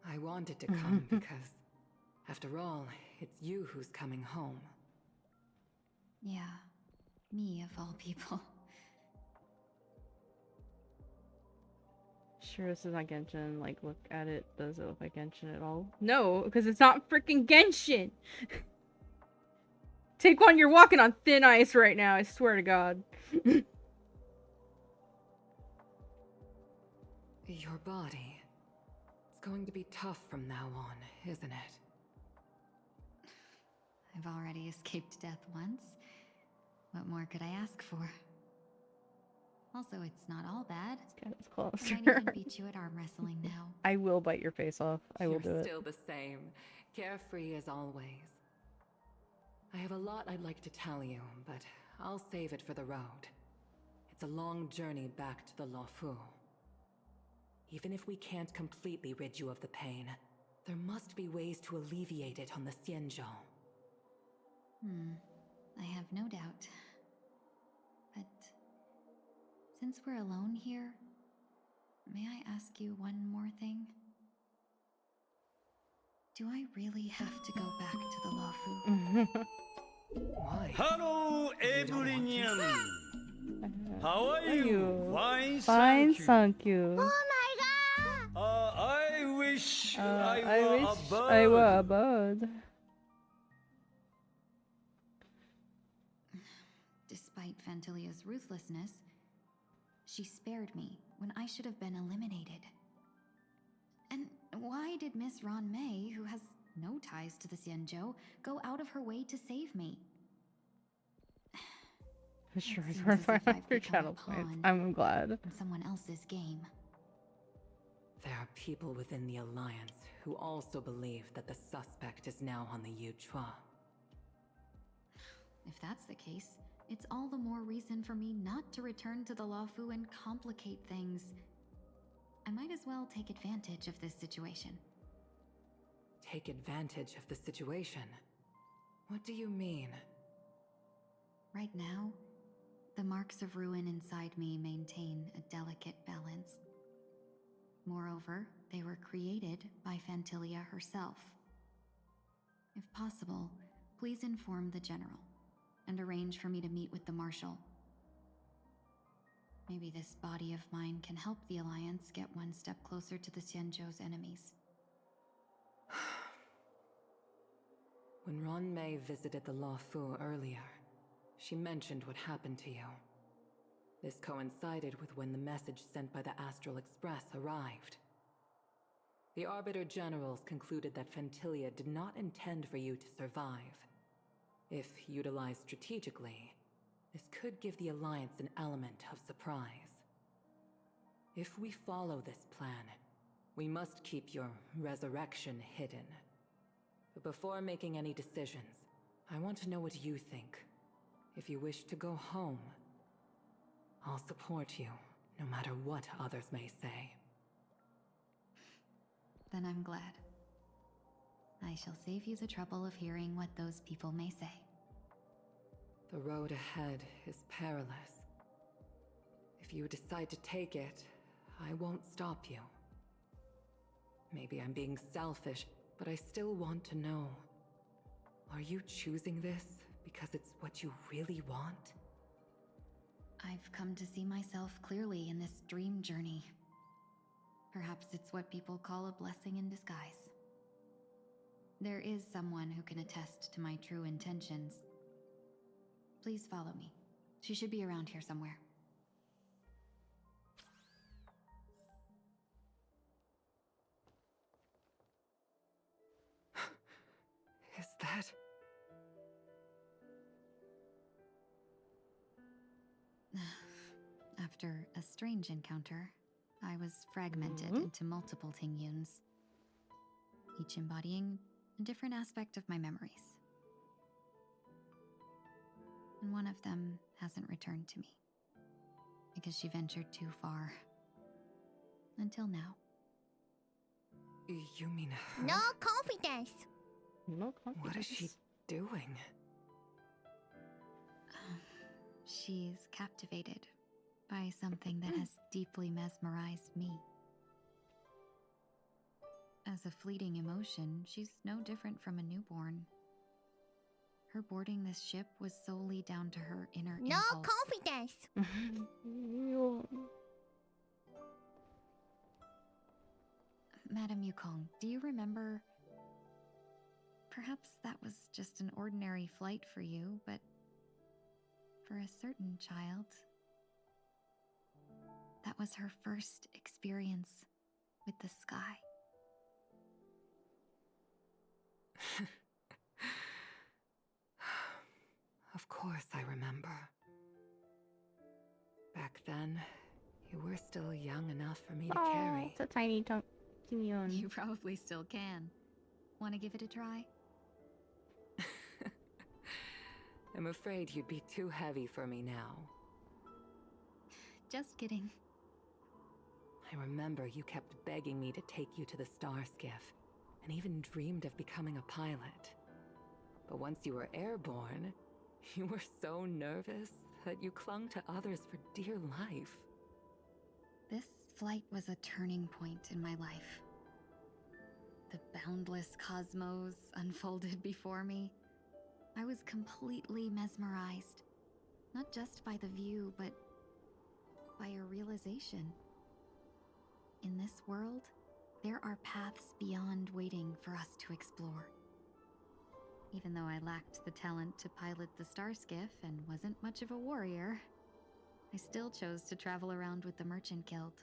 I wanted to come because, after all, it's you who's coming home. Yeah, me of all people. Sure, this is not Genshin. Like, look at it. Does it look like Genshin at all? No, because it's not freaking Genshin! Take one, you're walking on thin ice right now, I swear to God. Your body. It's going to be tough from now on, isn't it? I've already escaped death once. What more could I ask for? Also, it's not all bad. It's I closer. might even beat you at arm wrestling now. I will bite your face off. I will do You're it. still the same, carefree as always. I have a lot I'd like to tell you, but I'll save it for the road. It's a long journey back to the Luofu. Even if we can't completely rid you of the pain, there must be ways to alleviate it on the Xianzhou. I have no doubt. But since we're alone here, may I ask you one more thing? Do I really have to go back to the Luofu? Why? Hello, everyone. How are you? Fine, Fine, thank you. thank you. I wish I were a bird. Despite Fantilia's ruthlessness, she spared me when I should have been eliminated. And why did Miss Ron May, who has no ties to the Xianzhou, go out of her way to save me? Sure, It it's seems worth as if I've your become a channel points. pawn I'm glad. in someone else's game. There are people within the Alliance who also believe that the suspect is now on the Yuchua. If that's the case, it's all the more reason for me not to return to the Luofu and complicate things. I might as well take advantage of this situation. Take advantage of the situation? What do you mean? Right now, the marks of ruin inside me maintain a delicate balance. Moreover, they were created by Fantilia herself. If possible, please inform the General and arrange for me to meet with the Marshal. Maybe this body of mine can help the Alliance get one step closer to the Xianzhou's enemies. When Ron May visited the Luofu earlier, she mentioned what happened to you. This coincided with when the message sent by the Astral Express arrived. The Arbiter Generals concluded that Fantilia did not intend for you to survive. If utilized strategically, this could give the Alliance an element of surprise. If we follow this plan, we must keep your resurrection hidden. But before making any decisions, I want to know what you think. If you wish to go home, I'll support you, no matter what others may say. Then I'm glad. I shall save you the trouble of hearing what those people may say. The road ahead is perilous. If you decide to take it, I won't stop you. Maybe I'm being selfish, but I still want to know. Are you choosing this because it's what you really want? I've come to see myself clearly in this dream journey. Perhaps it's what people call a blessing in disguise. There is someone who can attest to my true intentions. Please follow me. She should be around here somewhere. Is that... After a strange encounter, I was fragmented into multiple Tingyuns, each embodying a different aspect of my memories. And one of them hasn't returned to me, because she ventured too far. Until now. You mean her? No confidence. No confidence. What is she doing? She's captivated by something that has deeply mesmerized me. As a fleeting emotion, she's no different from a newborn. Her boarding this ship was solely down to her inner No impulse. confidence. Madame Yukong, do you remember Perhaps that was just an ordinary flight for you, but for a certain child, that was her first experience with the sky. Of course I remember. Back then, you were still young enough for me to carry. It's a tiny Tingyun. You probably still can. Want to give it a try? I'm afraid you'd be too heavy for me now. Just kidding. I remember you kept begging me to take you to the star skiff, and even dreamed of becoming a pilot. But once you were airborne, you were so nervous that you clung to others for dear life. This flight was a turning point in my life. The boundless cosmos unfolded before me. I was completely mesmerized, not just by the view, but by a realization. In this world, there are paths beyond waiting for us to explore. Even though I lacked the talent to pilot the star skiff and wasn't much of a warrior, I still chose to travel around with the Merchant Guild.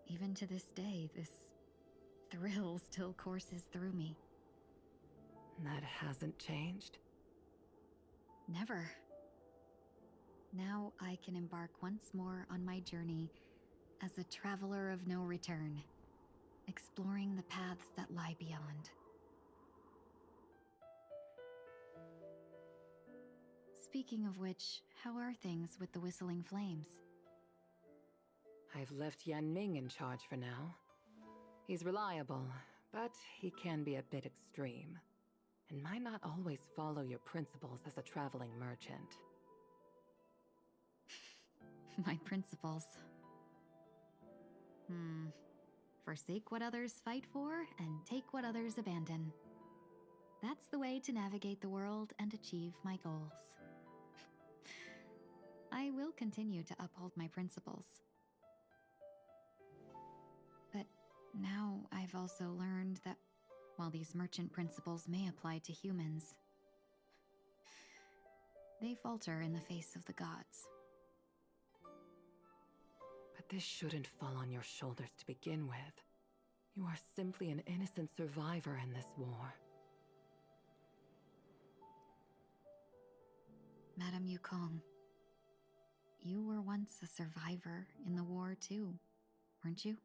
Even to this day, this thrill still courses through me. That hasn't changed? Never. Now I can embark once more on my journey as a traveler of no return, exploring the paths that lie beyond. Speaking of which, how are things with the Whistling Flames? I've left Yan Ming in charge for now. He's reliable, but he can be a bit extreme, and might not always follow your principles as a traveling merchant. My principles. Forsake what others fight for, and take what others abandon. That's the way to navigate the world and achieve my goals. I will continue to uphold my principles. But now I've also learned that while these merchant principles may apply to humans, they falter in the face of the gods. But this shouldn't fall on your shoulders to begin with. You are simply an innocent survivor in this war. Madame Yukong, you were once a survivor in the war too, weren't you?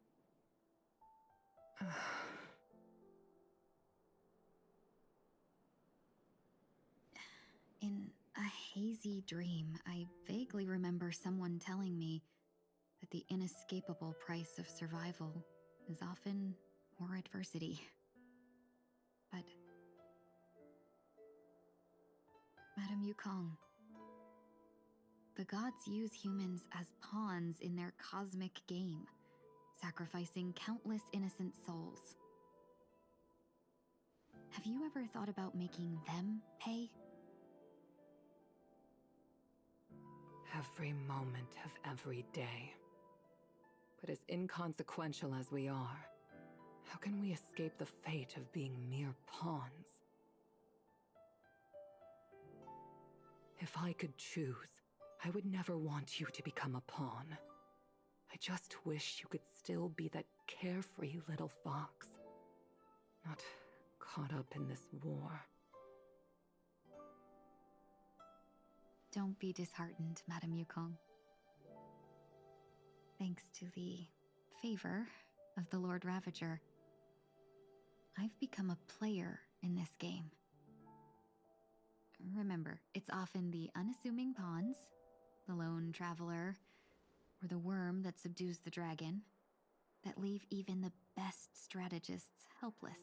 In a hazy dream, I vaguely remember someone telling me that the inescapable price of survival is often more adversity. But Madame Yukong, the gods use humans as pawns in their cosmic game, sacrificing countless innocent souls. Have you ever thought about making them pay? Every moment of every day. But as inconsequential as we are, how can we escape the fate of being mere pawns? If I could choose, I would never want you to become a pawn. I just wish you could still be that carefree little fox, not caught up in this war. Don't be disheartened, Madame Yukong. Thanks to the favor of the Lord Ravager, I've become a player in this game. Remember, it's often the unassuming pawns, the lone traveler, or the worm that subdues the dragon, that leave even the best strategists helpless.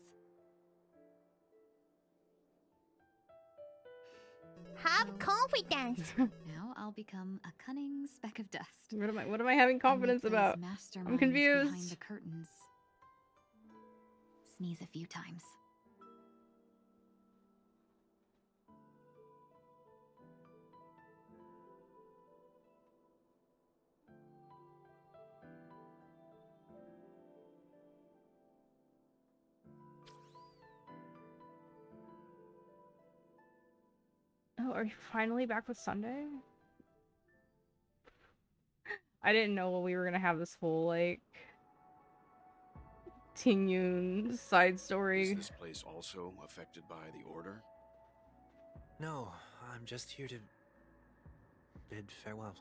Have confidence! Now I'll become a cunning speck of dust. What am I having confidence about? I'm confused. Behind the curtains sneeze a few times. Oh, are you finally back with Sunday? I didn't know we were gonna have this whole, like, Ting-Yun side story. Is this place also affected by the Order? No, I'm just here to bid farewell.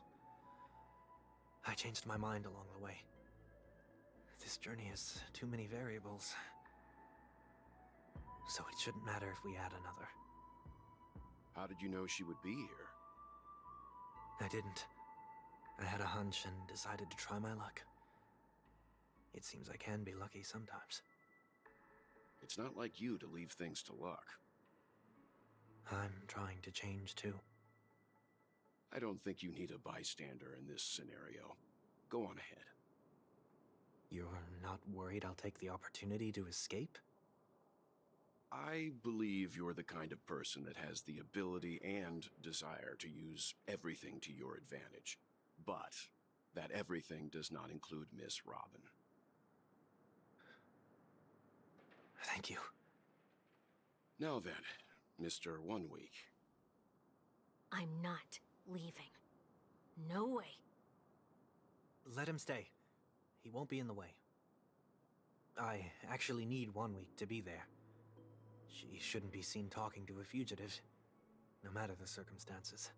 I changed my mind along the way. This journey has too many variables. So it shouldn't matter if we add another. How did you know she would be here? I didn't. I had a hunch and decided to try my luck. It seems I can be lucky sometimes. It's not like you to leave things to luck. I'm trying to change too. I don't think you need a bystander in this scenario. Go on ahead. You're not worried I'll take the opportunity to escape? I believe you're the kind of person that has the ability and desire to use everything to your advantage. But that everything does not include Miss Robin. Thank you. Now then, Mr. 1 Week. I'm not leaving. No way. Let him stay. He won't be in the way. I actually need 1 week to be there. She shouldn't be seen talking to a fugitive, no matter the circumstances.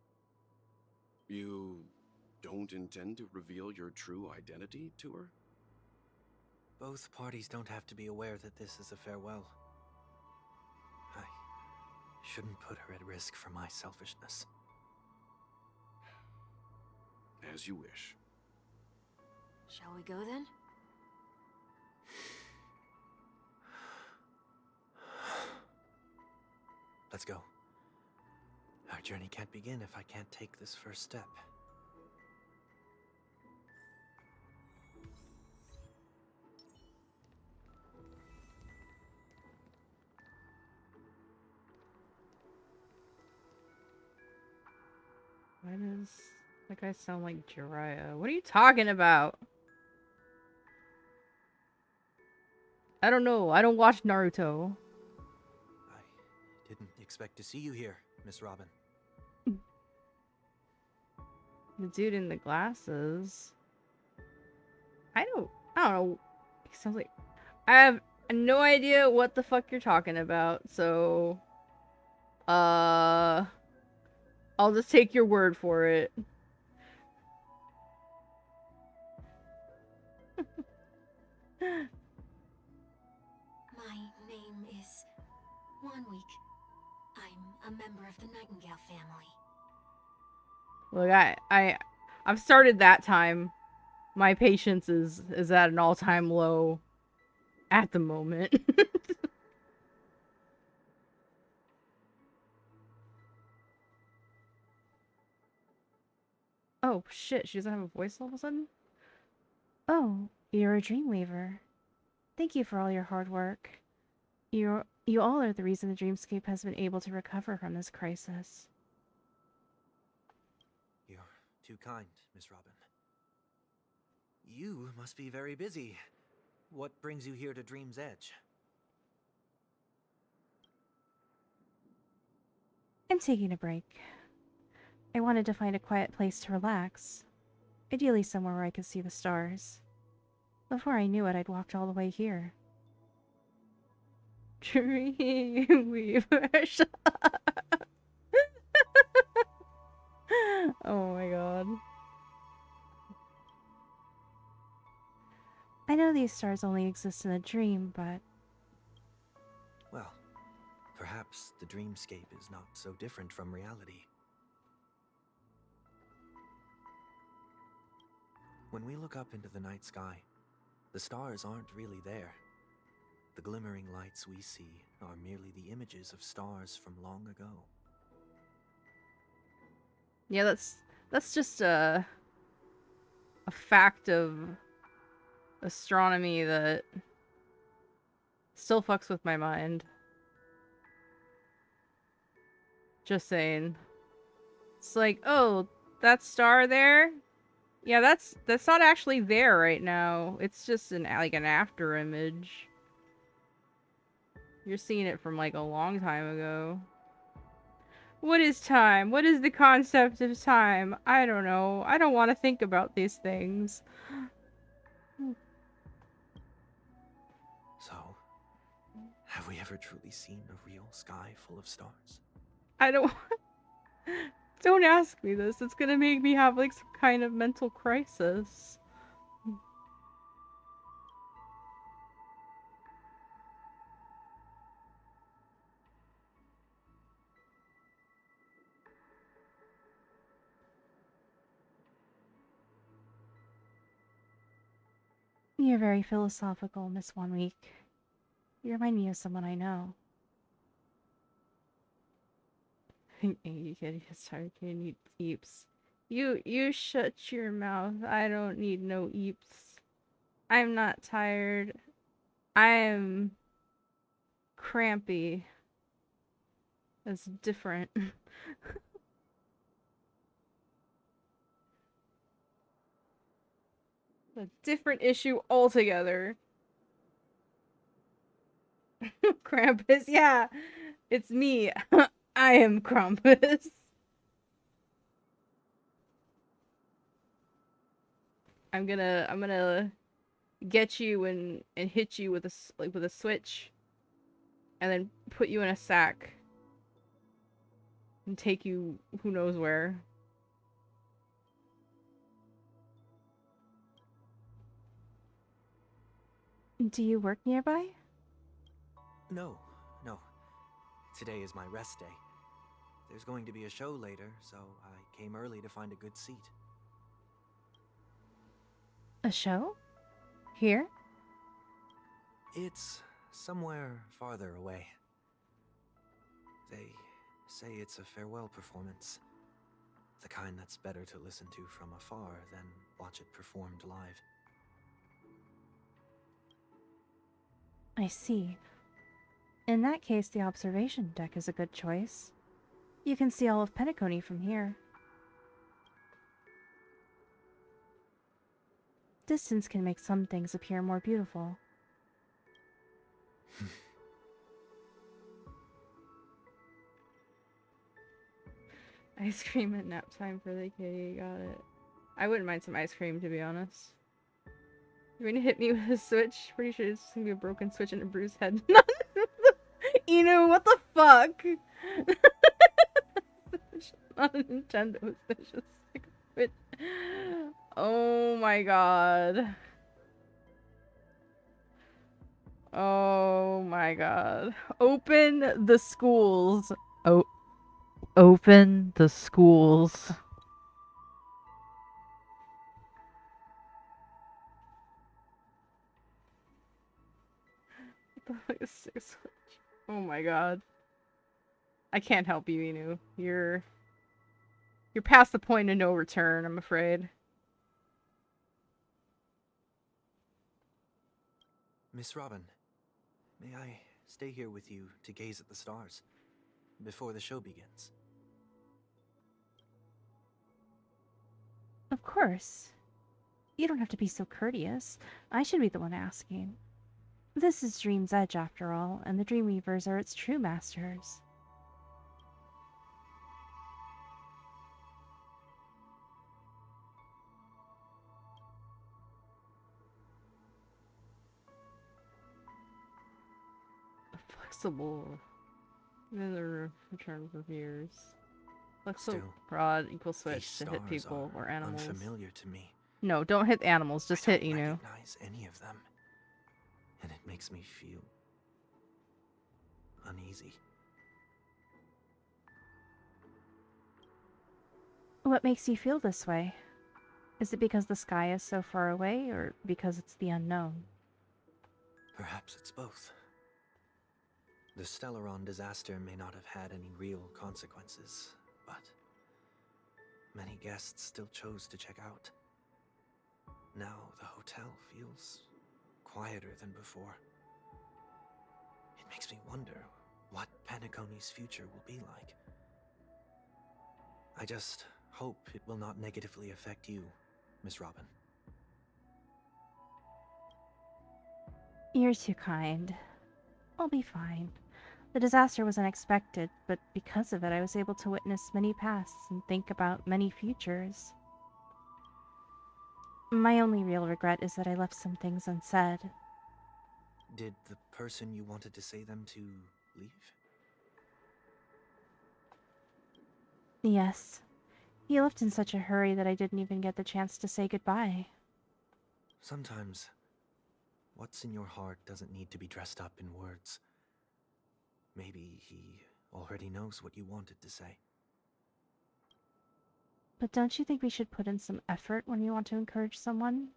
You don't intend to reveal your true identity to her? Both parties don't have to be aware that this is a farewell. I shouldn't put her at risk for my selfishness. As you wish. Shall we go then? Let's go. Our journey can't begin if I can't take this first step. Why does that guy sound like Jiraiya? What are you talking about? I don't know. I don't watch Naruto. I didn't expect to see you here, Miss Robin. The dude in the glasses. I don't know. He sounds like... I have no idea what the fuck you're talking about, so... I'll just take your word for it. My name is 1 Week. I'm a member of the Nightingale family. Look, I've started that time. My patience is at an all-time low at the moment. Oh shit, she doesn't have a voice all of a sudden? Oh, you're a Dreamweaver. Thank you for all your hard work. You all are the reason the Dreamscape has been able to recover from this crisis. You're too kind, Miss Robin. You must be very busy. What brings you here to Dream's Edge? I'm taking a break. I wanted to find a quiet place to relax. Ideally somewhere where I could see the stars. Before I knew it, I'd walked all the way here. Dreamweaver. Oh my god. I know these stars only exist in a dream, but... Well, perhaps the dreamscape is not so different from reality. When we look up into the night sky, the stars aren't really there. The glimmering lights we see are merely the images of stars from long ago. Yeah, that's just a fact of astronomy that still fucks with my mind. Just saying. It's like, oh, that star there? Yeah, that's not actually there right now. It's just an after image. You're seeing it from like a long time ago. What is time? What is the concept of time? I don't know. I don't want to think about these things. So, have we ever truly seen a real sky full of stars? I don't... Don't ask me this. It's gonna make me have, like, some kind of mental crisis. You're very philosophical, Miss 1 Week. You remind me of someone I know. You kid, sorry, kid, need eeps. You shut your mouth. I don't need no eeps. I'm not tired. I'm crampy. That's different. A different issue altogether. Krampus, yeah. It's me. I am Krampus. I'm gonna get you and hit you with a switch, and then put you in a sack and take you who knows where. Do you work nearby? No, no. Today is my rest day. There's going to be a show later, so I came early to find a good seat. A show? Here? It's somewhere farther away. They say it's a farewell performance. The kind that's better to listen to from afar than watch it performed live. I see. In that case, the observation deck is a good choice. You can see all of Penacony from here. Distance can make some things appear more beautiful. Ice cream at nap time for the kitty, got it. I wouldn't mind some ice cream, to be honest. You're gonna hit me with a switch? Pretty sure it's gonna be a broken switch and a bruised head. Inu, what the fuck? Not a Nintendo Switch, it's like a Switch. Oh my god. Oh my god. Open the schools. Oh. Open the schools. Oh my god. I can't help you, Inu. You're past the point of no return, I'm afraid. Miss Robin, may I stay here with you to gaze at the stars before the show begins? Of course. You don't have to be so courteous. I should be the one asking. This is Dream's Edge, after all, and the Dreamweavers are its true masters. Flexible. Another return for years. Flexible rod equals switch to hit people or animals. Unfamiliar to me. No, don't hit animals. Just hit Inu. I don't recognize any of them, and it makes me feel uneasy. What makes you feel this way? Is it because the sky is so far away, or because it's the unknown? Perhaps it's both. The Stellaron disaster may not have had any real consequences, but many guests still chose to check out. Now the hotel feels quieter than before. It makes me wonder what Penacony's future will be like. I just hope it will not negatively affect you, Miss Robin. You're too kind. I'll be fine. The disaster was unexpected, but because of it, I was able to witness many pasts and think about many futures. My only real regret is that I left some things unsaid. Did the person you wanted to say them to leave? Yes. He left in such a hurry that I didn't even get the chance to say goodbye. Sometimes, what's in your heart doesn't need to be dressed up in words. Maybe he already knows what you wanted to say. But don't you think we should put in some effort when we want to encourage someone?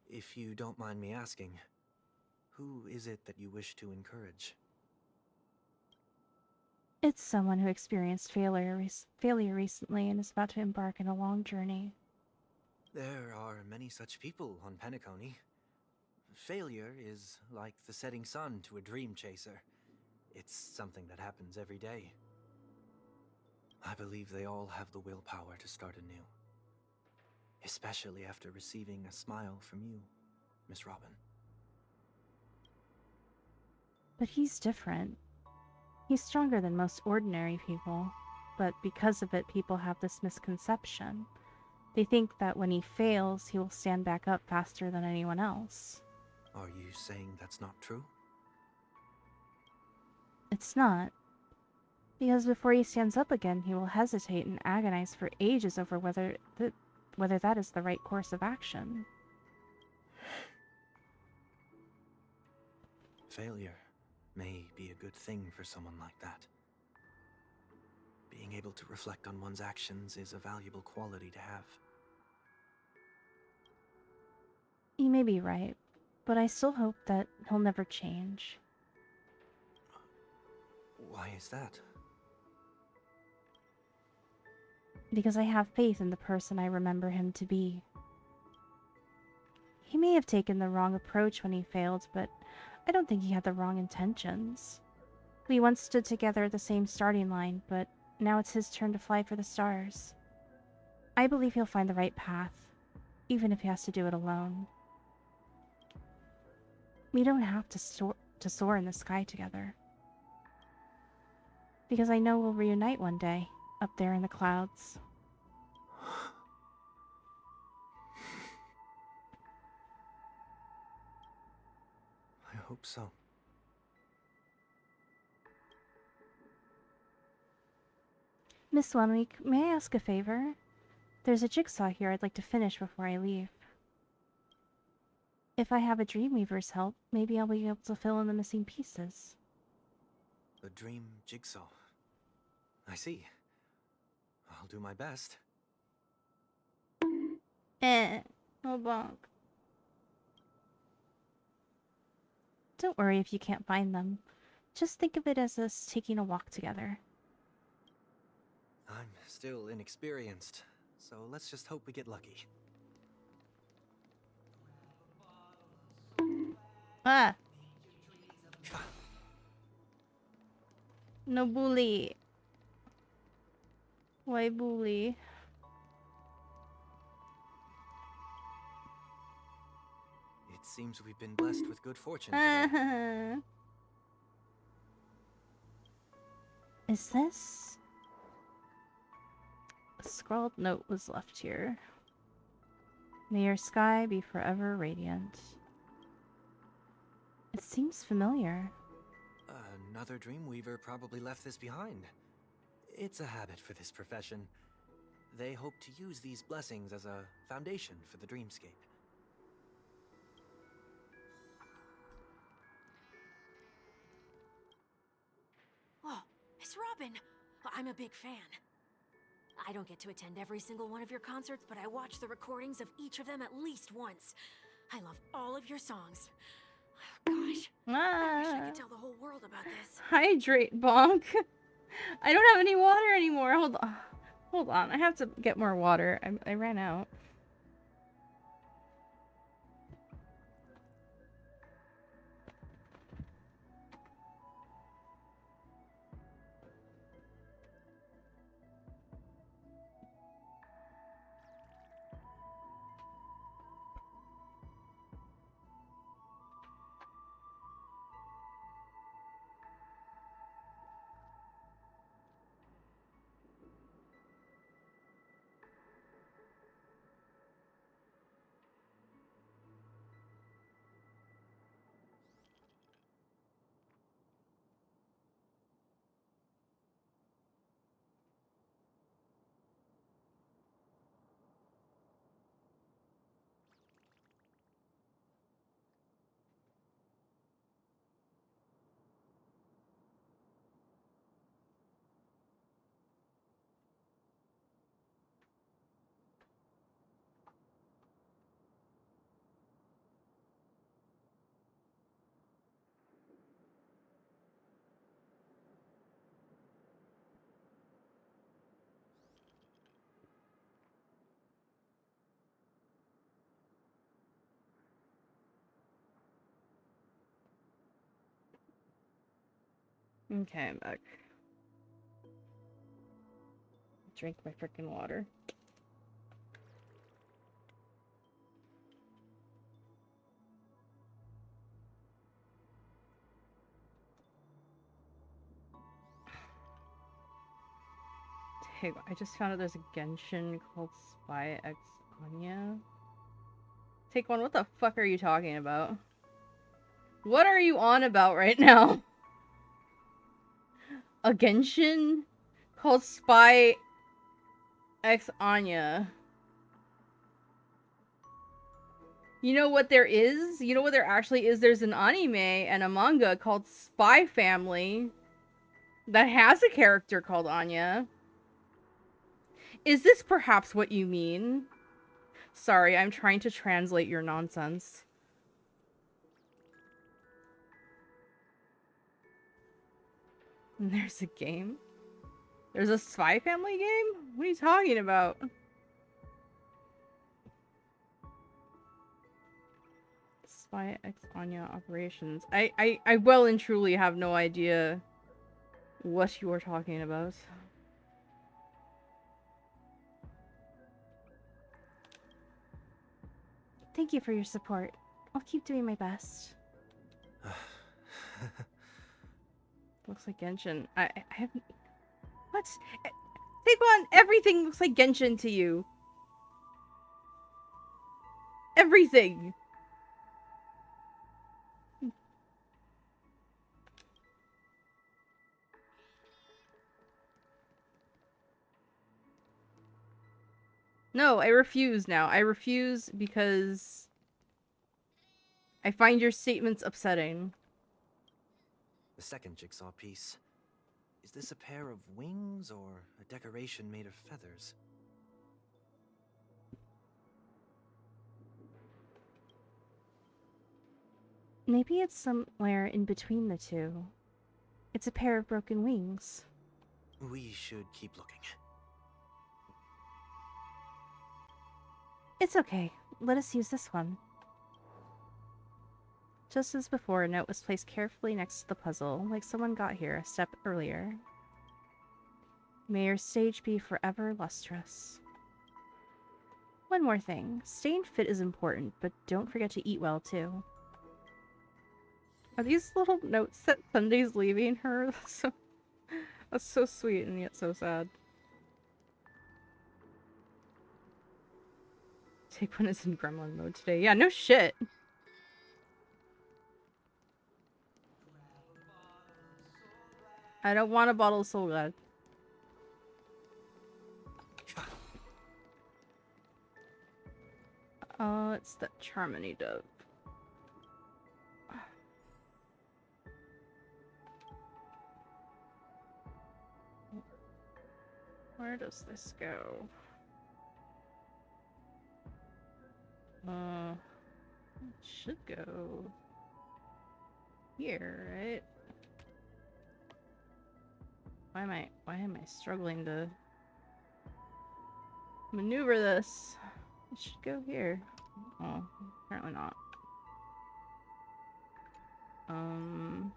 If you don't mind me asking, who is it that you wish to encourage? It's someone who experienced failure recently and is about to embark on a long journey. There are many such people on Penacony. Failure is like the setting sun to a dream chaser. It's something that happens every day. I believe they all have the willpower to start anew. Especially after receiving a smile from you, Miss Robin. But he's different. He's stronger than most ordinary people, but because of it, people have this misconception. They think that when he fails, he will stand back up faster than anyone else. Are you saying that's not true? It's not. Because before he stands up again, he will hesitate and agonize for ages over whether that is the right course of action. Failure may be a good thing for someone like that. Being able to reflect on one's actions is a valuable quality to have. You may be right, but I still hope that he'll never change. Why is that? Because I have faith in the person I remember him to be. He may have taken the wrong approach when he failed, but I don't think he had the wrong intentions. We once stood together at the same starting line, but now it's his turn to fly for the stars. I believe he'll find the right path, even if he has to do it alone. We don't have to soar in the sky together. Because I know we'll reunite one day, up there in the clouds. I hope so. Miss One may I ask a favor? There's a jigsaw here I'd like to finish before I leave. If I have a Dreamweaver's help, maybe I'll be able to fill in the missing pieces. A dream jigsaw. I see. I'll do my best. Oh bonk. Don't worry if you can't find them. Just think of it as us taking a walk together. I'm still inexperienced, so let's just hope we get lucky. Ah! No bully. Why bully? It seems we've been blessed with good fortune today. Is this? A scrawled note was left here. May your sky be forever radiant. It seems familiar. Another Dreamweaver probably left this behind. It's a habit for this profession. They hope to use these blessings as a foundation for the dreamscape. Oh, Miss Robin! I'm a big fan. I don't get to attend every single one of your concerts, but I watch the recordings of each of them at least once. I love all of your songs. Oh, gosh. I wish I could tell the whole world about this. Hydrate, bonk. I don't have any water anymore. Hold on. Hold on. I have to get more water. I ran out. Okay, I'm back. Drink my freaking water. Hey, I just found out there's a Genshin called Spy X Anya. Take one, what the fuck are you talking about? What are you on about right now? A Genshin called Spy X Anya. You know what there is? You know what there actually is? There's an anime and a manga called Spy Family that has a character called Anya. Is this perhaps what you mean? Sorry, I'm trying to translate your nonsense. And there's a game? There's a Spy Family game? What are you talking about? Spy X Anya operations. I well and truly have no idea what you are talking about. Thank you for your support. I'll keep doing my best. Looks like Genshin. I have... What? Take one! Everything looks like Genshin to you. Everything! No, I refuse now. I refuse because I find your statements upsetting. The second jigsaw piece. Is this a pair of wings or a decoration made of feathers? Maybe it's somewhere in between the two. It's a pair of broken wings. We should keep looking. It's okay. Let us use this one. Just as before, a note was placed carefully next to the puzzle, like someone got here a step earlier. May your stage be forever lustrous. One more thing. Staying fit is important, but don't forget to eat well, too. Are these little notes that Sunday's leaving her? That's so sweet and yet so sad. Take one is in gremlin mode today. Yeah, no shit. I don't want a bottle of Soul God. Oh, it's the Charmony Dove. Where does this go? It should go here, right? Why am I struggling to maneuver this? It should go here. Oh, apparently not. Aren't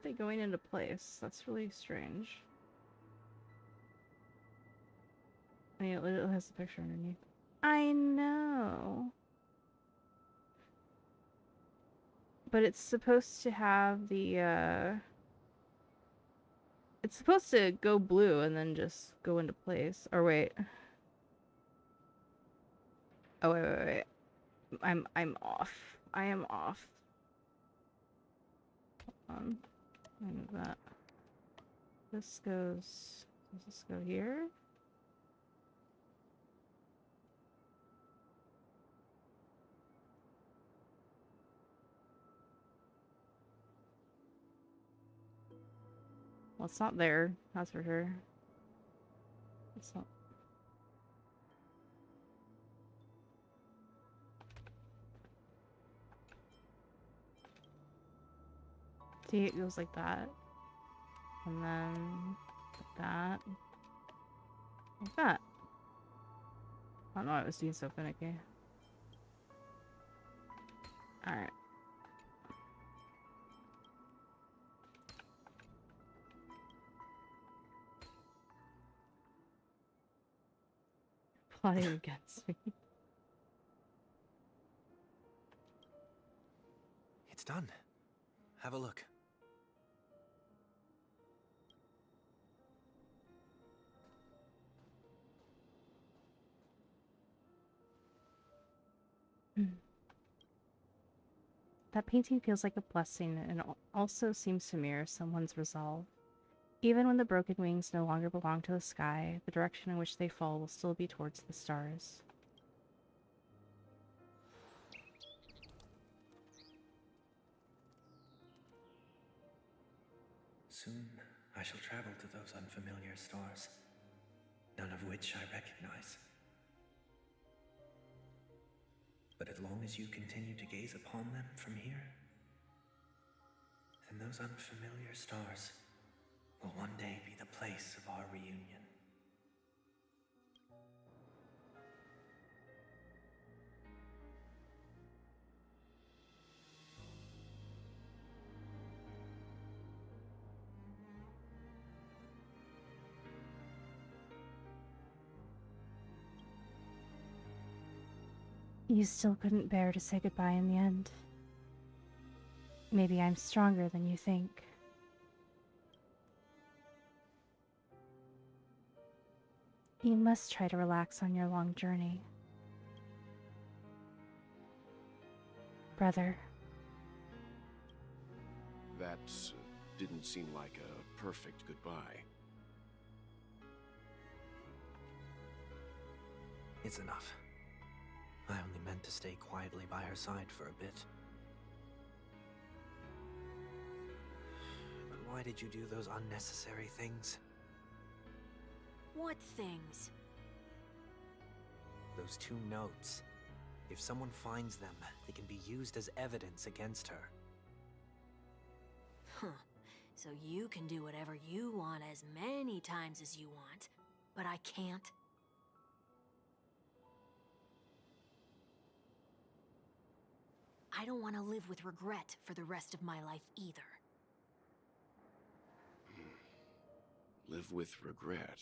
they going into place? That's really strange. I mean, it has the picture underneath. I know. But it's supposed to have the, it's supposed to go blue and then just go into place. Or wait. Oh, wait. I'm off. I am off. Hold on. Move that. This goes... Does this go here? Well, it's not there. That's for sure. It's not... See, it goes like that. And then... like that. Like that. I don't know why it was being so finicky. Alright. Plotting against me. It's done. Have a look. That painting feels like a blessing and also seems to mirror someone's resolve. Even when the broken wings no longer belong to the sky, the direction in which they fall will still be towards the stars. Soon I shall travel to those unfamiliar stars, none of which I recognize. But as long as you continue to gaze upon them from here, then those unfamiliar stars will one day be the place of our reunion. You still couldn't bear to say goodbye in the end. Maybe I'm stronger than you think. You must try to relax on your long journey. Brother. That didn't seem like a perfect goodbye. It's enough. I only meant to stay quietly by her side for a bit. But why did you do those unnecessary things? What things? Those 2 notes. If someone finds them, they can be used as evidence against her. Huh. So you can do whatever you want as many times as you want, but I can't? I don't want to live with regret for the rest of my life either. Live with regret.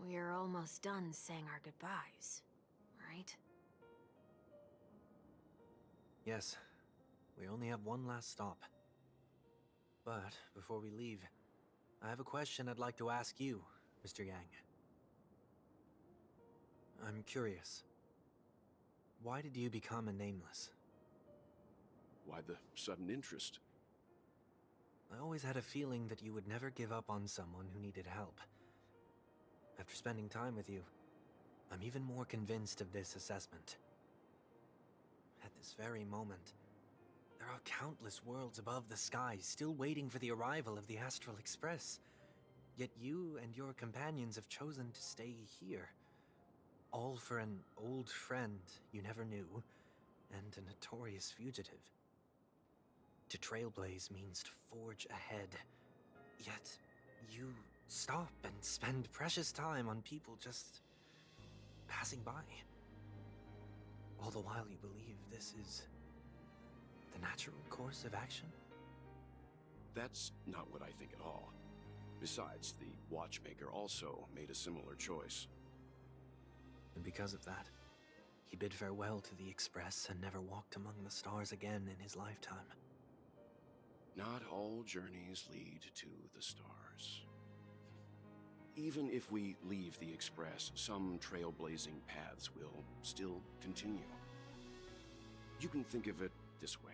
We're almost done saying our goodbyes, right? Yes, we only have one last stop. But before we leave, I have a question I'd like to ask you, Mr. Yang. I'm curious. Why did you become a nameless? Why the sudden interest? I always had a feeling that you would never give up on someone who needed help. After spending time with you, I'm even more convinced of this assessment. At this very moment, there are countless worlds above the sky still waiting for the arrival of the Astral Express. Yet you and your companions have chosen to stay here. All for an old friend you never knew, and a notorious fugitive. To trailblaze means to forge ahead. Yet, you stop and spend precious time on people just passing by. All the while you believe this is the natural course of action? That's not what I think at all. Besides, the watchmaker also made a similar choice. And because of that, he bid farewell to the Express and never walked among the stars again in his lifetime. Not all journeys lead to the stars. Even if we leave the Express, some trailblazing paths will still continue. You can think of it this way.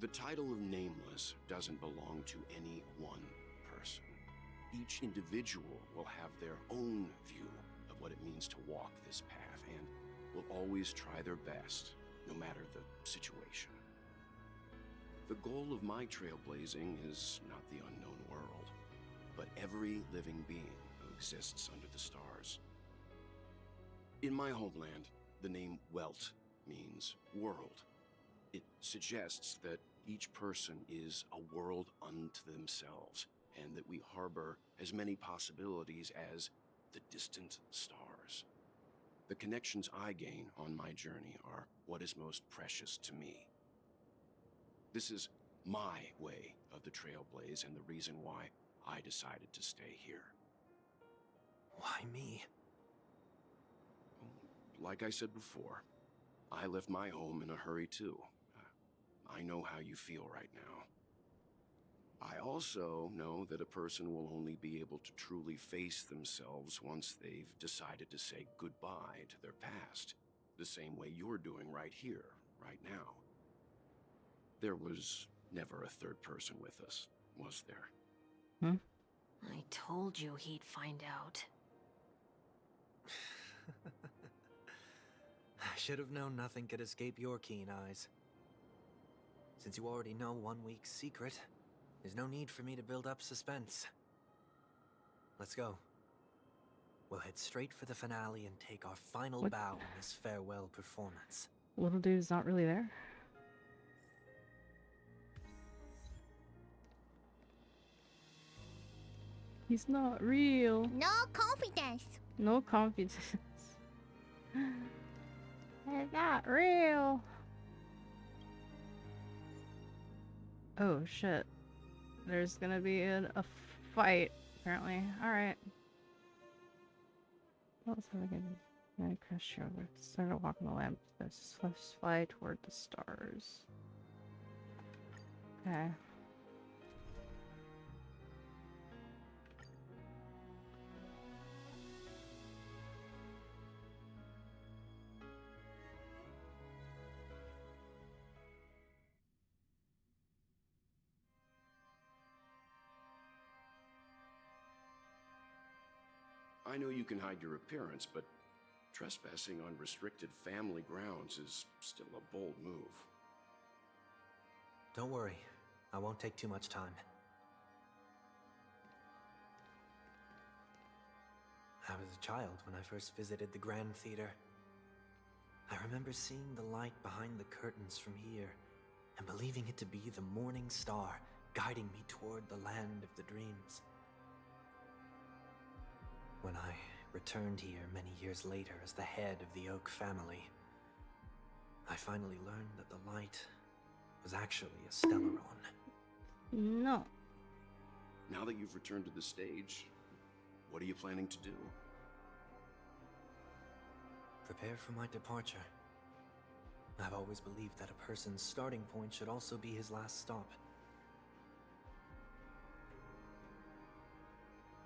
The title of Nameless doesn't belong to any one person. Each individual will have their own view of what it means to walk this path and will always try their best, no matter the situation. The goal of my trailblazing is not the unknown world, but every living being who exists under the stars. In my homeland, the name Welt means world. It suggests that each person is a world unto themselves, and that we harbor as many possibilities as the distant stars. The connections I gain on my journey are what is most precious to me. This is my way of the Trailblaze and the reason why I decided to stay here. Why me? Like I said before, I left my home in a hurry too. I know how you feel right now. I also know that a person will only be able to truly face themselves once they've decided to say goodbye to their past, the same way you're doing right here, right now. There was never a third person with us, was there? I told you he'd find out. I should have known nothing could escape your keen eyes. Since you already know one week's secret, there's no need for me to build up suspense. Let's go. We'll head straight for the finale and take our final bow in this farewell performance. Little dude's not really there. He's not real. No confidence. No confidence. It's not real. Oh shit. There's gonna be a fight, apparently. Alright. What else have I gonna do? I crashed over. Started walking the lamp. Let's fly toward the stars. Okay. I know you can hide your appearance, but trespassing on restricted family grounds is still a bold move. Don't worry. I won't take too much time. I was a child when I first visited the Grand Theater. I remember seeing the light behind the curtains from here and believing it to be the morning star guiding me toward the land of the dreams. When I returned here many years later as the head of the Oak family, I finally learned that the light was actually a Stellaron. No. Now that you've returned to the stage, what are you planning to do? Prepare for my departure. I've always believed that a person's starting point should also be his last stop.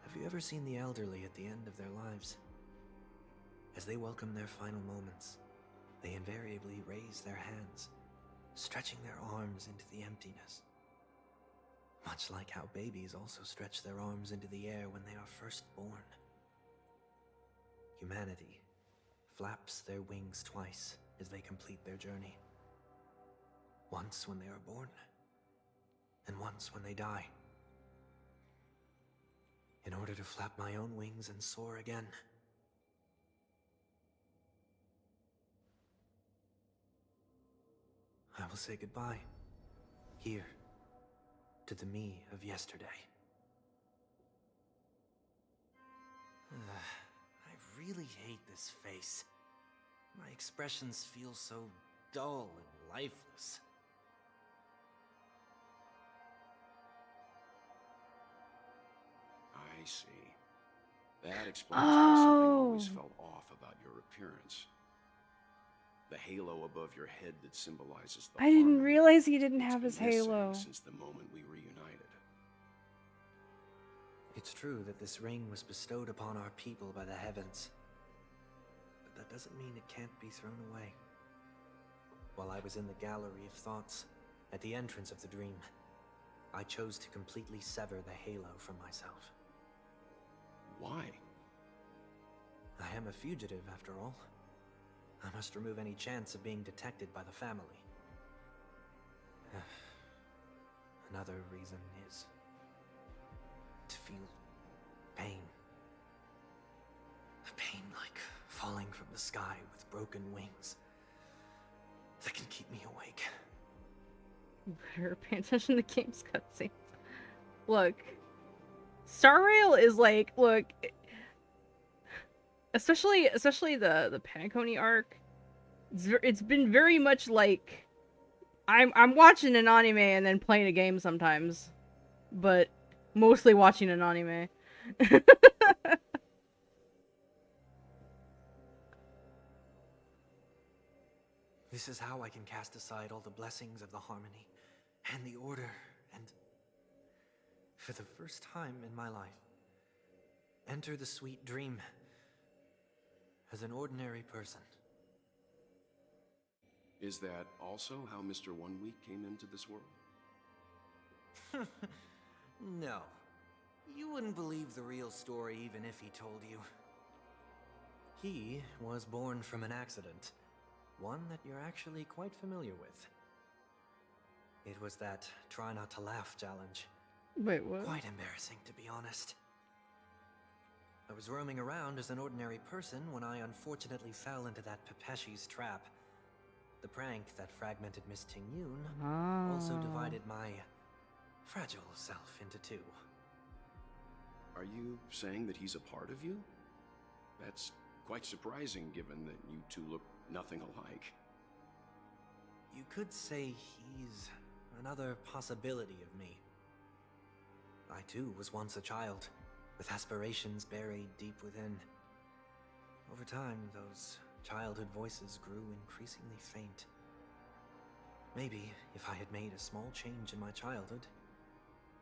Have you ever seen the elderly at the end of their lives? As they welcome their final moments, they invariably raise their hands, stretching their arms into the emptiness. Much like how babies also stretch their arms into the air when they are first born. Humanity flaps their wings twice as they complete their journey. Once when they are born, and once when they die. In order to flap my own wings and soar again. I will say goodbye, here, to the me of yesterday. I really hate this face. My expressions feel so dull and lifeless. I see. That explains why something always felt off about your appearance. The halo above your head that symbolizes the I didn't realize he didn't have his halo. since the moment we reunited. It's true that this ring was bestowed upon our people by the heavens. But that doesn't mean it can't be thrown away. While I was in the gallery of thoughts, at the entrance of the dream, I chose to completely sever the halo from myself. Why? I am a fugitive, after all. I must remove any chance of being detected by the family. Another reason is to feel pain. A pain like falling from the sky with broken wings that can keep me awake. Better pay attention to the game's cutscenes. Look, Star Rail is like, look, especially the Panettone arc. It's been very much like I'm watching an anime and then playing a game sometimes, but mostly watching an anime. This is how I can cast aside all the blessings of the harmony and the order, and for the first time in my life, enter the sweet dream as an ordinary person. Is that also how Mr. One Week came into this world? No. You wouldn't believe the real story even if he told you. He was born from an accident. One that you're actually quite familiar with. It was that try not to laugh challenge. Wait, what? Quite embarrassing, to be honest. I was roaming around as an ordinary person when I unfortunately fell into that Pepeshi's trap. The prank that fragmented Miss Ting-Yun also divided my fragile self into two. Are you saying that he's a part of you? That's quite surprising given that you two look nothing alike. You could say he's another possibility of me. I too was once a child, with aspirations buried deep within. Over time, those childhood voices grew increasingly faint. Maybe if I had made a small change in my childhood,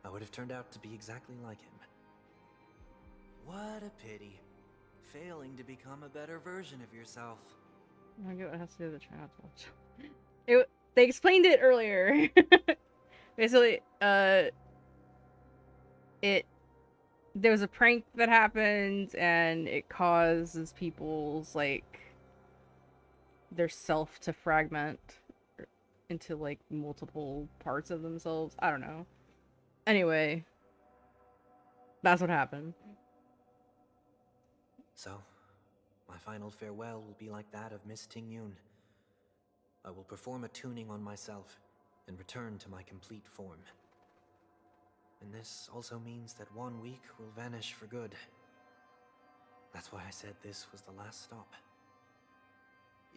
I would have turned out to be exactly like him. What a pity. Failing to become a better version of yourself. I get what it has to do with the try not to watch. They explained it earlier. Basically, there was a prank that happened and it causes people's like their self to fragment into like multiple parts of themselves. I don't know. Anyway, that's what happened. So, my final farewell will be like that of Miss Ting-Yun. I will perform a tuning on myself and return to my complete form. And this also means that 1 week will vanish for good. That's why I said this was the last stop.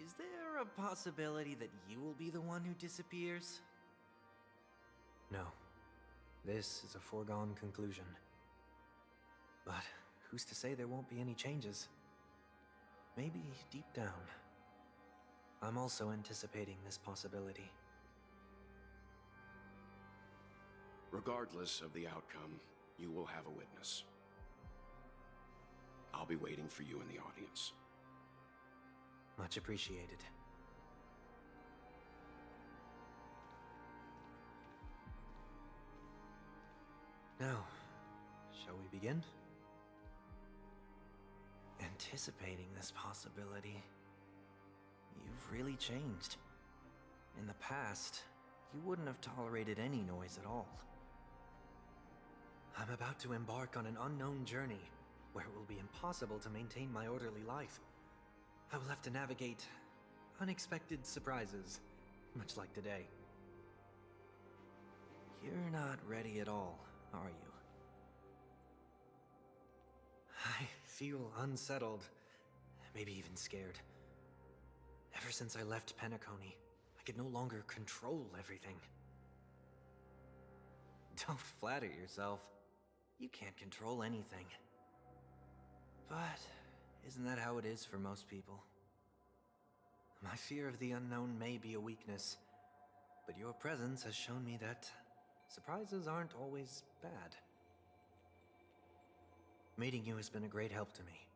Is there a possibility that you will be the one who disappears? No. This is a foregone conclusion. But who's to say there won't be any changes? Maybe deep down, I'm also anticipating this possibility. Regardless of the outcome, you will have a witness. I'll be waiting for you in the audience. Much appreciated. Now, shall we begin? Anticipating this possibility, you've really changed. In the past, you wouldn't have tolerated any noise at all. I'm about to embark on an unknown journey where it will be impossible to maintain my orderly life. I will have to navigate unexpected surprises, much like today. You're not ready at all, are you? I feel unsettled, maybe even scared. Ever since I left Penacony, I could no longer control everything. Don't flatter yourself. You can't control anything. But isn't that how it is for most people? My fear of the unknown may be a weakness, but your presence has shown me that surprises aren't always bad. Meeting you has been a great help to me,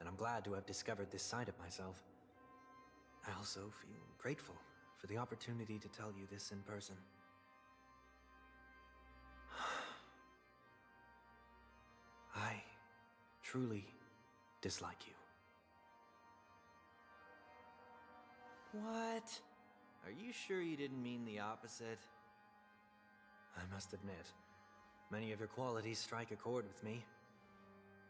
and I'm glad to have discovered this side of myself. I also feel grateful for the opportunity to tell you this in person. I truly dislike you. What? Are you sure you didn't mean the opposite? I must admit, many of your qualities strike a chord with me.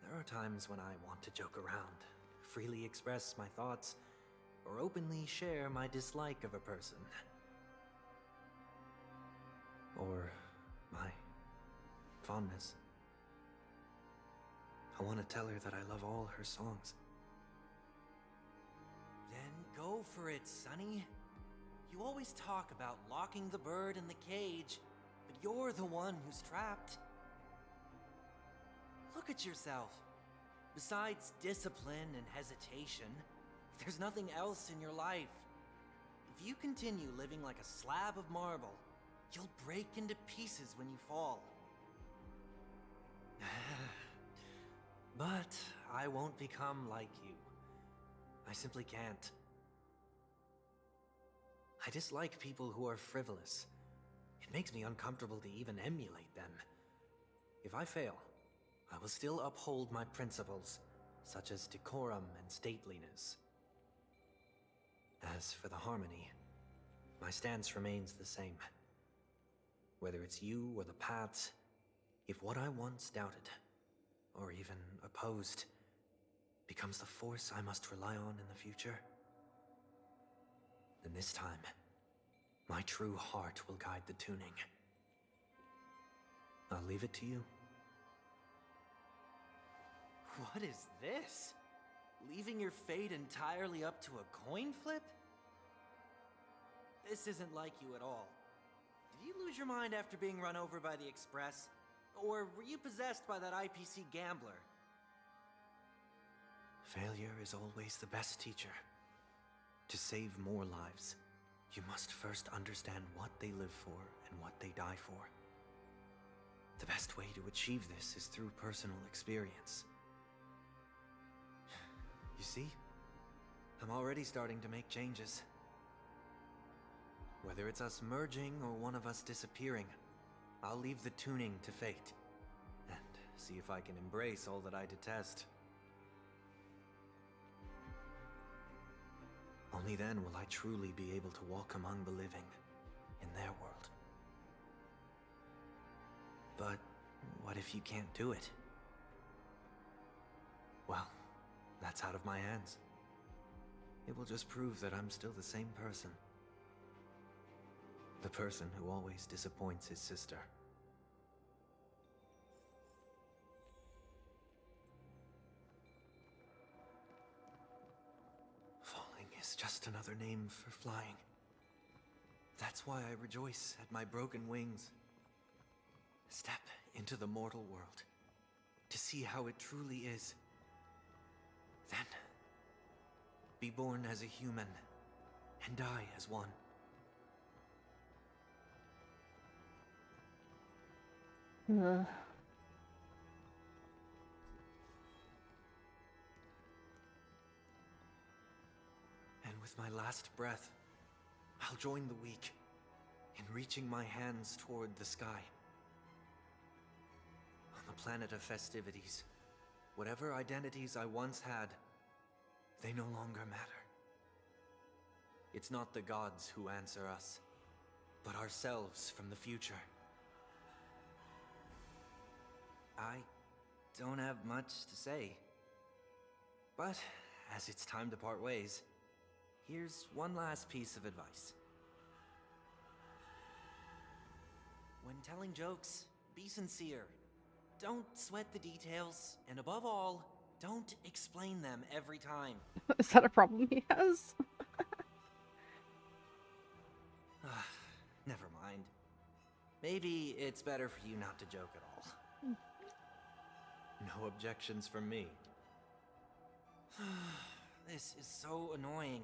There are times when I want to joke around, freely express my thoughts, or openly share my dislike of a person. Or my fondness. I want to tell her that I love all her songs, go for it, Sonny. You always talk about locking the bird in the cage, but you're the one who's trapped. Look at yourself. Besides discipline and hesitation, there's nothing else in your life. If you continue living like a slab of marble, you'll break into pieces when you fall. But I won't become like you. I simply can't. I dislike people who are frivolous. It makes me uncomfortable to even emulate them. If I fail, I will still uphold my principles, such as decorum and stateliness. As for the harmony, my stance remains the same. Whether it's you or the paths, if what I once doubted, or even opposed, becomes the force I must rely on in the future, then this time, my true heart will guide the tuning. I'll leave it to you. What is this? Leaving your fate entirely up to a coin flip? This isn't like you at all. Did you lose your mind after being run over by the Express? Or were you possessed by that IPC gambler? Failure is always the best teacher. To save more lives, you must first understand what they live for and what they die for. The best way to achieve this is through personal experience. You see, I'm already starting to make changes. Whether it's us merging or one of us disappearing, I'll leave the tuning to fate, and see if I can embrace all that I detest. Only then will I truly be able to walk among the living, in their world. But what if you can't do it? Well, that's out of my hands. It will just prove that I'm still the same person. The person who always disappoints his sister. Falling is just another name for flying. That's why I rejoice at my broken wings. Step into the mortal world to see how it truly is. Then, be born as a human and die as one. Ugh. And with my last breath, I'll join the weak in reaching my hands toward the sky. On the planet of festivities, whatever identities I once had, they no longer matter. It's not the gods who answer us, but ourselves from the future. I don't have much to say. But, as it's time to part ways, here's one last piece of advice. When telling jokes, be sincere. Don't sweat the details, and above all, don't explain them every time. Is that a problem he has? Never mind. Maybe it's better for you not to joke at all. No objections from me. This is so annoying.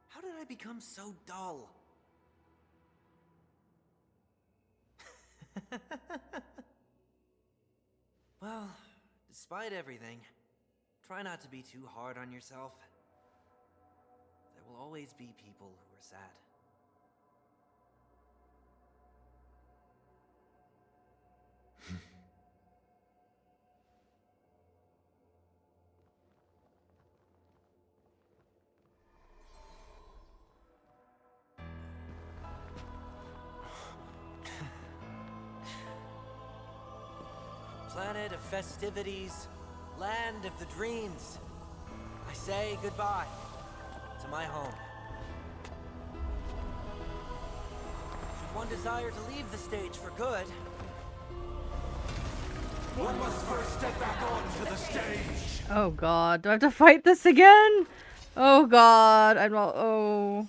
How did I become so dull? Well, despite everything, try not to be too hard on yourself. There will always be people who are sad. Planet of festivities, land of the dreams. I say goodbye to my home. Should one desire to leave the stage for good, one must first step back onto the stage. Oh god, do I have to fight this again? Oh god, I'm all. Oh.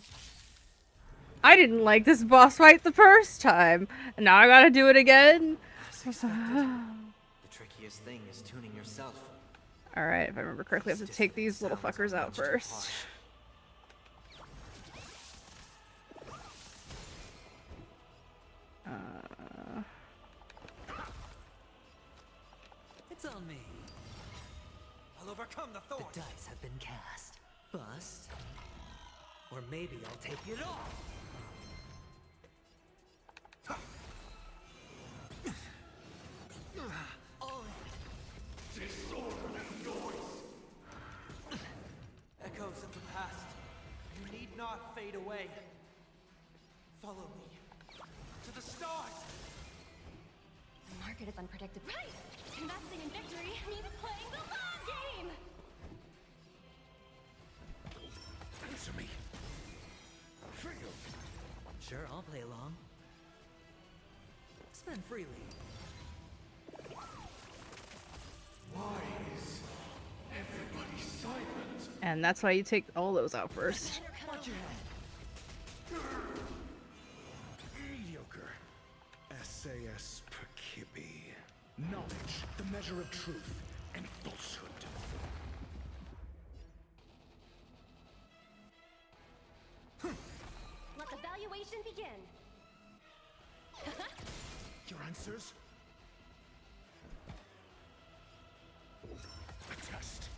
I didn't like this boss fight the first time, and now I gotta do it again. As expected. The trickiest thing is tuning yourself. Alright, if I remember correctly, I have to take these little fuckers out first. It's on me. I'll overcome the thorns. The dice have been cast. Bust. Or maybe I'll take it all. Echoes of the past. You need not fade away. Follow me to the stars. The market is unpredictable. Right! Investing in victory means playing the long game! Answer me. Sure, I'll play along. Spend freely. Why is everybody silent? And that's why you take all those out first. Watch your head. Mediocre. SAS Perkibi. Knowledge, the measure of truth and falsehood. Let the valuation begin! Your answers? A test.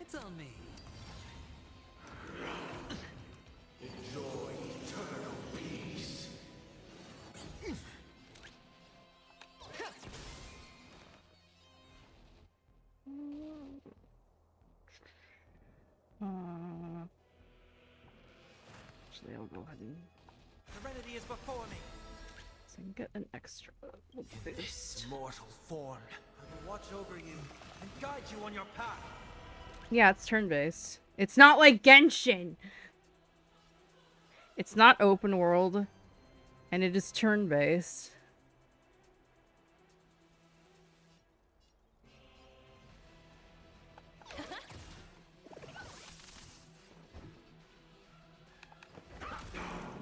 It's on me. Enjoy eternal peace. Actually, I'll go ahead and Serenity is before me. so I can get an extra boost. Immortal form. I will watch over you and guide you on your path. Yeah, it's turn-based. It's not like Genshin. It's not open world, and it is turn-based.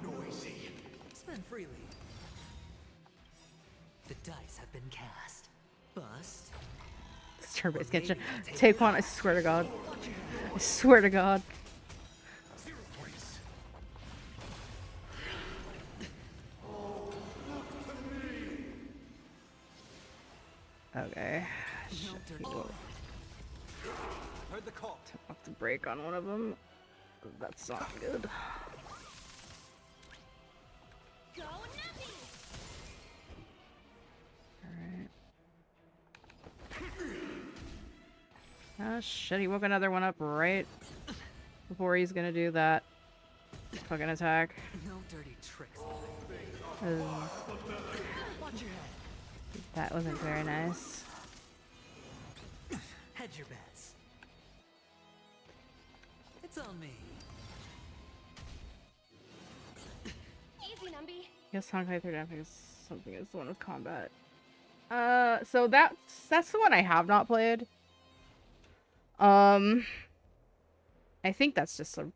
Noisy. Spend freely. The dice have been cast. Bust. It's turn-based Genshin. Take one, I swear to God. I swear to God. 0 points. Okay. Shit, people Heard the call. took off the brake on one of them. That's not good. Go Nappy! Ah, shit, he woke another one up right before he's gonna do that fucking attack. No dirty tricks. Watch your head. That wasn't very nice. Hedge your bets. It's on me. Easy, Numby. Yes, Honkai 3 Epic is something is the one with combat. So that's the one I have not played. I think that's just a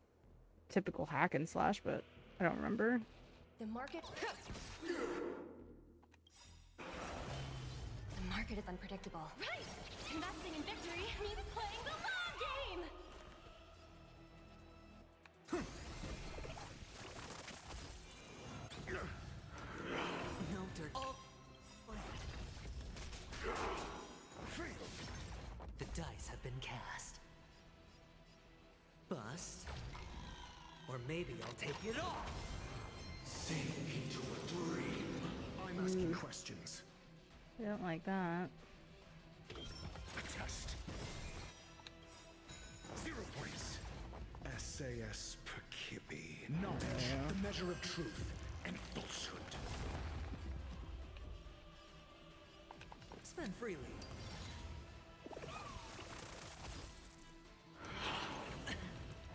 typical hack and slash, but I don't remember. The market... The market is unpredictable. Right! Investing in victory means playing the long game! No dirt. Oh. The dice have been cast. Bust. Or maybe I'll take it all. Sink into a dream. I'm asking questions. I don't like that. A test. 0 points. SAS Perkibi. Knowledge, the measure of truth and falsehood. Spend freely.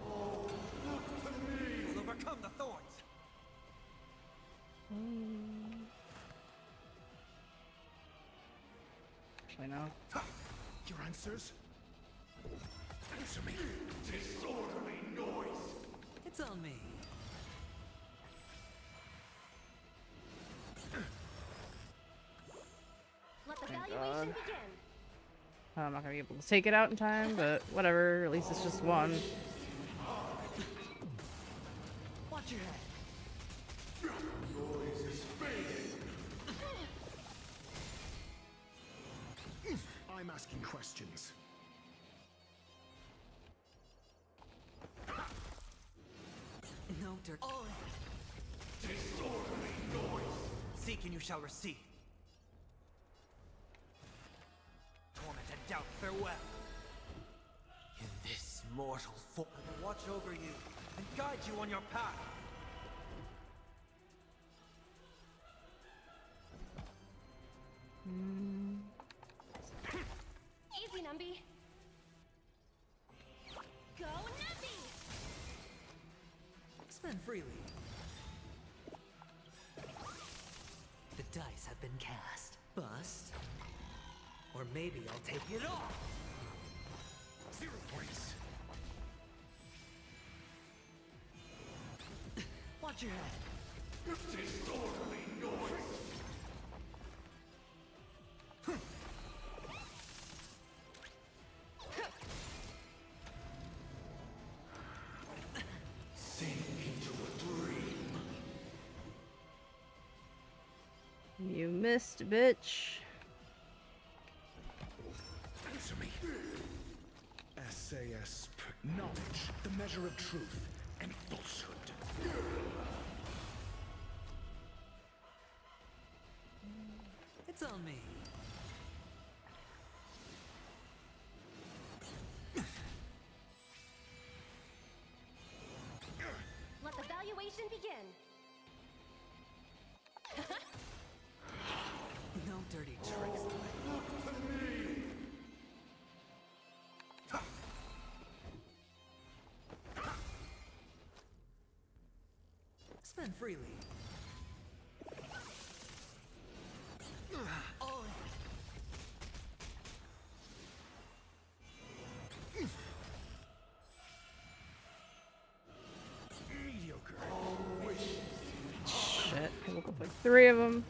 We'll overcome the thorns. Actually, no. Your answers? Answer me. Disorderly noise. It's on me. Let the Thank valuation God. begin. I'm not gonna be able to take it out in time, but whatever. At least it's just one. Watch your head. Noise is fading. I'm asking questions. No dirt. Oh. Disorderly noise. Seek and you shall receive. Torment and doubt, farewell. In this mortal form, I will watch over you and guide you on your path. Easy, Numby. Go, Numby! Spend freely. The dice have been cast. Bust. Or maybe I'll take it all. 0 points. Watch your head. Disorderly noise. Sink into a dream. You missed, bitch. Answer me. SAS knowledge, the measure of truth and falsehood. It's on me. Let the valuation begin. No dirty tricks. Spend freely. Oh. Mediocre. Shit. I woke up like 3 of them.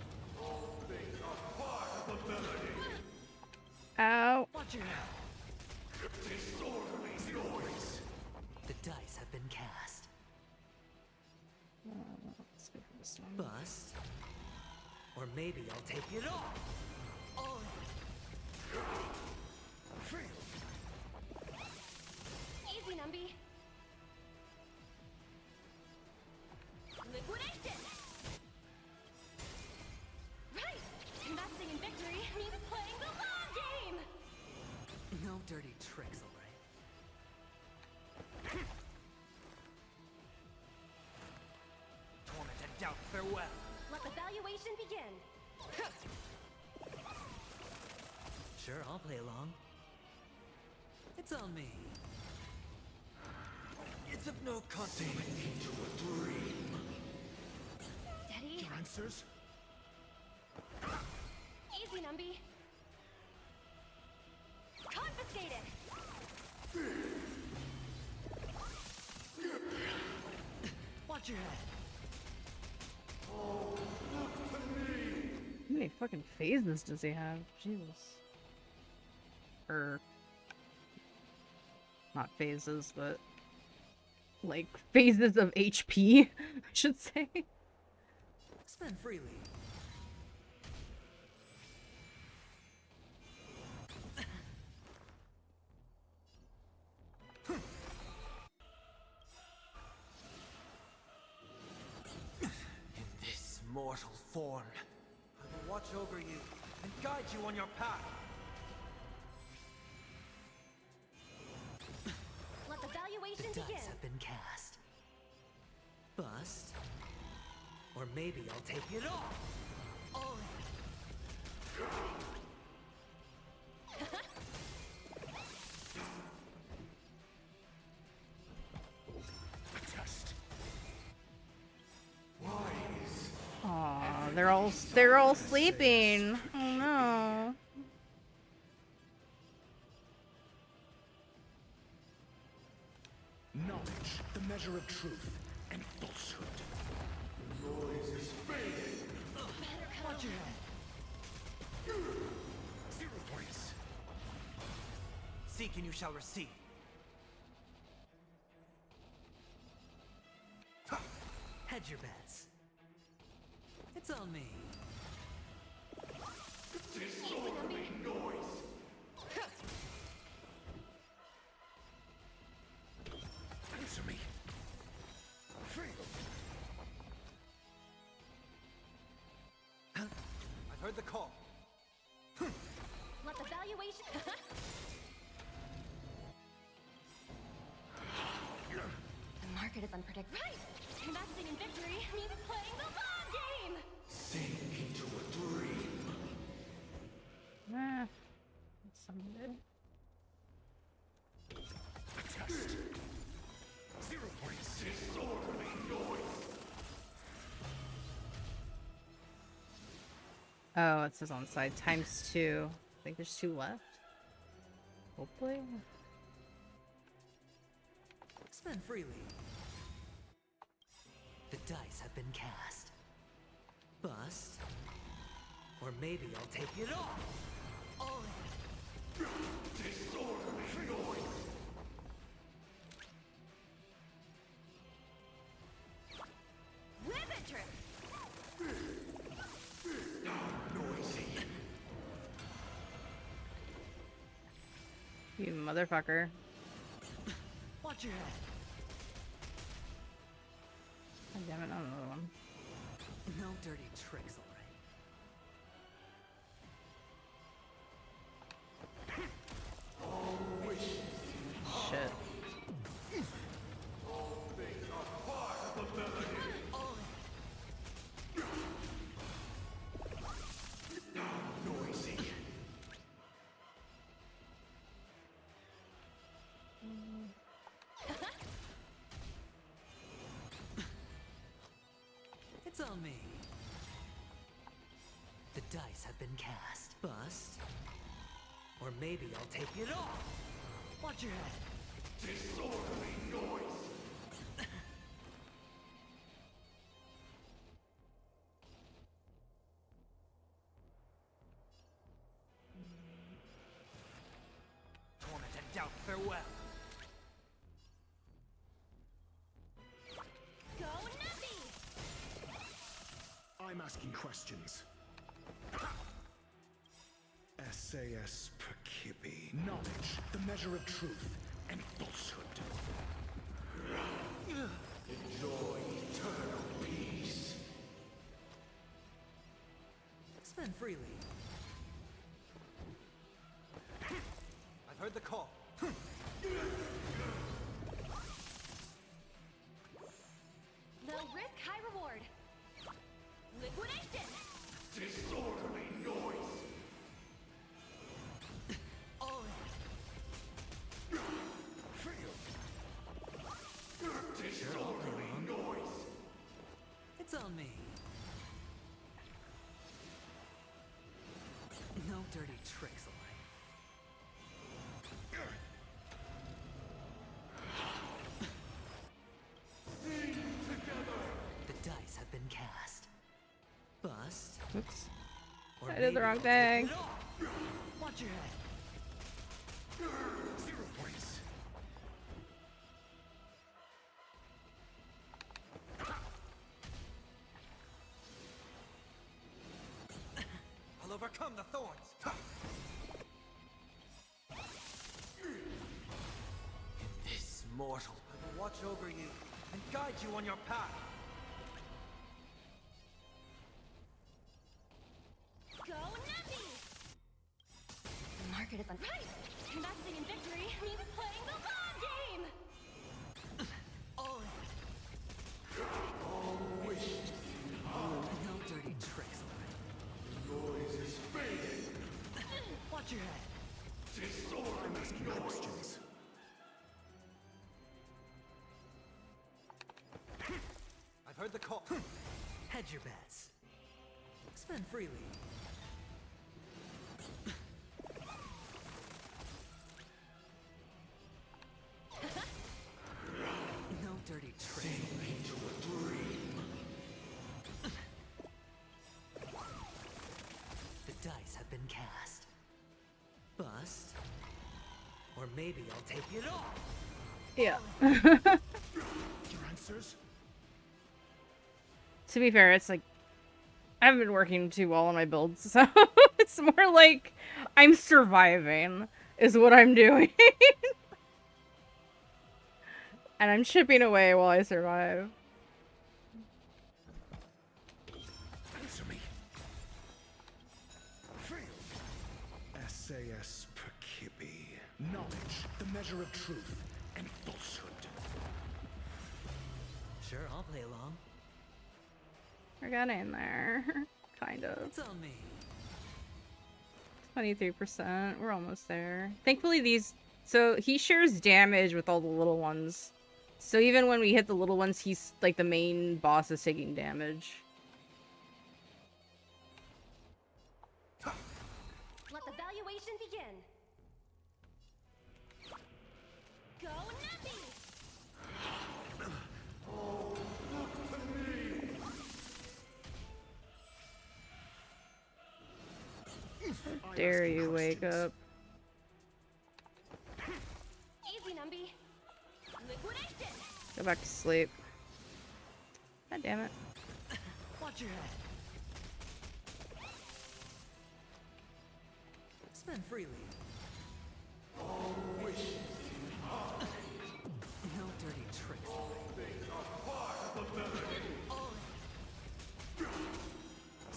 Ow. Watch your head. Disorderly noise. The dice have been cast. Let's go for this one. Bust. Or maybe I'll take it all. Oh. Easy, Numby. Liquidation! Right! Investing in victory means playing the long game! No dirty tricks, alright? Torment and doubt, farewell. Let the valuation begin. Sure, I'll play along. It's on me. It's of no consequence. Into a dream. Steady. Your answers? Easy, Numby. Confiscated! Watch your head. How many fucking phases does he have? Jesus. Not phases, but like phases of HP, I should say. Spend freely. In this mortal form, I will watch over you and guide you on your path. Let the valuation The dice begin. have been cast. Bust. Or maybe I'll take it all. Oh. Test. Aw, they're all sleeping. Oh no. measure of truth and falsehood. Noise is fading. Watch your head. 0 points. Seek and you shall receive. Hedge your bets. It's on me. Disorderly noise. Answer me. Feel. I've heard the call. Let the valuation. The market is unpredictable. Right! Investing in victory means playing the long game! Sink into a dream. That's something good. Adjust. 0 points. Disorderly noise. Oh, it says on the side ×2. I think there's 2 left. Hopefully. Spend freely. The dice have been cast. Bust. Or maybe I'll take it all. All in. Disorderly noise. Ribbit trip! Noisy. You motherfucker. Watch your head. God damn it, not another one. No dirty tricks, all right. Shit. All things are part of the melody. Noisy. It's on me. The dice have been cast. Bust. Or maybe I'll take it all. Watch your head. Disorderly noise. Torment and doubt, farewell. Go Nuppy! I'm asking questions. SAS Perkibi. Knowledge, the measure of truth and falsehood. Enjoy eternal peace. Spend freely. I've heard the call. Low risk, high reward. Liquidation! Disorderly noise. All in. Feel. Disorderly noise. It's on me. No dirty tricks, all right. Sing together. The dice have been cast. Bust. Oops. Or I did the maybe wrong I'll take thing. it all. Watch your head. 0 points. I'll overcome the thorns. In this mortal, I will watch over you and guide you on your path. Go Nuppy! The market is on. Right! Investing in victory means playing the long game! All in. All wishes. No dirty tricks, all right. Noise is fading. Watch your head. I'm asking questions. I've heard the call. Hedge your bets. Spend freely. No dirty maybe I'll take it all. Yeah. Your answers? To be fair, it's like I haven't been working too well on my builds, so it's more like I'm surviving is what I'm doing. And I'm chipping away while I survive. Answer me. Failed. SAS Perkibi. Knowledge, the measure of truth and falsehood. Sure, I'll play along. We're getting there. Kind of. It's on me. 23%. We're almost there. Thankfully these... So he shares damage with all the little ones. So even when we hit the little ones, he's like the main boss is taking damage. Let the valuation begin. Go Nappy! How dare you wake up? Easy, Numby. Liquidation! Go back to sleep. God damn it. Watch your head. Spend freely. No dirty tricks.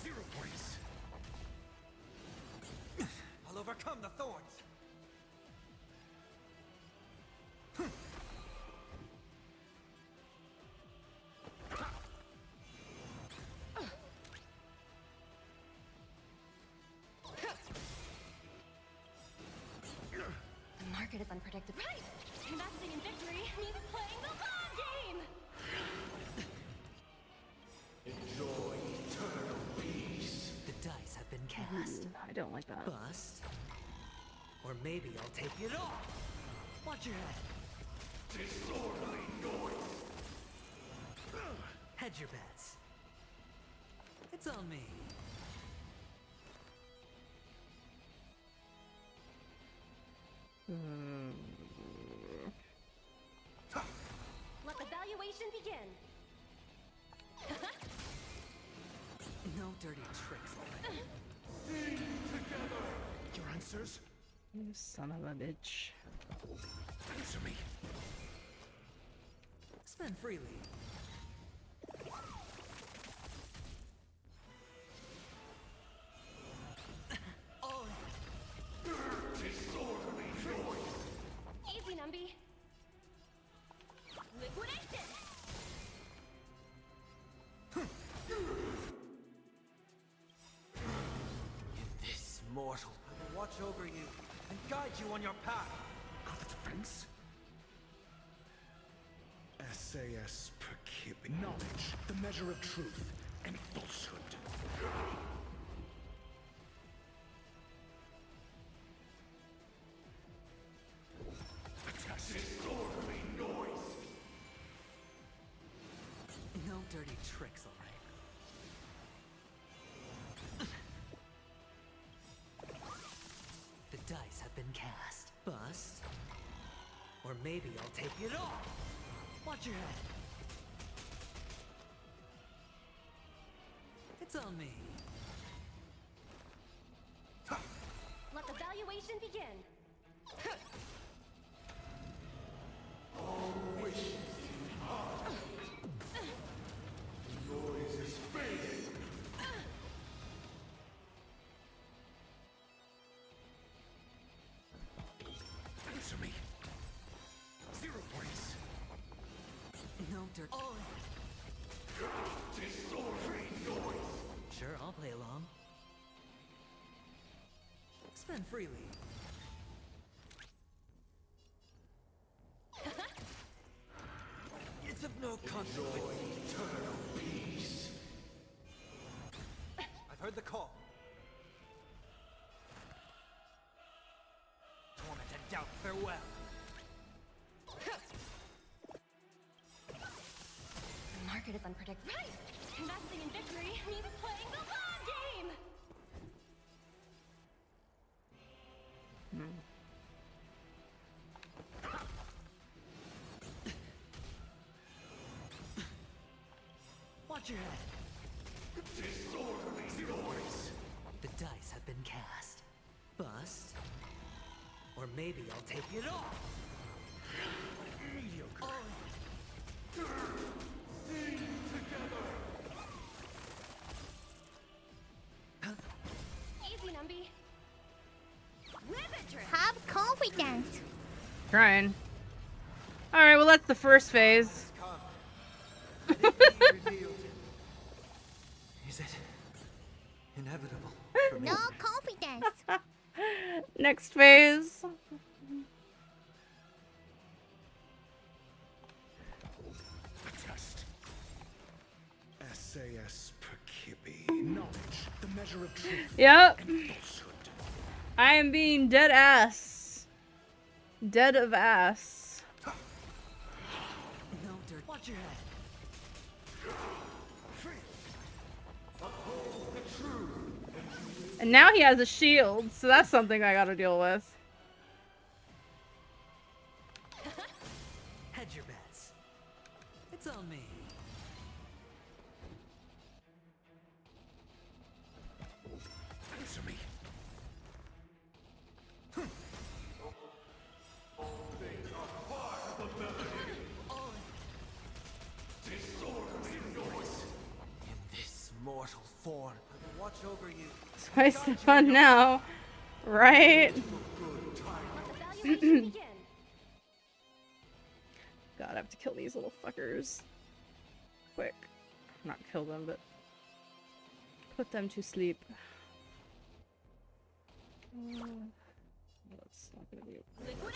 Zero points. I'll overcome the thorns. The market is unpredictable. Right! Investing in victory means playing the long game! Enjoy eternal peace. The dice have been cast. I don't like that. Bust. Or maybe I'll take it all. Watch your head. Disorderly noise. Hedge your bets. It's on me. Let the valuation begin. No dirty tricks. Sing together. Your answers? You son of a bitch. Answer me. Spend freely. All in. Disorderly noise. Easy, Numby. Liquidation! In this mortal, I will watch over you and guide you on your path. Got the defense? SAS Perkibi. Knowledge, the measure of truth and falsehood. Disorderly noise. No dirty tricks, all right. The dice have been cast. Bust. Or maybe I'll take it all. Watch your head. It's on me. Let the valuation begin. All wishes in heart. The noise is fading. Answer me. 0 points. No dirt. All in. Disorderly noise. Sure, I'll play along. Spend freely. It's of no consequence. Eternal peace. I've heard the call. Torment and doubt, farewell. The market is unpredictable. Right! Investing in victory means playing the long game! Watch your head. The dice have been cast. Bust. Or maybe I'll take it all. Mediocre. Easy, Numby. Have confidence. Trying. Alright, well that's the first phase. Is it inevitable for me? No confidence. Next phase. Test. SAS Perkibi. Knowledge, the measure of truth. Yep. And falsehood. I am being dead ass. Dead of ass. No dirt. Watch your head. And now he has a shield, so that's something I gotta deal with. Hedge your bets. It's on me. Answer me. In this mortal form, I will watch over you. Twice the fun now, right? God, I have to kill these little fuckers. Quick. Not kill them, but put them to sleep. That's not gonna be whatever.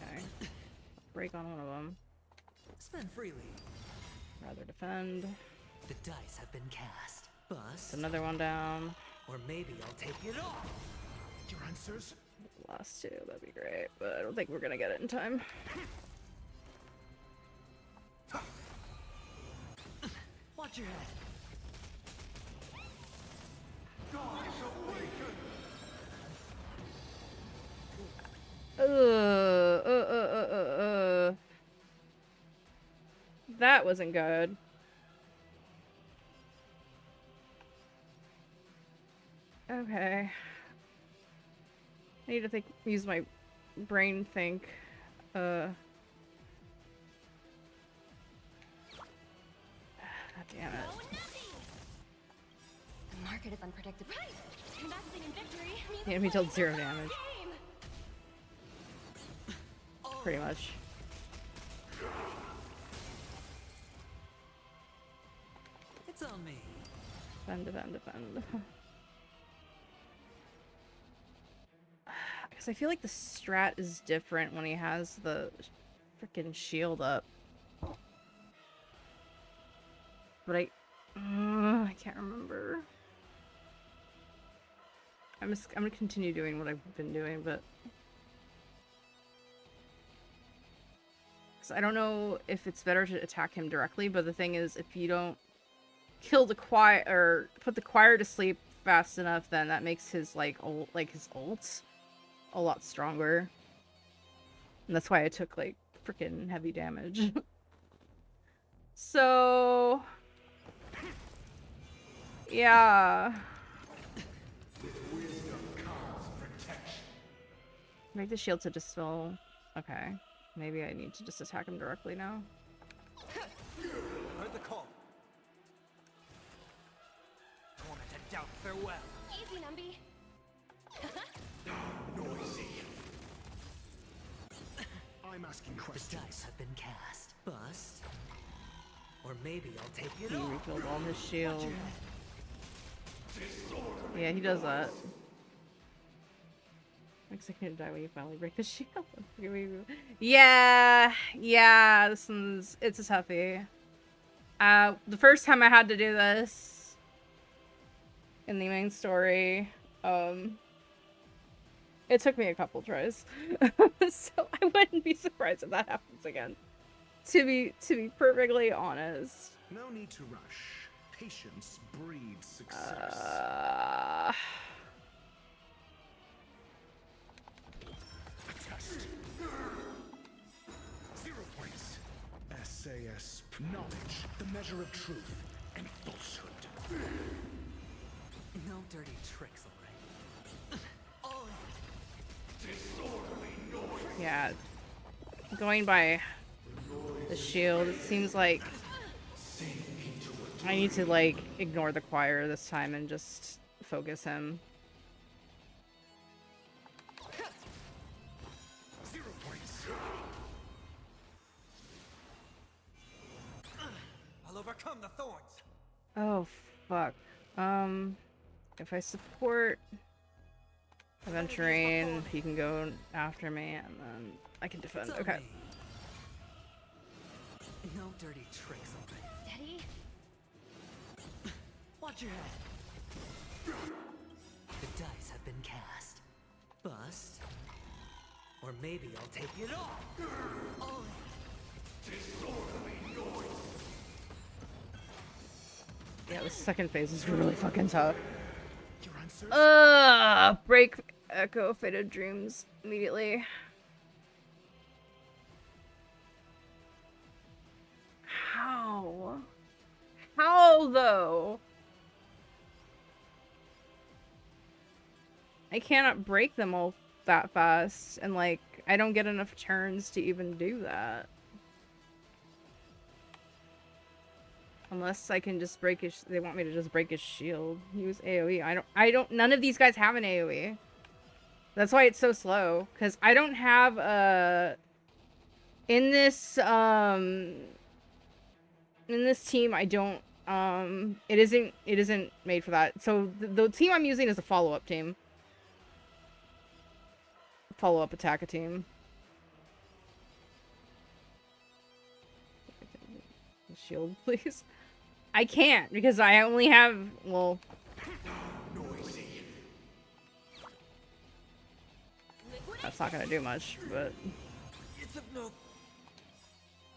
Okay. Break on one of them. Spend freely. Rather defend. The dice have been cast. Bust. Another one down. Or maybe I'll take it all. Your answers? Last two, that'd be great, but I don't think we're gonna get it in time. Watch your head. That wasn't good. Okay. I need to use my brain think. God damn it. The market is unpredictable. Investing in victory. The enemy dealt 0 damage. Pretty much. It's on me. Defend, defend, defend. Because I feel like the strat is different when he has the freaking shield up. But I can't remember. I'm gonna continue doing what I've been doing, but because I don't know if it's better to attack him directly. But the thing is, if you don't kill the choir or put the choir to sleep fast enough, then that makes his his ult a lot stronger. And that's why I took like freaking heavy damage. So yeah. Make the shield to dispel. Okay. Maybe I need to just attack him directly now. Heard the call. Torment and doubt farewell. Easy, Numby. Noisy. I'm asking The questions. dice have been cast. Bust. Or maybe I'll take it He all. refilled all his shield. Watch your head. Yeah, he does that. Makes like to die when you finally break the shield. Yeah, this it's a toughie. The first time I had to do this in the main story, it took me a couple tries. So I wouldn't be surprised if that happens again. To be perfectly honest. No need to rush. Patience breeds success. Test. 0 points. SAS knowledge, the measure of truth and falsehood. No dirty tricks, alright? Yeah. Going by the shield, it seems like I need to, like, ignore the choir this time and just focus him. 0 points. I'll overcome the thorns. Oh, fuck. If I support Aventurine, he can go after me, and then I can defend. Okay. No dirty tricks, alright? Steady. Watch your head. The dice have been cast. Bust. Or maybe I'll take it all. Oh. Yeah, the second phase is really fucking tough. Your answers? Break Echo Faded Dreams immediately. How? How, though? I cannot break them all that fast, and, like, I don't get enough turns to even do that. Unless I can just break his... They want me to just break his shield. Use AoE. None of these guys have an AoE. That's why it's so slow. Because I don't have a... In this team, I don't... It isn't made for that. So the team I'm using is a follow-up team. Follow-up attack a team. Shield, please. I can't because I only have, well, that's not gonna do much, but It's of no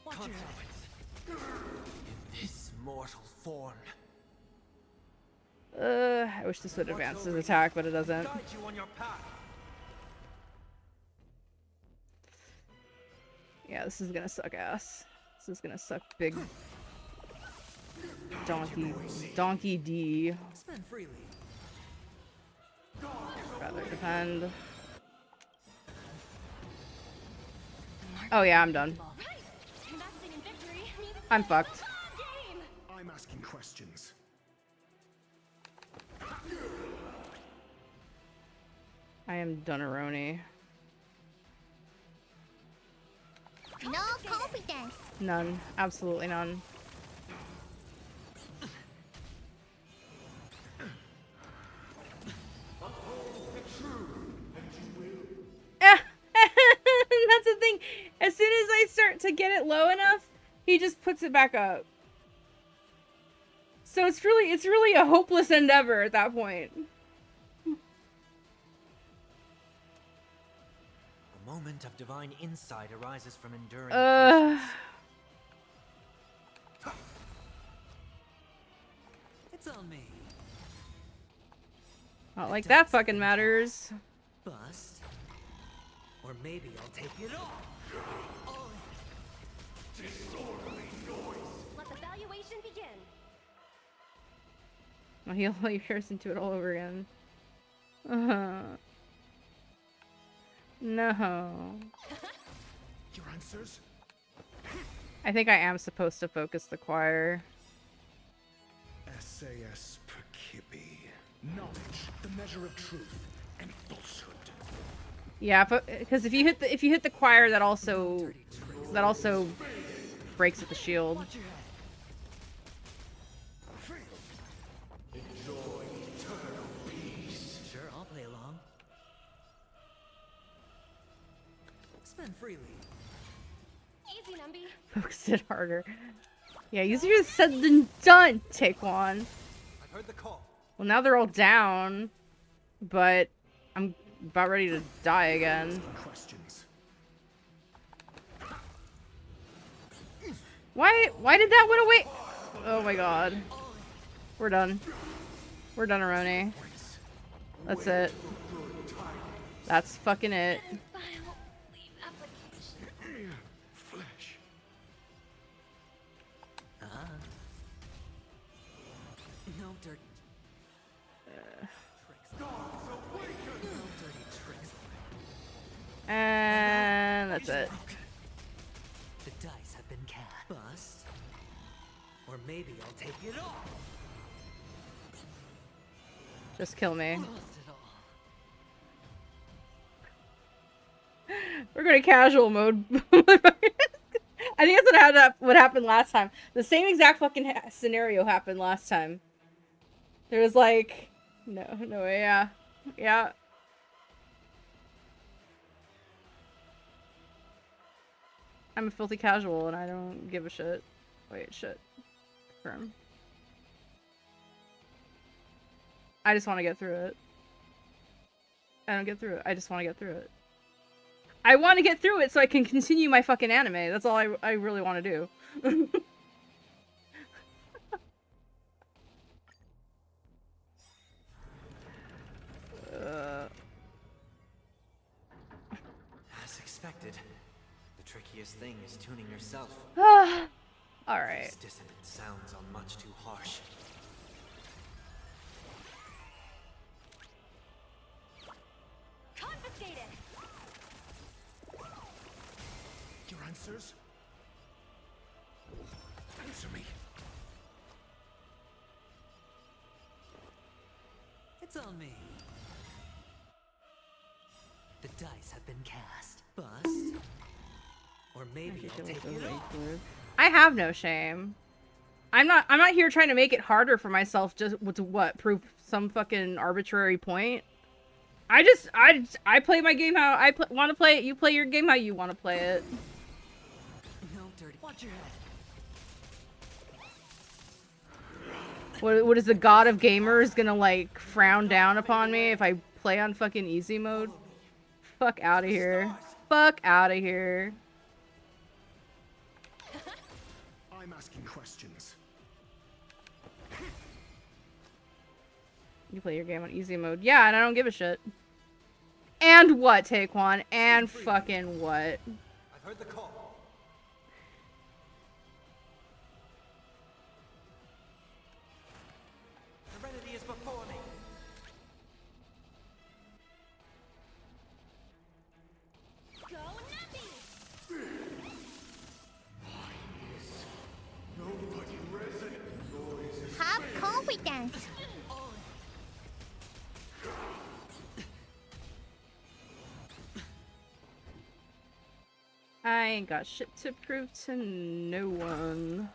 consequence. In this mortal form. I wish this would advance his attack, but it doesn't. Guide you on your path. Yeah, this is gonna suck ass. This is gonna suck big. Donkey D. Spend freely. Rather defend. Oh yeah, I'm done. I'm fucked. I'm asking questions. I am Dunaroni. No confidence. None. Absolutely none. That's the thing. As soon as I start to get it low enough, he just puts it back up. So it's really a hopeless endeavor at that point. A moment of divine insight arises from enduring. It's on me. Not like that fucking matters. Bust. Or maybe I'll take it all. Oh. Disorderly noise. Let the valuation begin. Oh, he'll let you pierce into it all over again. No. Your answers? I think I am supposed to focus the choir. SAS Perkibi. Knowledge, the measure of truth and falsehood. Yeah, because if you hit the choir, that also breaks at the shield. Enjoy eternal peace. Sure, I'll play along. Spend freely. Easy, Numby. Focus it harder. Yeah, easier said than done, Taekwon. I've heard the call. Well, now they're all down, but I'm about ready to die again. Questions. Why did that went away? Oh my god. We're done. We're done, Aroni. That's it. That's fucking it. Flesh. dirty. And that's it. The dice have been cast. Bust. Or maybe I'll take it all. Just kill me. We're going to casual mode. I think that's what happened last time. The same exact fucking scenario happened last time. There was like, no, yeah. I'm a filthy casual and I don't give a shit. Wait, shit. Confirm. I just want to get through it. I don't get through it. I just want to get through it. I want to get through it so I can continue my fucking anime. That's all I really want to do. As expected, the trickiest thing is tuning yourself. Alright. These dissonant sounds are much too harsh. Confiscated! Your answers? Answer me. It's on me. The dice have been cast. Bust. Or maybe I'll take it all. I have no shame. I'm not here trying to make it harder for myself just to what? Prove some fucking arbitrary point. I play my game how I want to play it. You play your game how you want to play it. No dirty. Watch your What head. is the god of gamers gonna like frown down upon me if I play on fucking easy mode? Fuck out of here. Fuck out of here. I'm asking questions. You play your game on easy mode. Yeah, and I don't give a shit. And what, Taekwon? And fucking what? I've heard the call. Serenity is before me. Go Nappy! Have confidence. I ain't got shit to prove to no one.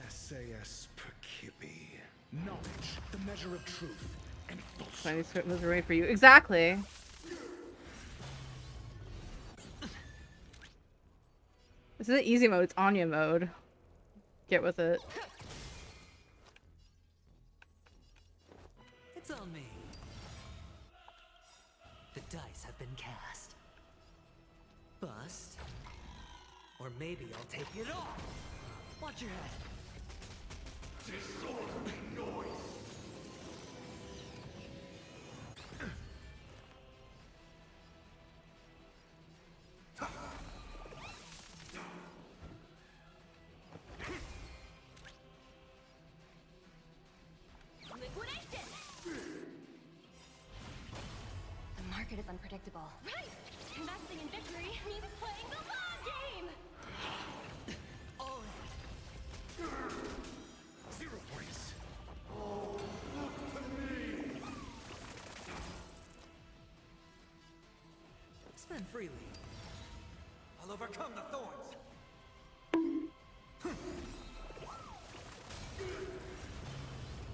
SAS Perkibi. Knowledge, the measure of truth, and So these moves are ready for you. Exactly. This isn't easy mode, it's Anya mode. Get with it. It's on me. The dice have been cast. Bust. Or maybe I'll take it all. Watch your head. disorderly noise. Liquidation! The market is unpredictable. Right! Investing in victory means playing the long game! 0 points. Oh, look to me. Spend freely. I'll overcome the thorns.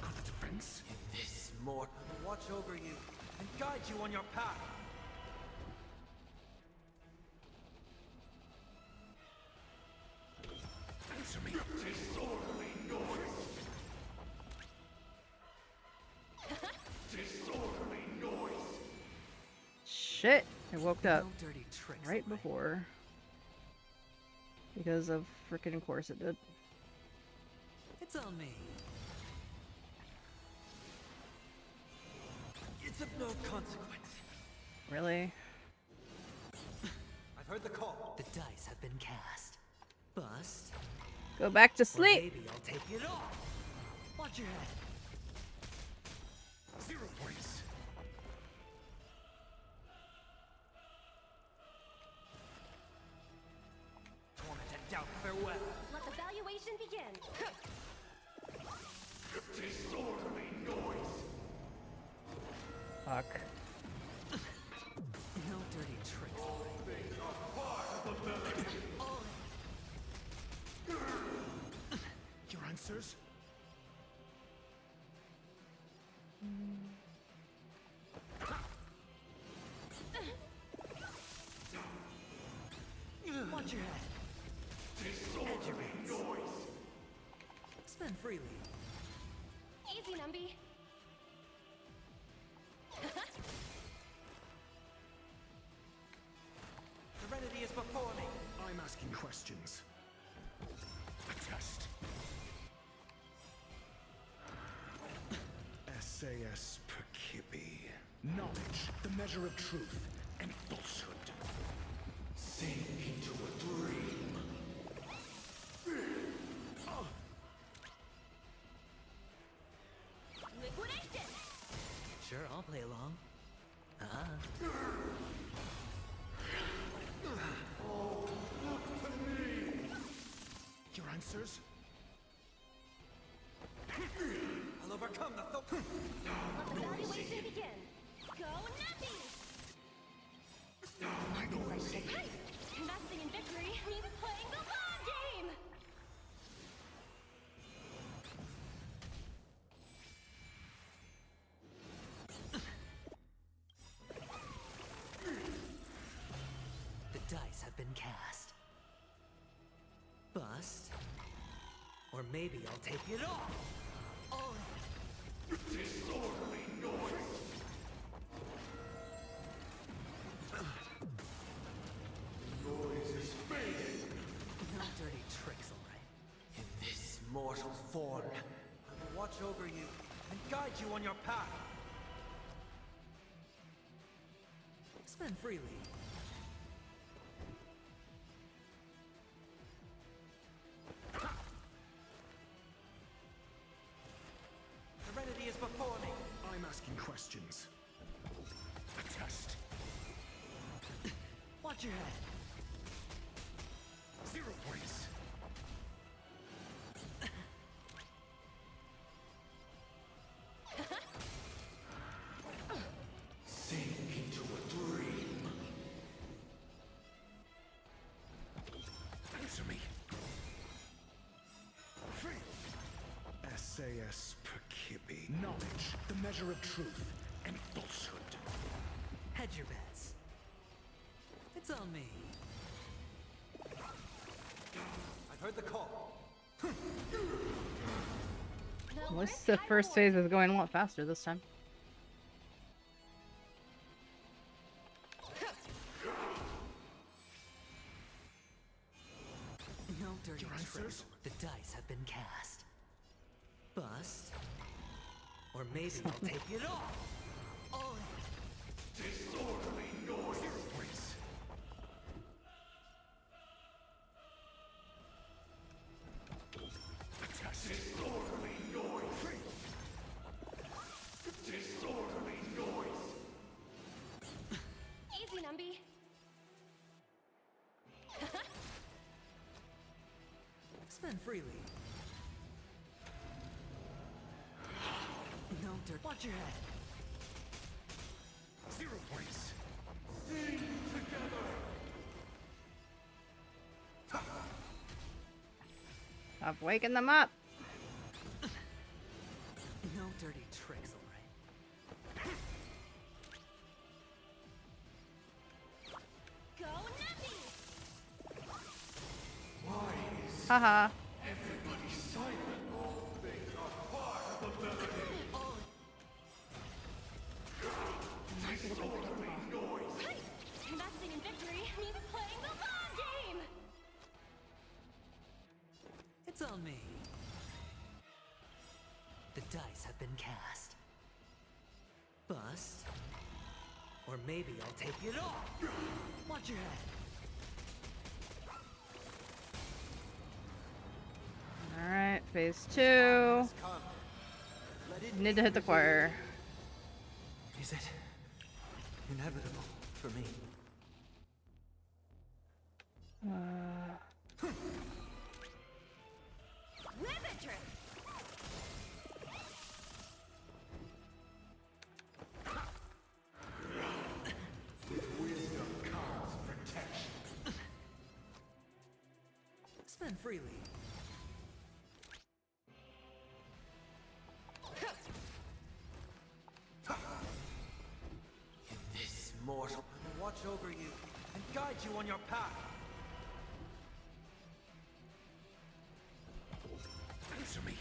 Got the defense? This more will watch over you and guide you on your path. Answer me. Disorderly noise. Disorderly noise. Shit, I woke up No dirty tricks. right before. Because of frickin' course it did. It's on me. It's of no consequence. Really? I've heard the call. The dice have been cast. Bust. Go back to Or sleep. maybe I'll take it all. Watch your head. farewell. Let the valuation begin. Disorderly noise. Fuck. No dirty tricks. Things are part of the melody. Your answers? Watch your head. Disorderly noise. Spend freely. Easy, Numby. Serenity is before me. I'm asking questions. A test. SAS Perkibi. Knowledge, the measure of truth and falsehood. Sink into a dream. Liquidation! Sure, I'll play along. Oh, look to me. Your answers? I'll overcome the thought. Let the valuation begin. Go Numpy! I know I see. Hey! Investing in victory means playing the long game! The dice have been cast. Bust. Or maybe I'll take it all. All in. Disorderly noise. Noise is fading. No dirty tricks, all right. In this mortal form, I will watch over you and guide you on your path. Spend freely. Serenity is before me. I'm asking questions. A test. Watch your head. 0 points. Sink into a dream. Answer me. SAS Perkibi. Knowledge, the measure of truth and falsehood. Hedge your bets. It's on me. I've heard the call. At least the first phase is going a lot faster this time. No dirty tricks. The dice have been cast. Bust. Or maybe I'll take it all. All in. Disorderly noise. 0 points. Disorderly noise. Disorderly noise. Easy, Numby. Spend freely. No dirt. Watch your head. 0 points. Sing together. Stop waking them up. No dirty tricks, all right. Go Numpy! Why is Haha. everybody silent? All things are part of the melody. Disorderly noise. Hey! Investing in victory means playing the long game! It's on me. The dice have been cast. Bust. Or maybe I'll take it all. Watch your head. Alright, phase 2. Need to hit the choir. Is it inevitable for me? freely. In this mortal, I will watch over you and guide you on your path. Answer me.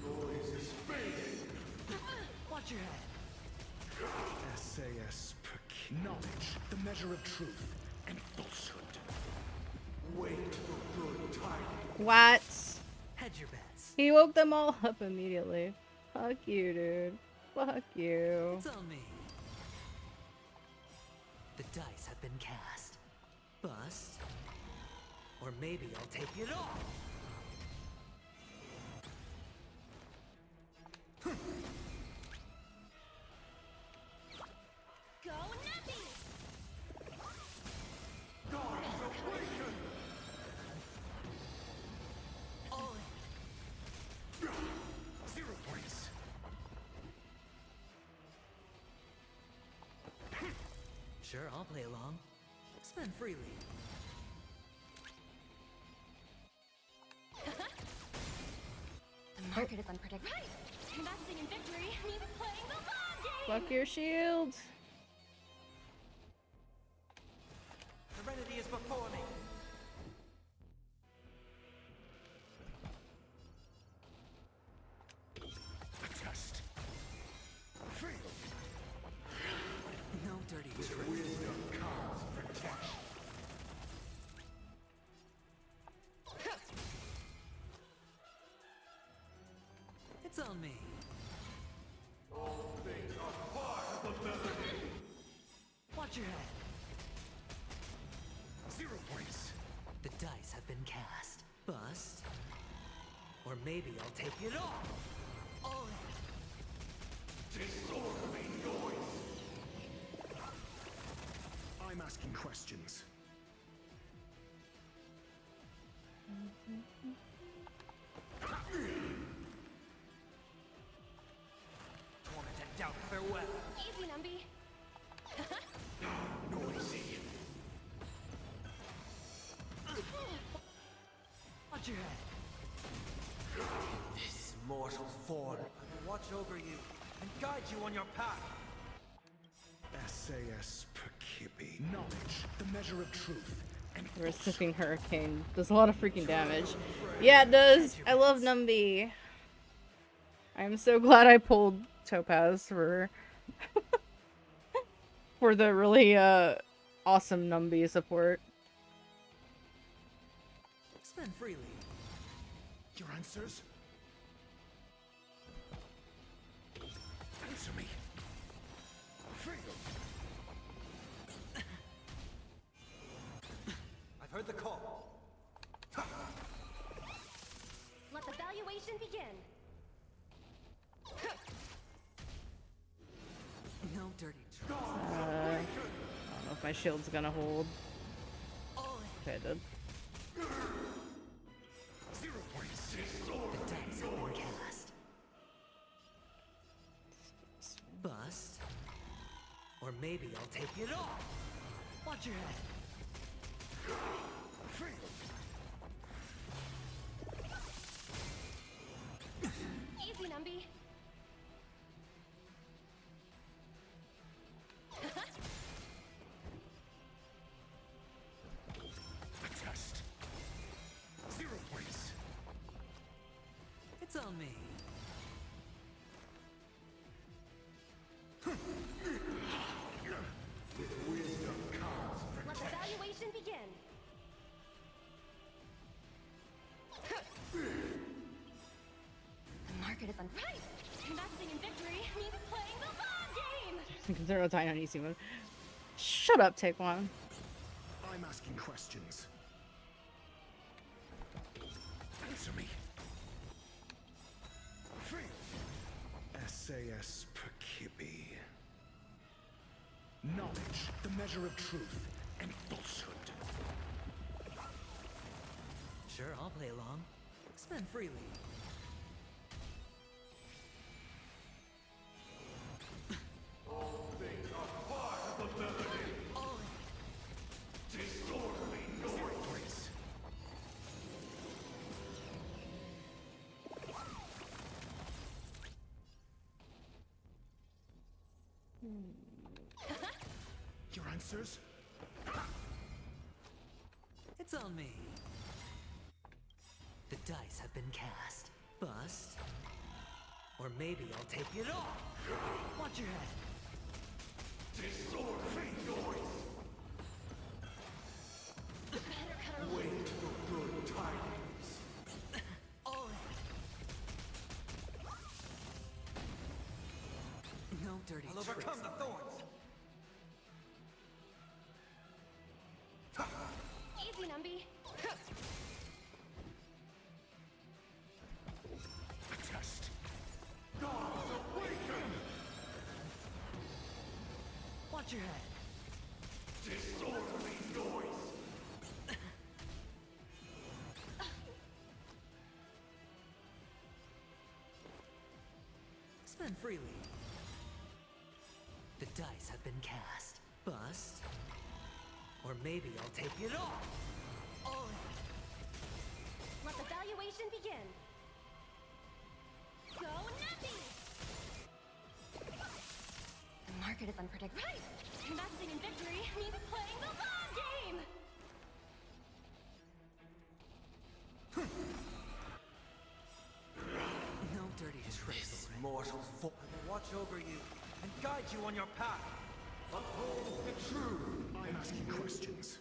Noise is fading. Watch your head. SAS knowledge, the measure of truth and falsehood. Wait for good tidings. What? Hedge your bets. He woke them all up immediately. Fuck you, dude. Fuck you. It's on me. The dice have been cast. Bust. Or maybe I'll take it all. Go Nappy! Gods awaken! All in. 0 points. Sure, I'll play along. Spend freely. The market is unpredictable. Right! Investing in victory means playing the long game! Fuck your shield. Serenity is before me. A test. Feel. No dirty tricks. Wisdom comes protection. It's on me. All things are part of the melody. Watch your head. 0 points. The dice have been cast. Bust. Or maybe I'll take it all. All in. Disorderly noise. I'm asking questions. Torment and doubt, farewell. Easy, Numby. Noisy. Watch your head. This mortal form, I will watch over you and guide you on your path. SAS Perkibi. Knowledge, the measure of truth and Recipping Hurricane does a lot of freaking damage. Yeah, it does. I love Numby. I'm so glad I pulled Topaz for for the really awesome Numby support. Spend freely. Your answers? Answer me. Feel. I've heard the call. Let the valuation begin. No dirty tricks. I don't know if my shield's gonna hold. Okay, it did. 0 points. The dice have been cast. Bust. Or maybe I'll take it all. Watch your head. Feel. Easy, Numby. A test. 0 points. It's on me. With wisdom comes Let the protection. valuation begin. The market is right. Investing in victory means playing the long game. Consider time on easy mode. Shut up, take one. I'm asking questions. Answer me. Feel. SAS Perkibi. Knowledge, the measure of truth and falsehood. Sure, I'll play along. Spend freely. All things are part of the melody. All in. Disorderly noise. answers? It's on me. The dice have been cast. Bust. Or maybe I'll take it all. Watch your head. Disorderly noise! Wait for good tidings. All in. No dirty I'll overcome the thorns. Easy, Numby. Test. Gods awaken! Watch your head. Disorderly noise! Spend freely. The dice have been cast. Bust. Or maybe I'll take it all. All in. Let the valuation begin. Go Nuppy! The market is unpredictable. Right! Investing in victory means playing the long game! No dirty tricks. This mortal form will watch over you and guide you on your path. Uphold the truth! I'm asking questions.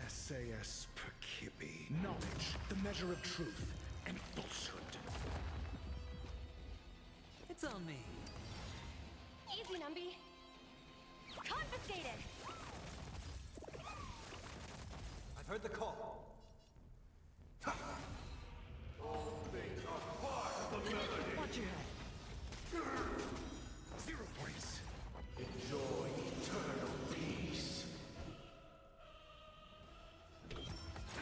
SAS Perkibi. Knowledge, the measure of truth and falsehood. It's on me. Easy, Numby. Confiscated! I've heard the call. All things are part of the melody. Watch your head. 0 points. Enjoy eternal peace.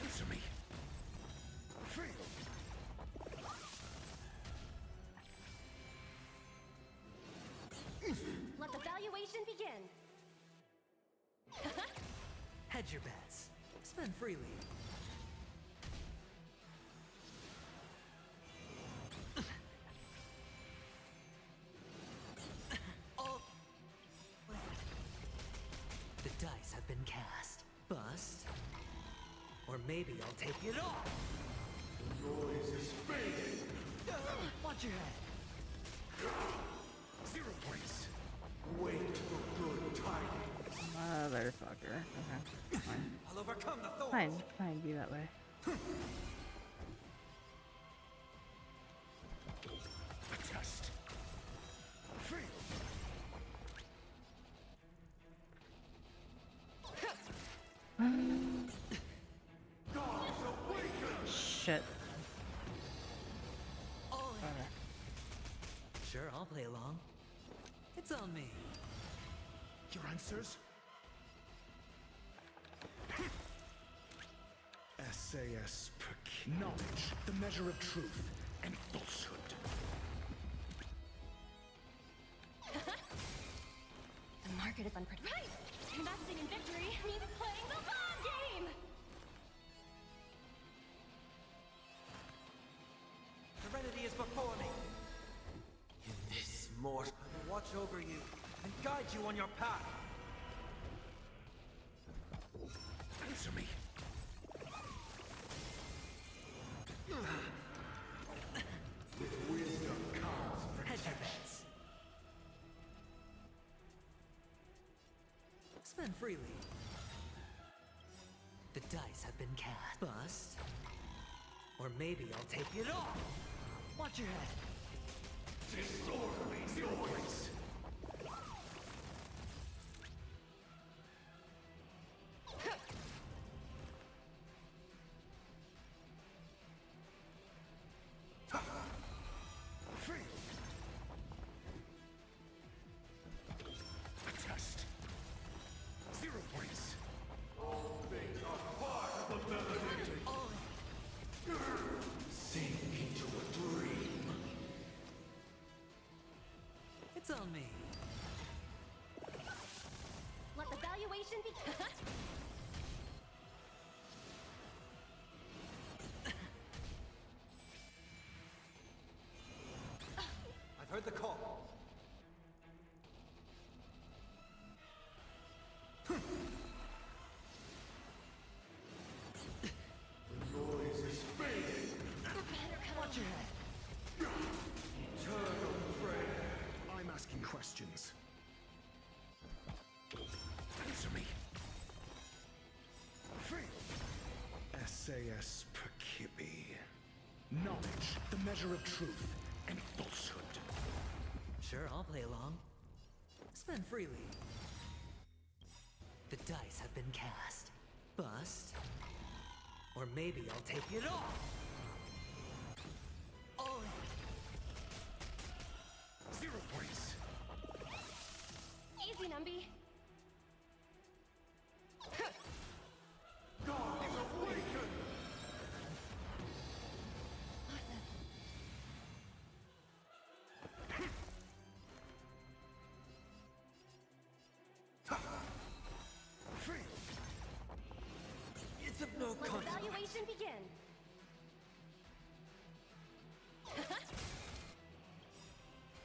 Answer me. Free. Let the valuation begin. Hedge your bets. Spend freely. All the dice have been cast. Bust. Or maybe I'll take it all. The noise is fading. Watch your head. 0 points. Wait for good tidings. Motherfucker. Okay. Fine. I'll overcome the thorns. Fine. Fine. Be that way. Adjust. Free. Gods awaken! Shit. All in. Okay. Sure, I'll play along. It's on me. Your answers? SAS Perk. Knowledge, the measure of truth and falsehood. The market is unpredictable. Right! Investing in victory means playing the long game! Serenity is before me. In this mortal, I will watch over you and guide you on your path. Answer me. With wisdom comes Hedge your protection. bets. Spend freely. The dice have been cast. Bust. Or maybe I'll take it all. Watch your head. Disorderly noise. Free. Adjust. 0 points. All things are part of the melody. All in. Sink into a dream. It's on me. Let the valuation begin. I've heard the call. Theseus Percipi. Knowledge, the measure of truth and falsehood. Sure, I'll play along. Spend freely. The dice have been cast. Bust. Or maybe I'll take it all. All in. 0 points. Easy, Numby. God is awakened! It's of no Let the consequence. evaluation begin.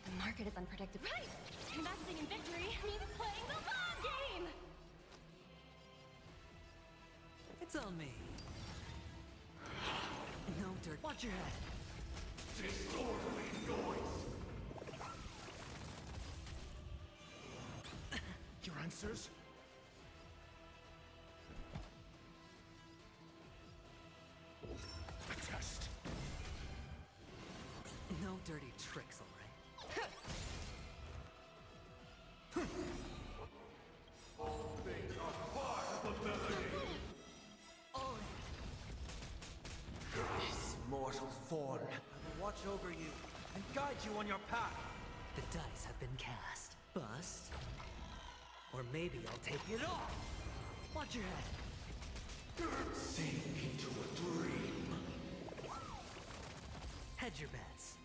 The market is unpredictable. Right! Investing in victory means playing the long game! It's on me. No dirt. Watch your head. Disorderly noise! Your answers? A test. No dirty tricks, all right? All things are part of the melody. All in. This mortal form will watch over you and guide you on your path. The dice have been cast. Bust. Or maybe I'll take it all. Watch your head. Sink into a dream. Hedge your bets.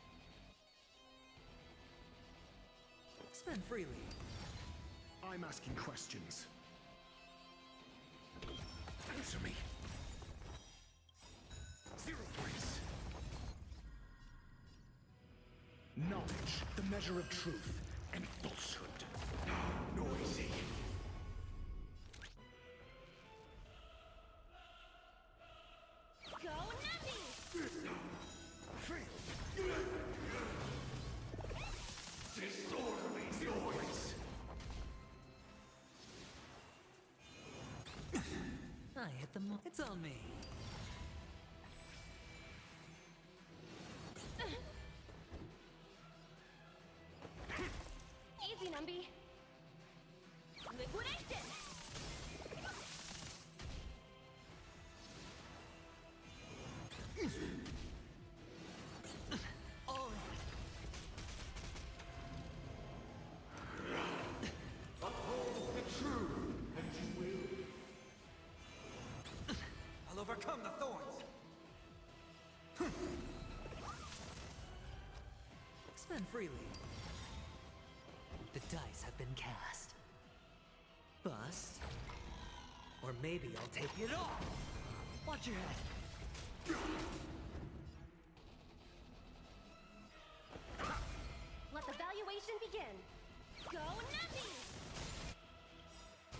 Spend freely. I'm asking questions. Answer me. 0 points. Knowledge, the measure of truth and falsehood. Noisy. Go Numby! Disorderly noise. I hit the mark. It's on me. Easy, Numby. Liquidation! All in. Uphold the truth, and you will. I'll overcome the thorns. Spend freely. The dice have been cast. Bust. Or maybe I'll take it all. Watch your head. Let the valuation begin. Go Numby!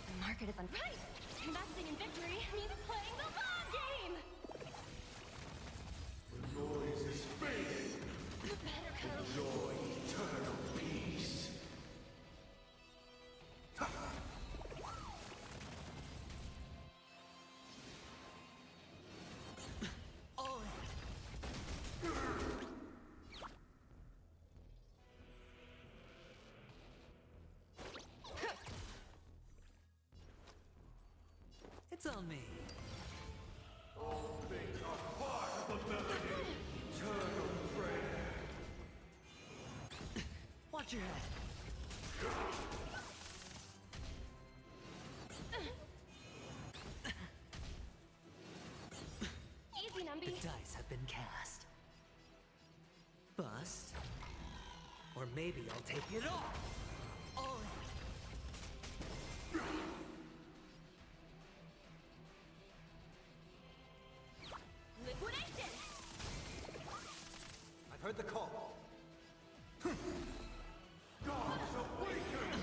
The market is unpredictable. Right! Investing in victory means playing the long game! The noise is fading. You better come. Enjoy eternal peace. All in. It's on me. All things are part of the melody. Eternal prayer. Watch your head. Easy, Numby. The dice have been cast. Bust. Or maybe I'll take it all. All in. Liquidation! I've heard the call. Gods awaken!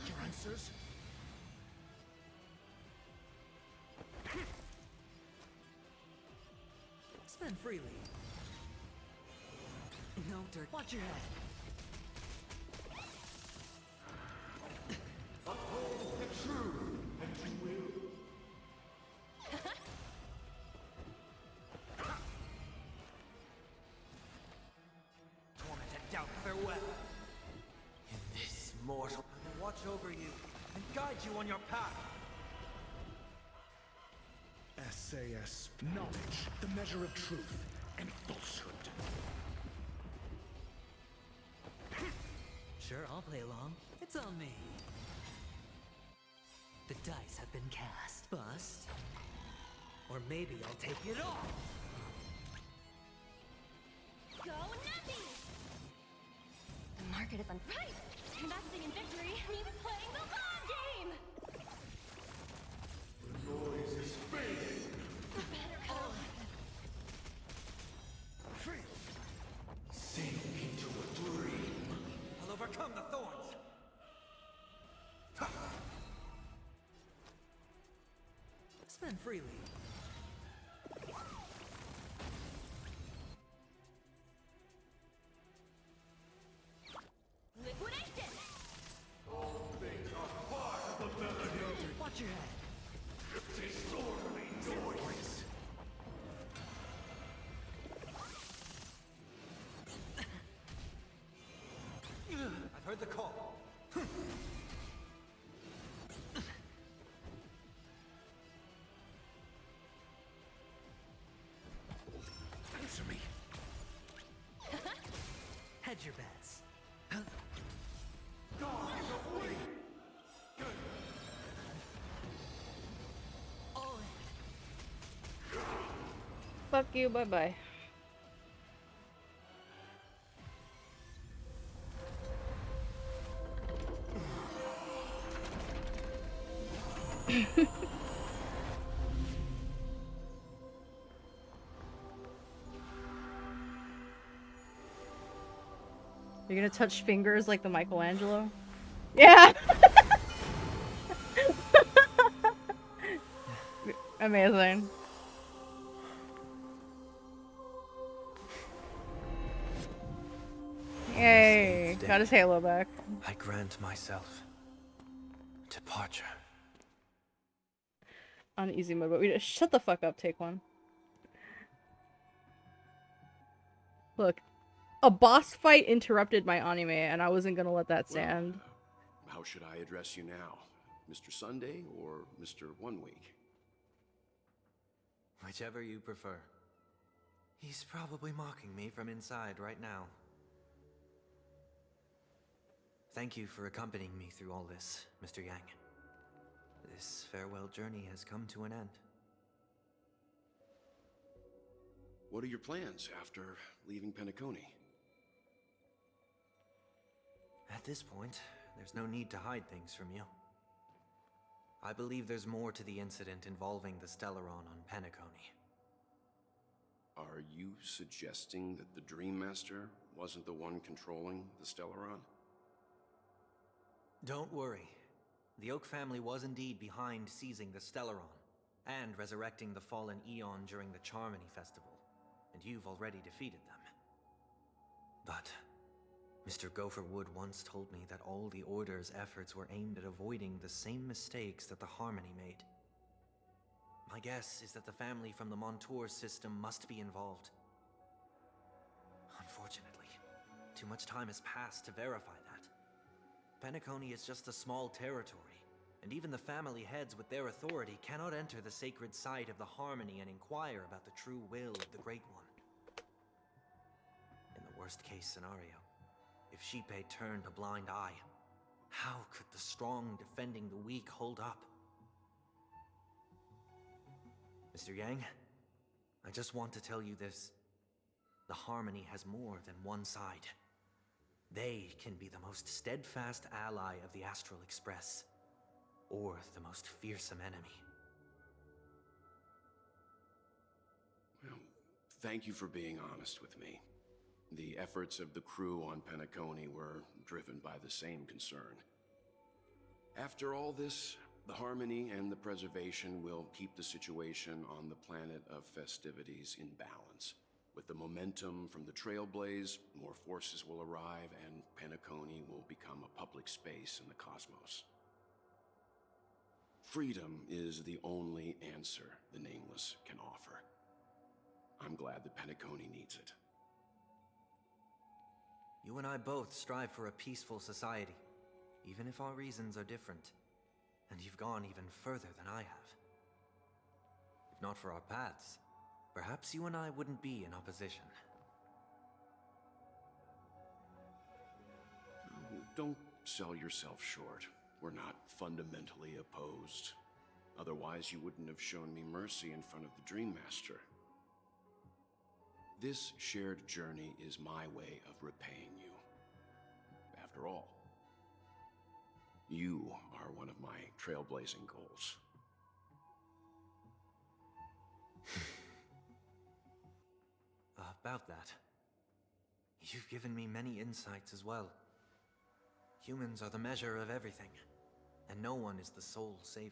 Your answers? Spend freely. No dirt. Watch your head. Uphold the truth, and you will. over you and guide you on your path. SAS, knowledge, the measure of truth and falsehood. Sure, I'll play along. It's on me. The dice have been cast. Bust. Or maybe I'll take it all. Go Nappy! The market is unpriced. Investing in victory means playing the long game! The noise is fading. Sink into a dream. I'll overcome the thorns. Spend freely. Liquidation! All things are part of the melody. Watch your head. Disorderly noise. I've heard the call. Answer me. Hedge your bets. God is away. All in. Fuck you, bye bye. You're gonna touch fingers like the Michelangelo? Yeah! Amazing. Yay! Got his halo back. I grant myself departure. On easy mode, but we just shut the fuck up, take one. Look, a boss fight interrupted my anime, and I wasn't gonna let that stand. Well, how should I address you now? Mr. Sunday or Mr. 1 Week? Whichever you prefer. He's probably mocking me from inside right now. Thank you for accompanying me through all this, Mr. Yang. This farewell journey has come to an end. What are your plans after leaving Penacony? At this point, there's no need to hide things from you. I believe there's more to the incident involving the Stellaron on Penacony. Are you suggesting that the Dream Master wasn't the one controlling the Stellaron? Don't worry. The Oak family was indeed behind seizing the Stellaron and resurrecting the fallen Eon during the Charmony Festival, and you've already defeated them. But Mr. Gopherwood once told me that all the Order's efforts were aimed at avoiding the same mistakes that the Harmony made. My guess is that the family from the Montour system must be involved. Unfortunately, too much time has passed to verify that. Penacony is just a small territory, and even the family heads with their authority cannot enter the sacred site of the Harmony and inquire about the true will of the Great One. In the worst-case scenario, if Xipe turned a blind eye, how could the strong defending the weak hold up? Mr. Yang, I just want to tell you this. The Harmony has more than one side. They can be the most steadfast ally of the Astral Express, or the most fearsome enemy. Well, thank you for being honest with me. The efforts of the crew on Penacony were driven by the same concern. After all this, the Harmony and the Preservation will keep the situation on the planet of festivities in balance. With the momentum from the Trailblaze, more forces will arrive and Penacony will become a public space in the cosmos. Freedom is the only answer the Nameless can offer. I'm glad that Penacony needs it. You and I both strive for a peaceful society. even if our reasons are different. And you've gone even further than I have. If not for our paths, perhaps you and I wouldn't be in opposition. Don't sell yourself short. We're not fundamentally opposed. Otherwise, you wouldn't have shown me mercy in front of the Dream Master. This shared journey is my way of repaying you. After all, you are one of my trailblazing goals. About that, you've given me many insights as well. Humans are the measure of everything, and no one is the sole savior.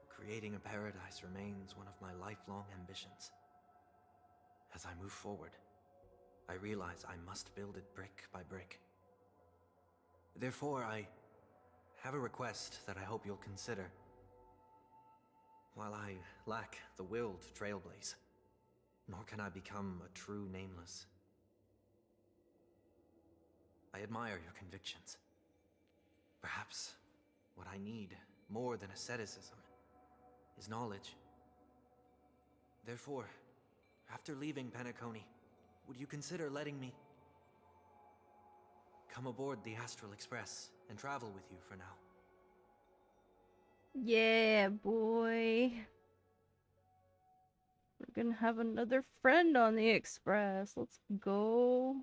Creating a paradise remains one of my lifelong ambitions. As I move forward, I realize I must build it brick by brick. Therefore, I have a request that I hope you'll consider. While I lack the will to trailblaze, nor can I become a true nameless, I admire your convictions. Perhaps what I need, more than asceticism, is knowledge. Therefore, after leaving Penacony, would you consider letting me come aboard the Astral Express and travel with you for now? Yeah, boy. We're gonna have another friend on the Express. Let's go.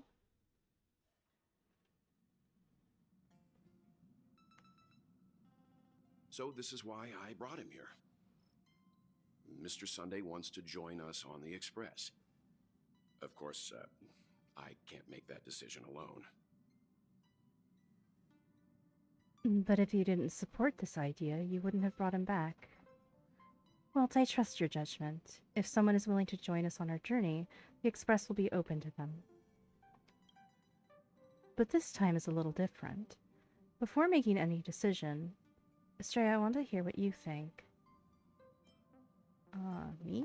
So this is why I brought him here. Mr. Sunday wants to join us on the Express. Of course, I can't make that decision alone. But if you didn't support this idea, you wouldn't have brought him back. Well, I trust your judgment. If someone is willing to join us on our journey, the Express will be open to them. But this time is a little different. Before making any decision, Astray, I want to hear what you think. Me?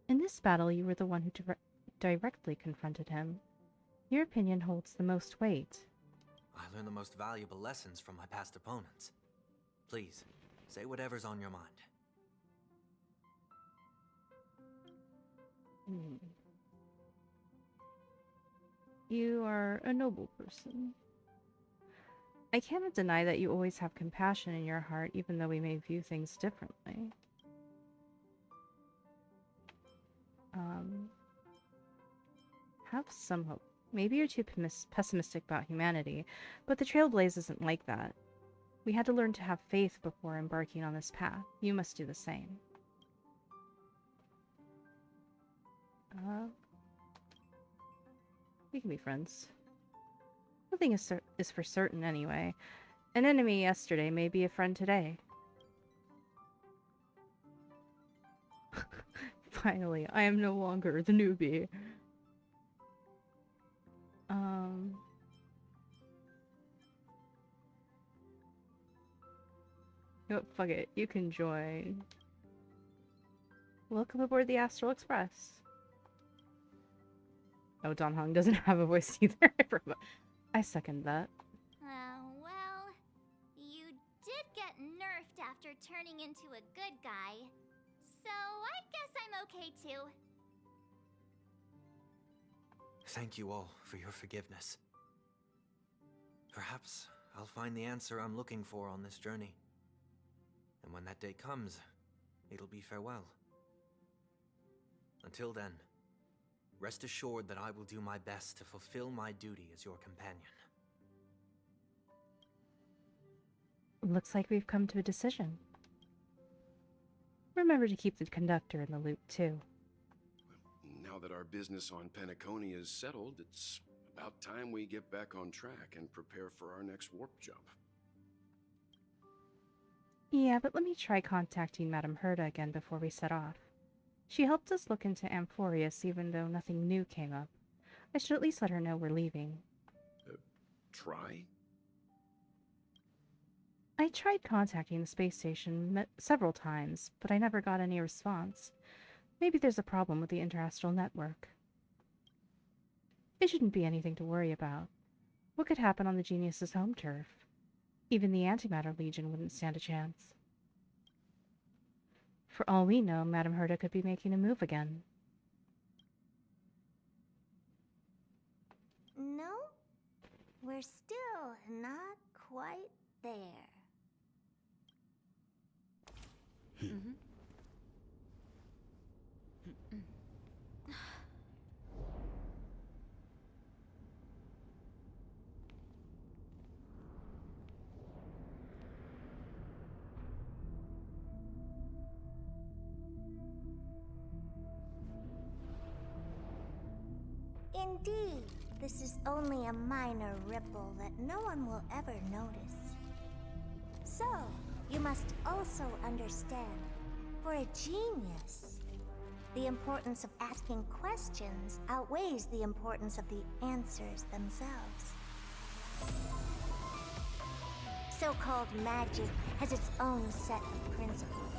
In this battle, you were the one who directly confronted him. Your opinion holds the most weight. I learned the most valuable lessons from my past opponents. Please, say whatever's on your mind. You are a noble person. I cannot deny that you always have compassion in your heart, even though we may view things differently. Have some hope. Maybe you're too pessimistic about humanity, but the Trailblaze isn't like that. We had to learn to have faith before embarking on this path. You must do the same. We can be friends. Nothing is for certain anyway. An enemy yesterday may be a friend today. Finally, I am no longer the newbie. Oh, fuck it. You can join. Welcome aboard the Astral Express. Oh, Don Hong doesn't have a voice either. I second that. Well, you did get nerfed after turning into a good guy. So I guess I'm okay too. Thank you all for your forgiveness. Perhaps I'll find the answer I'm looking for on this journey. And when that day comes, it'll be farewell. Until then, rest assured that I will do my best to fulfill my duty as your companion. Looks like we've come to a decision. Remember to keep the conductor in the loop, too. Now that our business on Penacony is settled, it's about time we get back on track and prepare for our next warp jump. Yeah, but let me try contacting Madame Herda again before we set off. She helped us look into Amphorius even though nothing new came up. I should at least let her know we're leaving. Try? I tried contacting the space station several times, but I never got any response. Maybe there's a problem with the interastral network. It shouldn't be anything to worry about. What could happen on the Genius's home turf? Even the Antimatter Legion wouldn't stand a chance. For all we know, Madame Herta could be making a move again. No, we're still not quite there. Mm-hmm. Indeed, this is only a minor ripple that no one will ever notice. So, you must also understand, for a genius, the importance of asking questions outweighs the importance of the answers themselves. So-called magic has its own set of principles.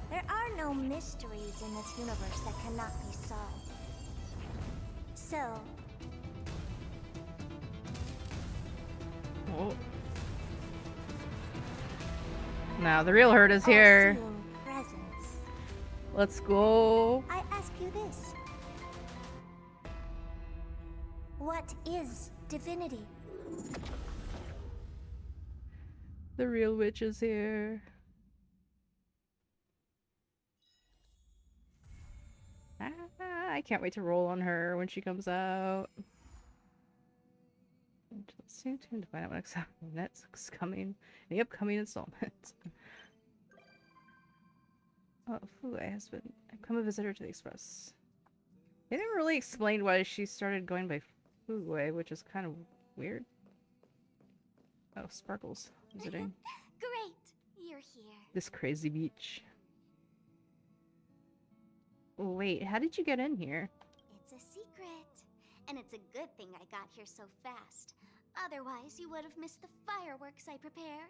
There are no mysteries in this universe that cannot be solved. So... Oh. Now the real hurt is here. Presence. Let's go. I ask you this. What is divinity? The real witch is here. I can't wait to roll on her when she comes out. Stay tuned to find out what exactly next coming in the upcoming installment. Oh, Fue has become a visitor to the Express. They didn't really explain why she started going by Fue, which is kind of weird. Oh, Sparkles visiting. Great, you're here. This crazy beach. Wait, how did you get in here? It's a secret. And it's a good thing I got here so fast. Otherwise, you would have missed the fireworks I prepared.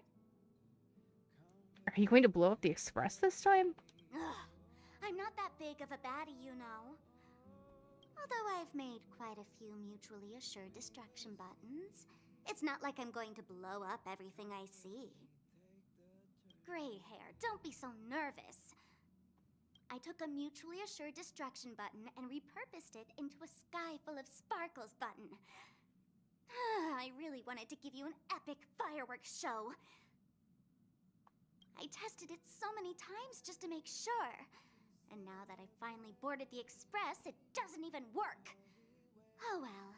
Are you going to blow up the Express this time? Ugh, I'm not that big of a baddie, you know. Although I've made quite a few mutually assured destruction buttons, it's not like I'm going to blow up everything I see. Gray hair, don't be so nervous. I took a mutually assured destruction button and repurposed it into a sky full of sparkles button. I really wanted to give you an epic fireworks show. I tested it so many times just to make sure. And now that I finally boarded the Express, it doesn't even work. Oh well.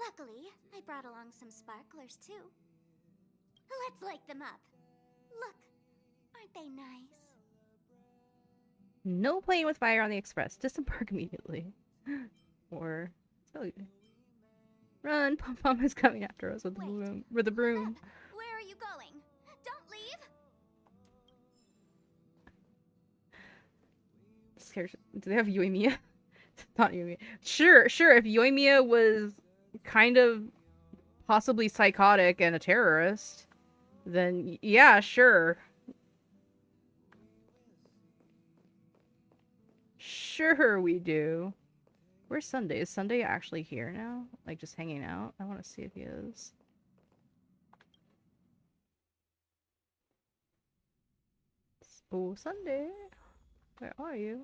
Luckily, I brought along some sparklers too. Let's light them up. Look, aren't they nice? No playing with fire on the Express. Disembark immediately. Or run! Pom Pom is coming after us with the broom. Where are you going? Don't leave! Scared. Do they have Yoimiya? Not Yoimiya. Sure. If Yoimiya was kind of possibly psychotic and a terrorist, then yeah, sure. Sure we do. Where's Sunday? Is Sunday actually here now? Like just hanging out? I want to see if he is. Oh, Sunday. Where are you?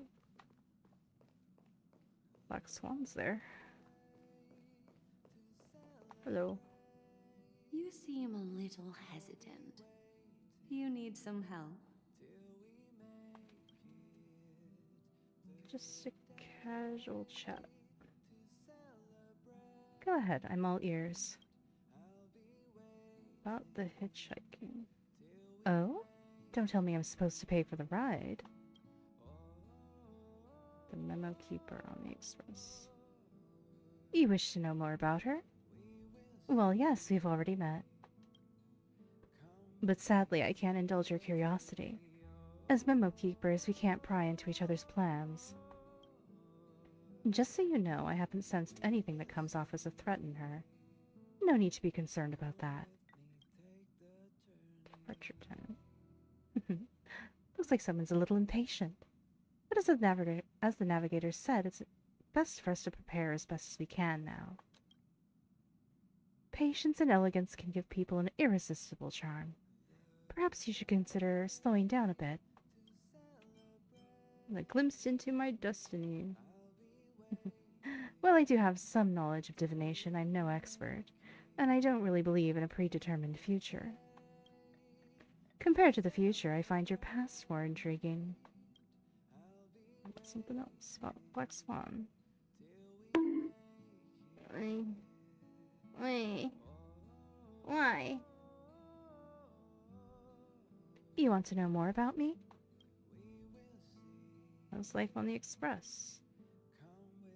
Black Swan's there. Hello. You seem a little hesitant. You need some help? Just a casual chat. Go ahead, I'm all ears. About the hitchhiking. Oh? Don't tell me I'm supposed to pay for the ride. The memo keeper on the Express. You wish to know more about her? Well, yes, we've already met. But sadly, I can't indulge your curiosity. As memo keepers, we can't pry into each other's plans. Just so you know, I haven't sensed anything that comes off as a threat in her. No need to be concerned about that. Departure time. Looks like someone's a little impatient. But as the navigator said, it's best for us to prepare as best as we can now. Patience and elegance can give people an irresistible charm. Perhaps you should consider slowing down a bit. A glimpse into my destiny. Well, I do have some knowledge of divination. I'm no expert, and I don't really believe in a predetermined future. Compared to the future, I find your past more intriguing. Something else about Black Swan. Why? You want to know more about me? How's life on the Express?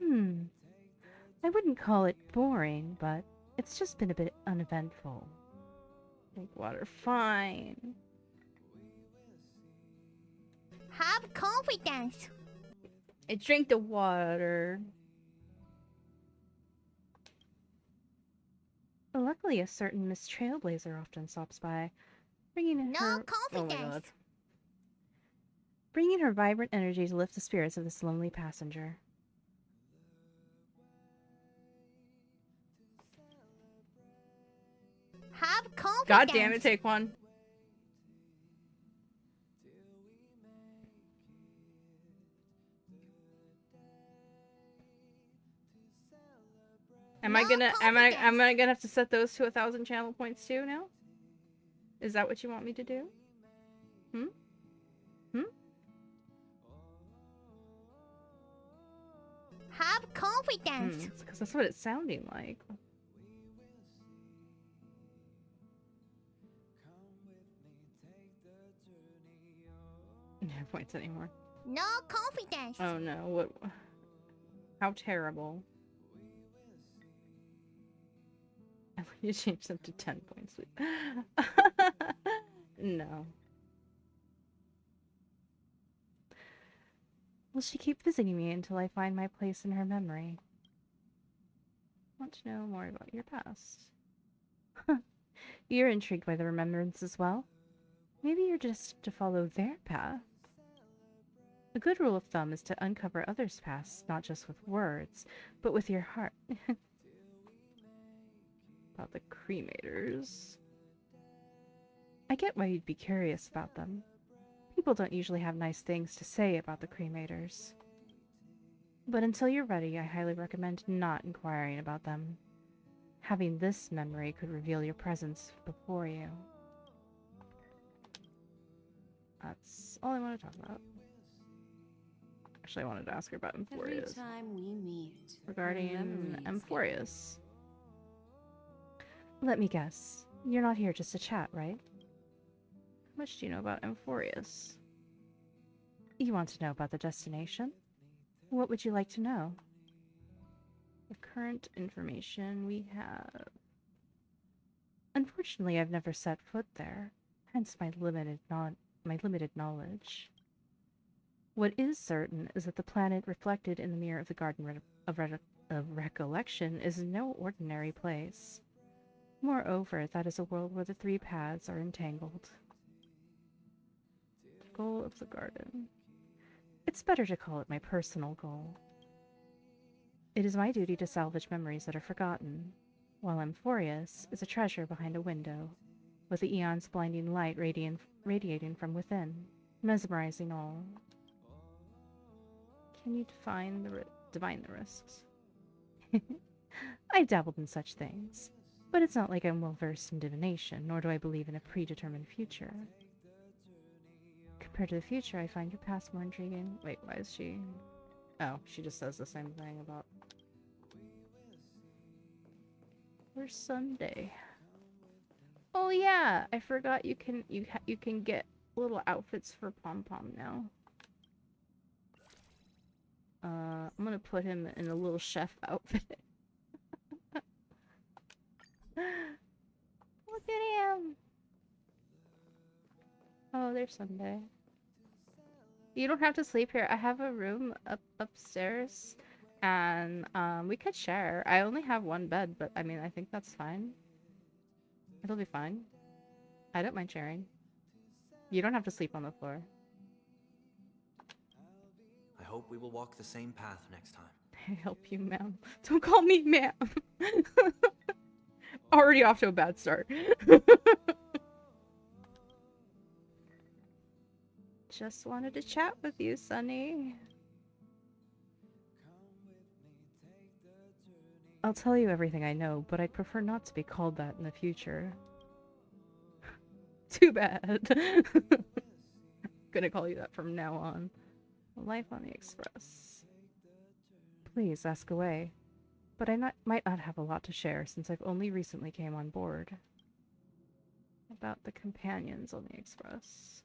I wouldn't call it boring, but it's just been a bit uneventful. Drink water, fine. Have confidence. I drink the water. Luckily, a certain Miss Trailblazer often stops by, bringing her... confidence. Oh my god. Bringing her vibrant energy to lift the spirits of this lonely passenger. Have confidence. God damn it, take one. Am I gonna have to set those to 1,000 channel points too now? Is that what you want me to do? Have confidence. Because that's what it's sounding like. No points anymore. No confidence. Oh no, what? How terrible. You changed them to 10 points. No. Will she keep visiting me until I find my place in her memory? Want to know more about your past. You're intrigued by the remembrance as well? Maybe you're just to follow their path. A good rule of thumb is to uncover others' pasts, not just with words, but with your heart. About the cremators. I get why you'd be curious about them. People don't usually have nice things to say about the cremators. But until you're ready, I highly recommend not inquiring about them. Having this memory could reveal your presence before you. That's all I want to talk about. Actually, I wanted to ask her about Emphorius. Every time we meet, regarding Emphorius. Let me guess. You're not here just to chat, right? How much do you know about Emphorius? You want to know about the destination? What would you like to know? The current information we have. Unfortunately, I've never set foot there, hence my limited knowledge. What is certain is that the planet reflected in the mirror of the Garden of Recollection is no ordinary place. Moreover, that is a world where the three paths are entangled. The goal of the garden. It's better to call it my personal goal. It is my duty to salvage memories that are forgotten, while Emphorius is a treasure behind a window, with the eon's blinding light radiating from within, mesmerizing all. Can you divine the risks? I've dabbled in such things. But it's not like I'm well-versed in divination, nor do I believe in a predetermined future. Compared to the future, I find your past more intriguing. Wait, why is she... Oh, she just says the same thing about... Where's Sunday? Oh yeah, I forgot you can get little outfits for Pom Pom now. I'm gonna put him in a little chef outfit. Look at him! Oh, there's Sunday. You don't have to sleep here. I have a room upstairs, and we could share. I only have one bed, but I mean, I think that's fine. It'll be fine. I don't mind sharing. You don't have to sleep on the floor. I hope we will walk the same path next time. I help you, ma'am. Don't call me ma'am. Already off to a bad start. Just wanted to chat with you, Sunny. I'll tell you everything I know, but I'd prefer not to be called that in the future. Too bad. Gonna call you that from now on. Life on the Express. Please ask away. But I might not have a lot to share since I've only recently came on board. About the companions on the Express.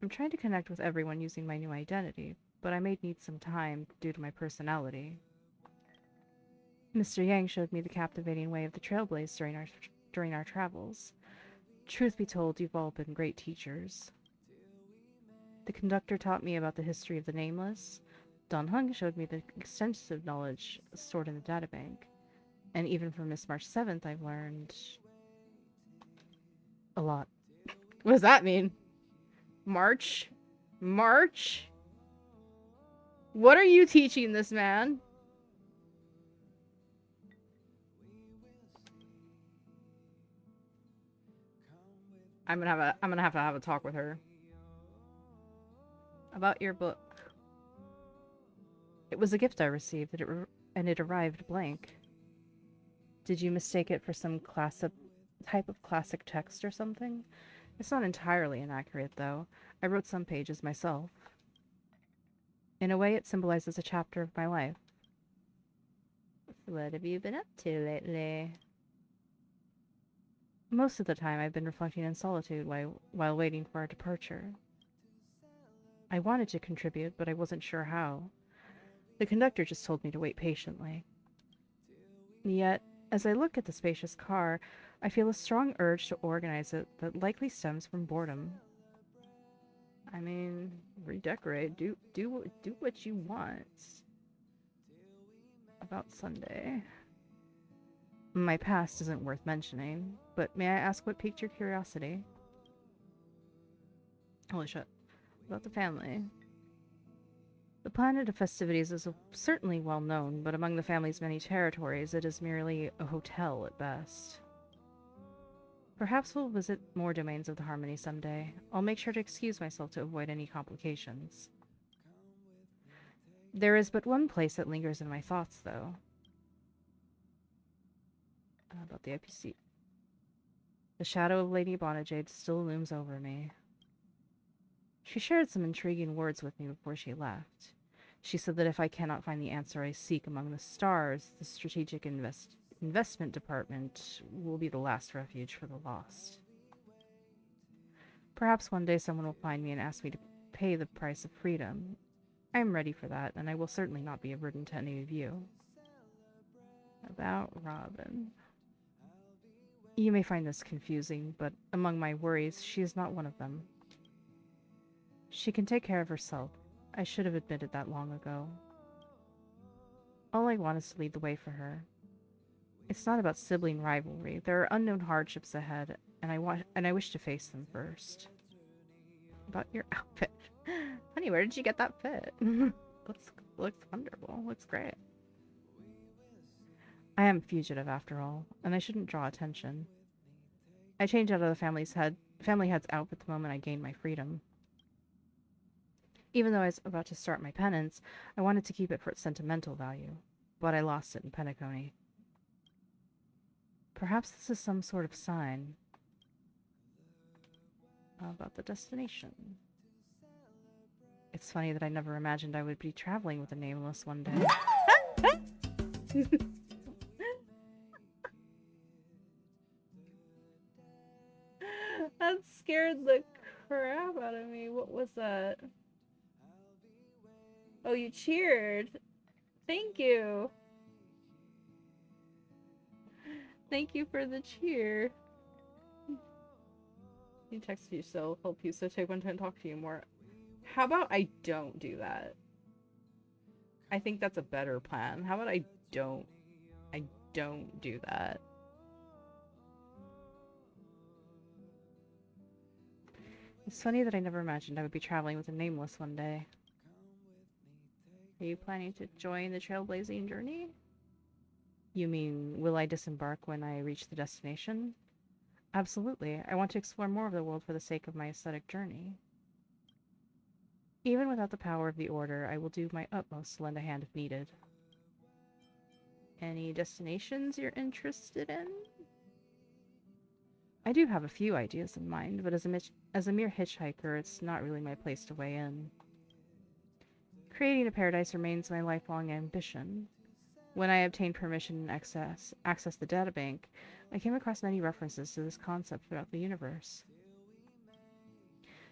I'm trying to connect with everyone using my new identity, but I may need some time due to my personality. Mr. Yang showed me the captivating way of the Trailblaze during our travels. Truth be told, you've all been great teachers. The conductor taught me about the history of the Nameless. Don Hung showed me the extensive knowledge stored in the databank. And even from Miss March 7th, I've learned a lot. What does that mean? March? March? What are you teaching this man? I'm gonna have to have a talk with her. About your book. It was a gift I received, and it arrived blank. Did you mistake it for some type of classic text or something? It's not entirely inaccurate, though. I wrote some pages myself. In a way, it symbolizes a chapter of my life. What have you been up to lately? Most of the time, I've been reflecting in solitude while waiting for our departure. I wanted to contribute, but I wasn't sure how. The conductor just told me to wait patiently. Yet, as I look at the spacious car, I feel a strong urge to organize it that likely stems from boredom. I mean, redecorate. Do what you want. About Sunday. My past isn't worth mentioning, but may I ask what piqued your curiosity? Holy shit. About the family. The planet of festivities is certainly well known, but among the family's many territories, it is merely a hotel at best. Perhaps we'll visit more domains of the Harmony someday. I'll make sure to excuse myself to avoid any complications. There is but one place that lingers in my thoughts, though. About the IPC. The shadow of Lady Bonajade still looms over me. She shared some intriguing words with me before she left. She said that if I cannot find the answer I seek among the stars, the Strategic Investment Department will be the last refuge for the lost. Perhaps one day someone will find me and ask me to pay the price of freedom. I am ready for that, and I will certainly not be a burden to any of you. About Robin. You may find this confusing, but among my worries, she is not one of them. She can take care of herself. I should have admitted that long ago. All I want is to lead the way for her. It's not about sibling rivalry. There are unknown hardships ahead, and I wish to face them first. About your outfit. Honey, where did you get that fit? looks wonderful. Looks great. I am a fugitive after all, and I shouldn't draw attention. I changed out of the family head's outfit the moment I gained my freedom. Even though I was about to start my penance, I wanted to keep it for its sentimental value, but I lost it in Penacony. Perhaps this is some sort of sign. About the destination. It's funny that I never imagined I would be traveling with a Nameless one day. That scared the crap out of me. What was that? Oh, you cheered. Thank you. Thank you for the cheer. You text you, so help you, so take one time to talk to you more. How about I don't do that? I think that's a better plan. How about I don't do that? It's funny that I never imagined I would be traveling with a Nameless one day. Are you planning to join the trailblazing journey? You mean, will I disembark when I reach the destination? Absolutely. I want to explore more of the world for the sake of my aesthetic journey. Even without the power of the Order, I will do my utmost to lend a hand if needed. Any destinations you're interested in? I do have a few ideas in mind, but as a mere hitchhiker, it's not really my place to weigh in. Creating a paradise remains my lifelong ambition. When I obtained permission and access the databank, I came across many references to this concept throughout the universe.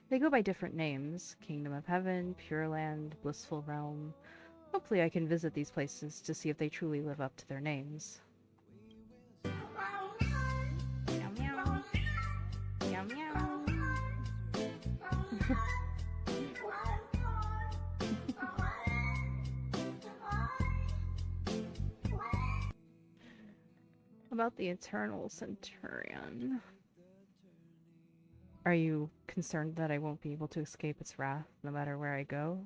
They go by different names: Kingdom of Heaven, Pure Land, Blissful Realm. Hopefully I can visit these places to see if they truly live up to their names. Meow meow. Meow meow. About the Eternal Centurion. Are you concerned that I won't be able to escape its wrath no matter where I go?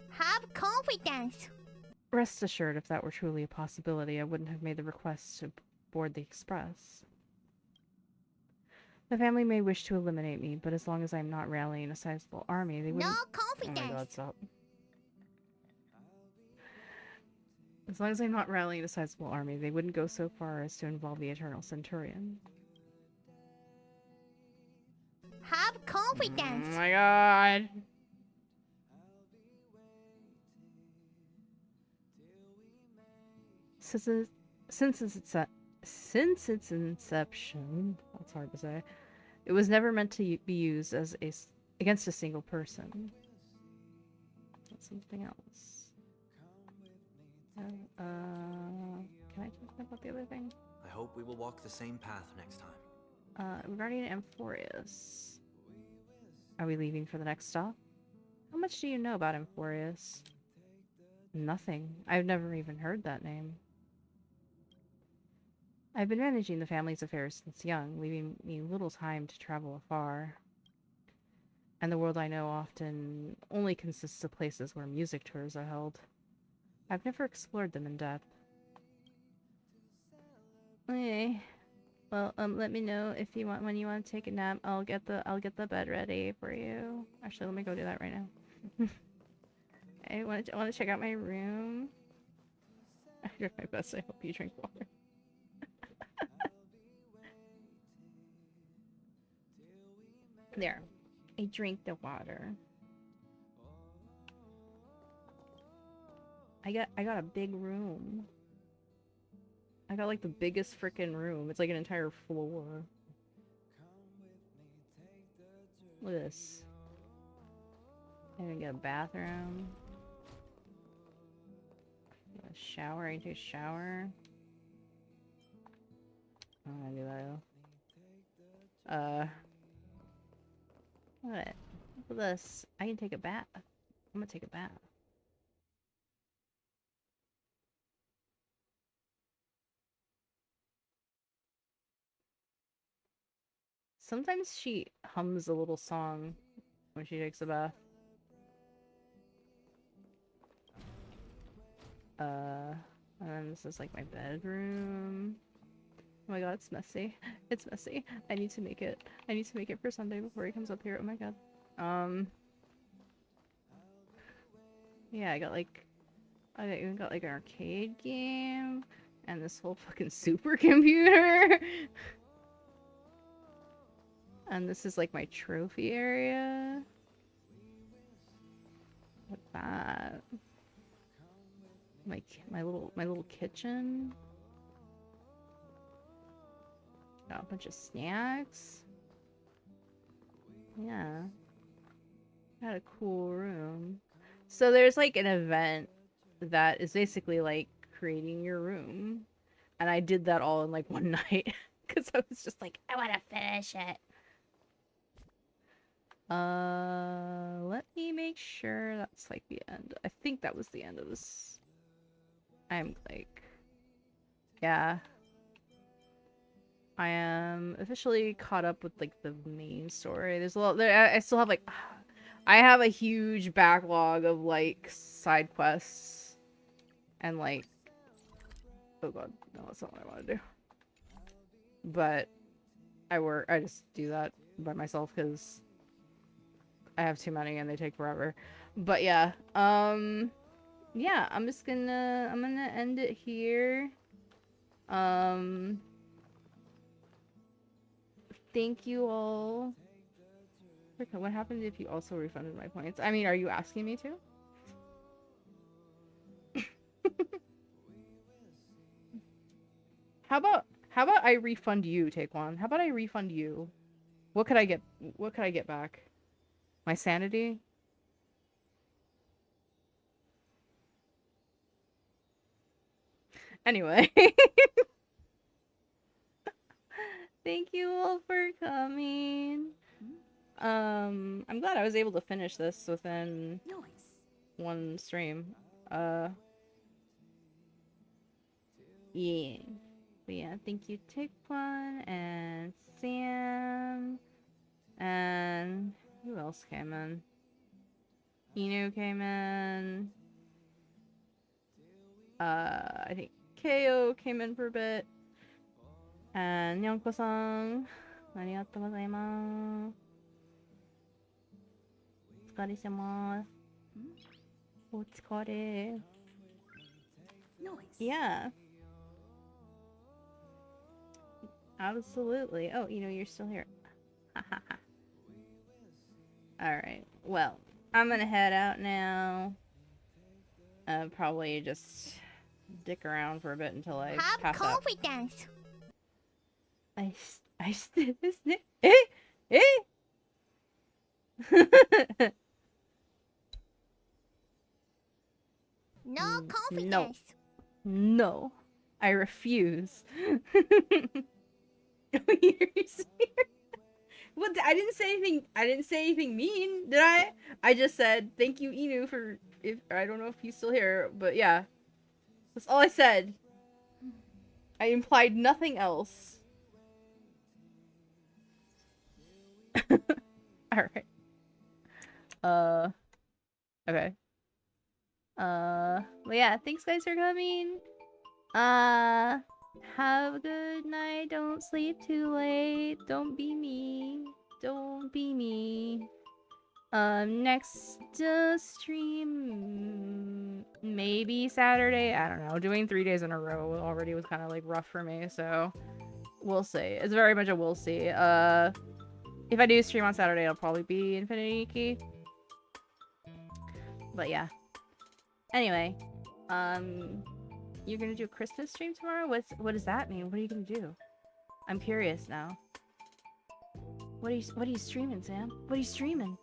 Have confidence. Rest assured, if that were truly a possibility, I wouldn't have made the request to board the express. The family may wish to eliminate me, but as long as I'm not rallying a sizable army, they wouldn't— No confidence. Oh my god, stop. As long as I'm not rallying a sizable army, they wouldn't go so far as to involve the Eternal Centurion. Have confidence. Oh my god. Since its inception, that's hard to say, it was never meant to be used as against a single person. That's something else. Can I talk about the other thing? I hope we will walk the same path next time. Regarding Amphorius. Are we leaving for the next stop? How much do you know about Amphorius? Nothing. I've never even heard that name. I've been managing the family's affairs since young, leaving me little time to travel afar. And the world I know often only consists of places where music tours are held. I've never explored them in depth. Okay. Well, let me know if you want, when you want to take a nap. I'll get the bed ready for you. Actually, let me go do that right now. I want to check out my room. I did my best. I hope you drink water. There. I drink the water. I got a big room. I got like the biggest freaking room. It's like an entire floor. Look at this. I even get a bathroom. A shower. I can take a shower. I'm gonna do that though. What? Look at this. I can take a bath. I'm gonna take a bath. Sometimes she hums a little song when she takes a bath. And then this is like my bedroom. Oh my god, it's messy. It's messy. I need to make it. I need to make it for Sunday before he comes up here. Oh my god. Yeah, I even got like an arcade game and this whole fucking supercomputer. And this is like my trophy area. Look at that. My little kitchen. Got a bunch of snacks. Yeah. Got a cool room. So there's like an event that is basically like creating your room. And I did that all in like one night. Because I was just like, I want to finish it. Let me make sure that's like the end. I think that was the end of this. I'm like, yeah. I am officially caught up with like the main story. There's a lot there. I still have like, I have a huge backlog of like side quests and like, oh god. No, that's not what I want to do. But I just do that by myself because I have too many and they take forever. But yeah, yeah, I'm gonna end it here. Thank you all. Okay, what happened if you also refunded my points? I mean, are you asking me to? How about I refund you, Taekwon? How about I refund you? What could I get back? My sanity? Anyway. Thank you all for coming. I'm glad I was able to finish this within one stream. Yeah. But yeah, thank you, Taekwon and Sam. And who else came in? Inu came in. I think KO came in for a bit. And Nyonko-san. Arigatou gozaimasu. Otsukare-shimasu. Otsukare. Yeah. Absolutely. Oh, you're still here. Alright. Well, I'm gonna head out now. Probably just dick around for a bit until I pass out. Have confidence. No confidence. No. I refuse. What? I didn't say anything mean, did I? I just said thank you, Inu, for if I don't know if he's still here, but yeah. That's all I said. I implied nothing else. Alright. Okay. Well, yeah, thanks guys for coming. Have a good night. Don't sleep too late. Don't be me. Don't be me. Next stream maybe Saturday. I don't know. Doing 3 days in a row already was kind of like rough for me, so we'll see. It's very much a we'll see. If I do stream on Saturday, it'll probably be Infinity Key. But yeah. Anyway, you're gonna do a Christmas stream tomorrow? What does that mean? What are you gonna do? I'm curious now. What are you streaming, Sam? What are you streaming?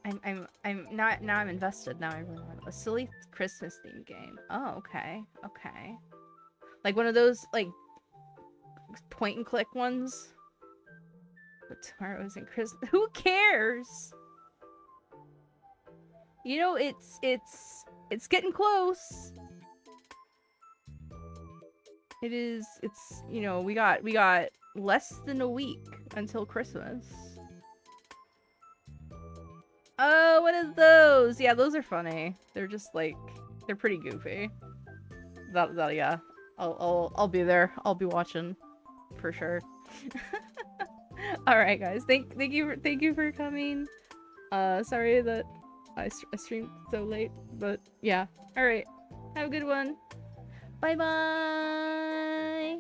I'm invested now. I remember a silly Christmas themed game. Oh, okay, okay. Like one of those like point and click ones. But tomorrow isn't Christmas. Who cares? It's getting close. It's we got less than a week until Christmas. Oh, what is those? Yeah, those are funny. They're just like they're pretty goofy. That yeah. I'll be there. I'll be watching for sure. All right, guys. Thank you for coming. Sorry that I streamed so late, but yeah. All right. Have a good one. Bye bye.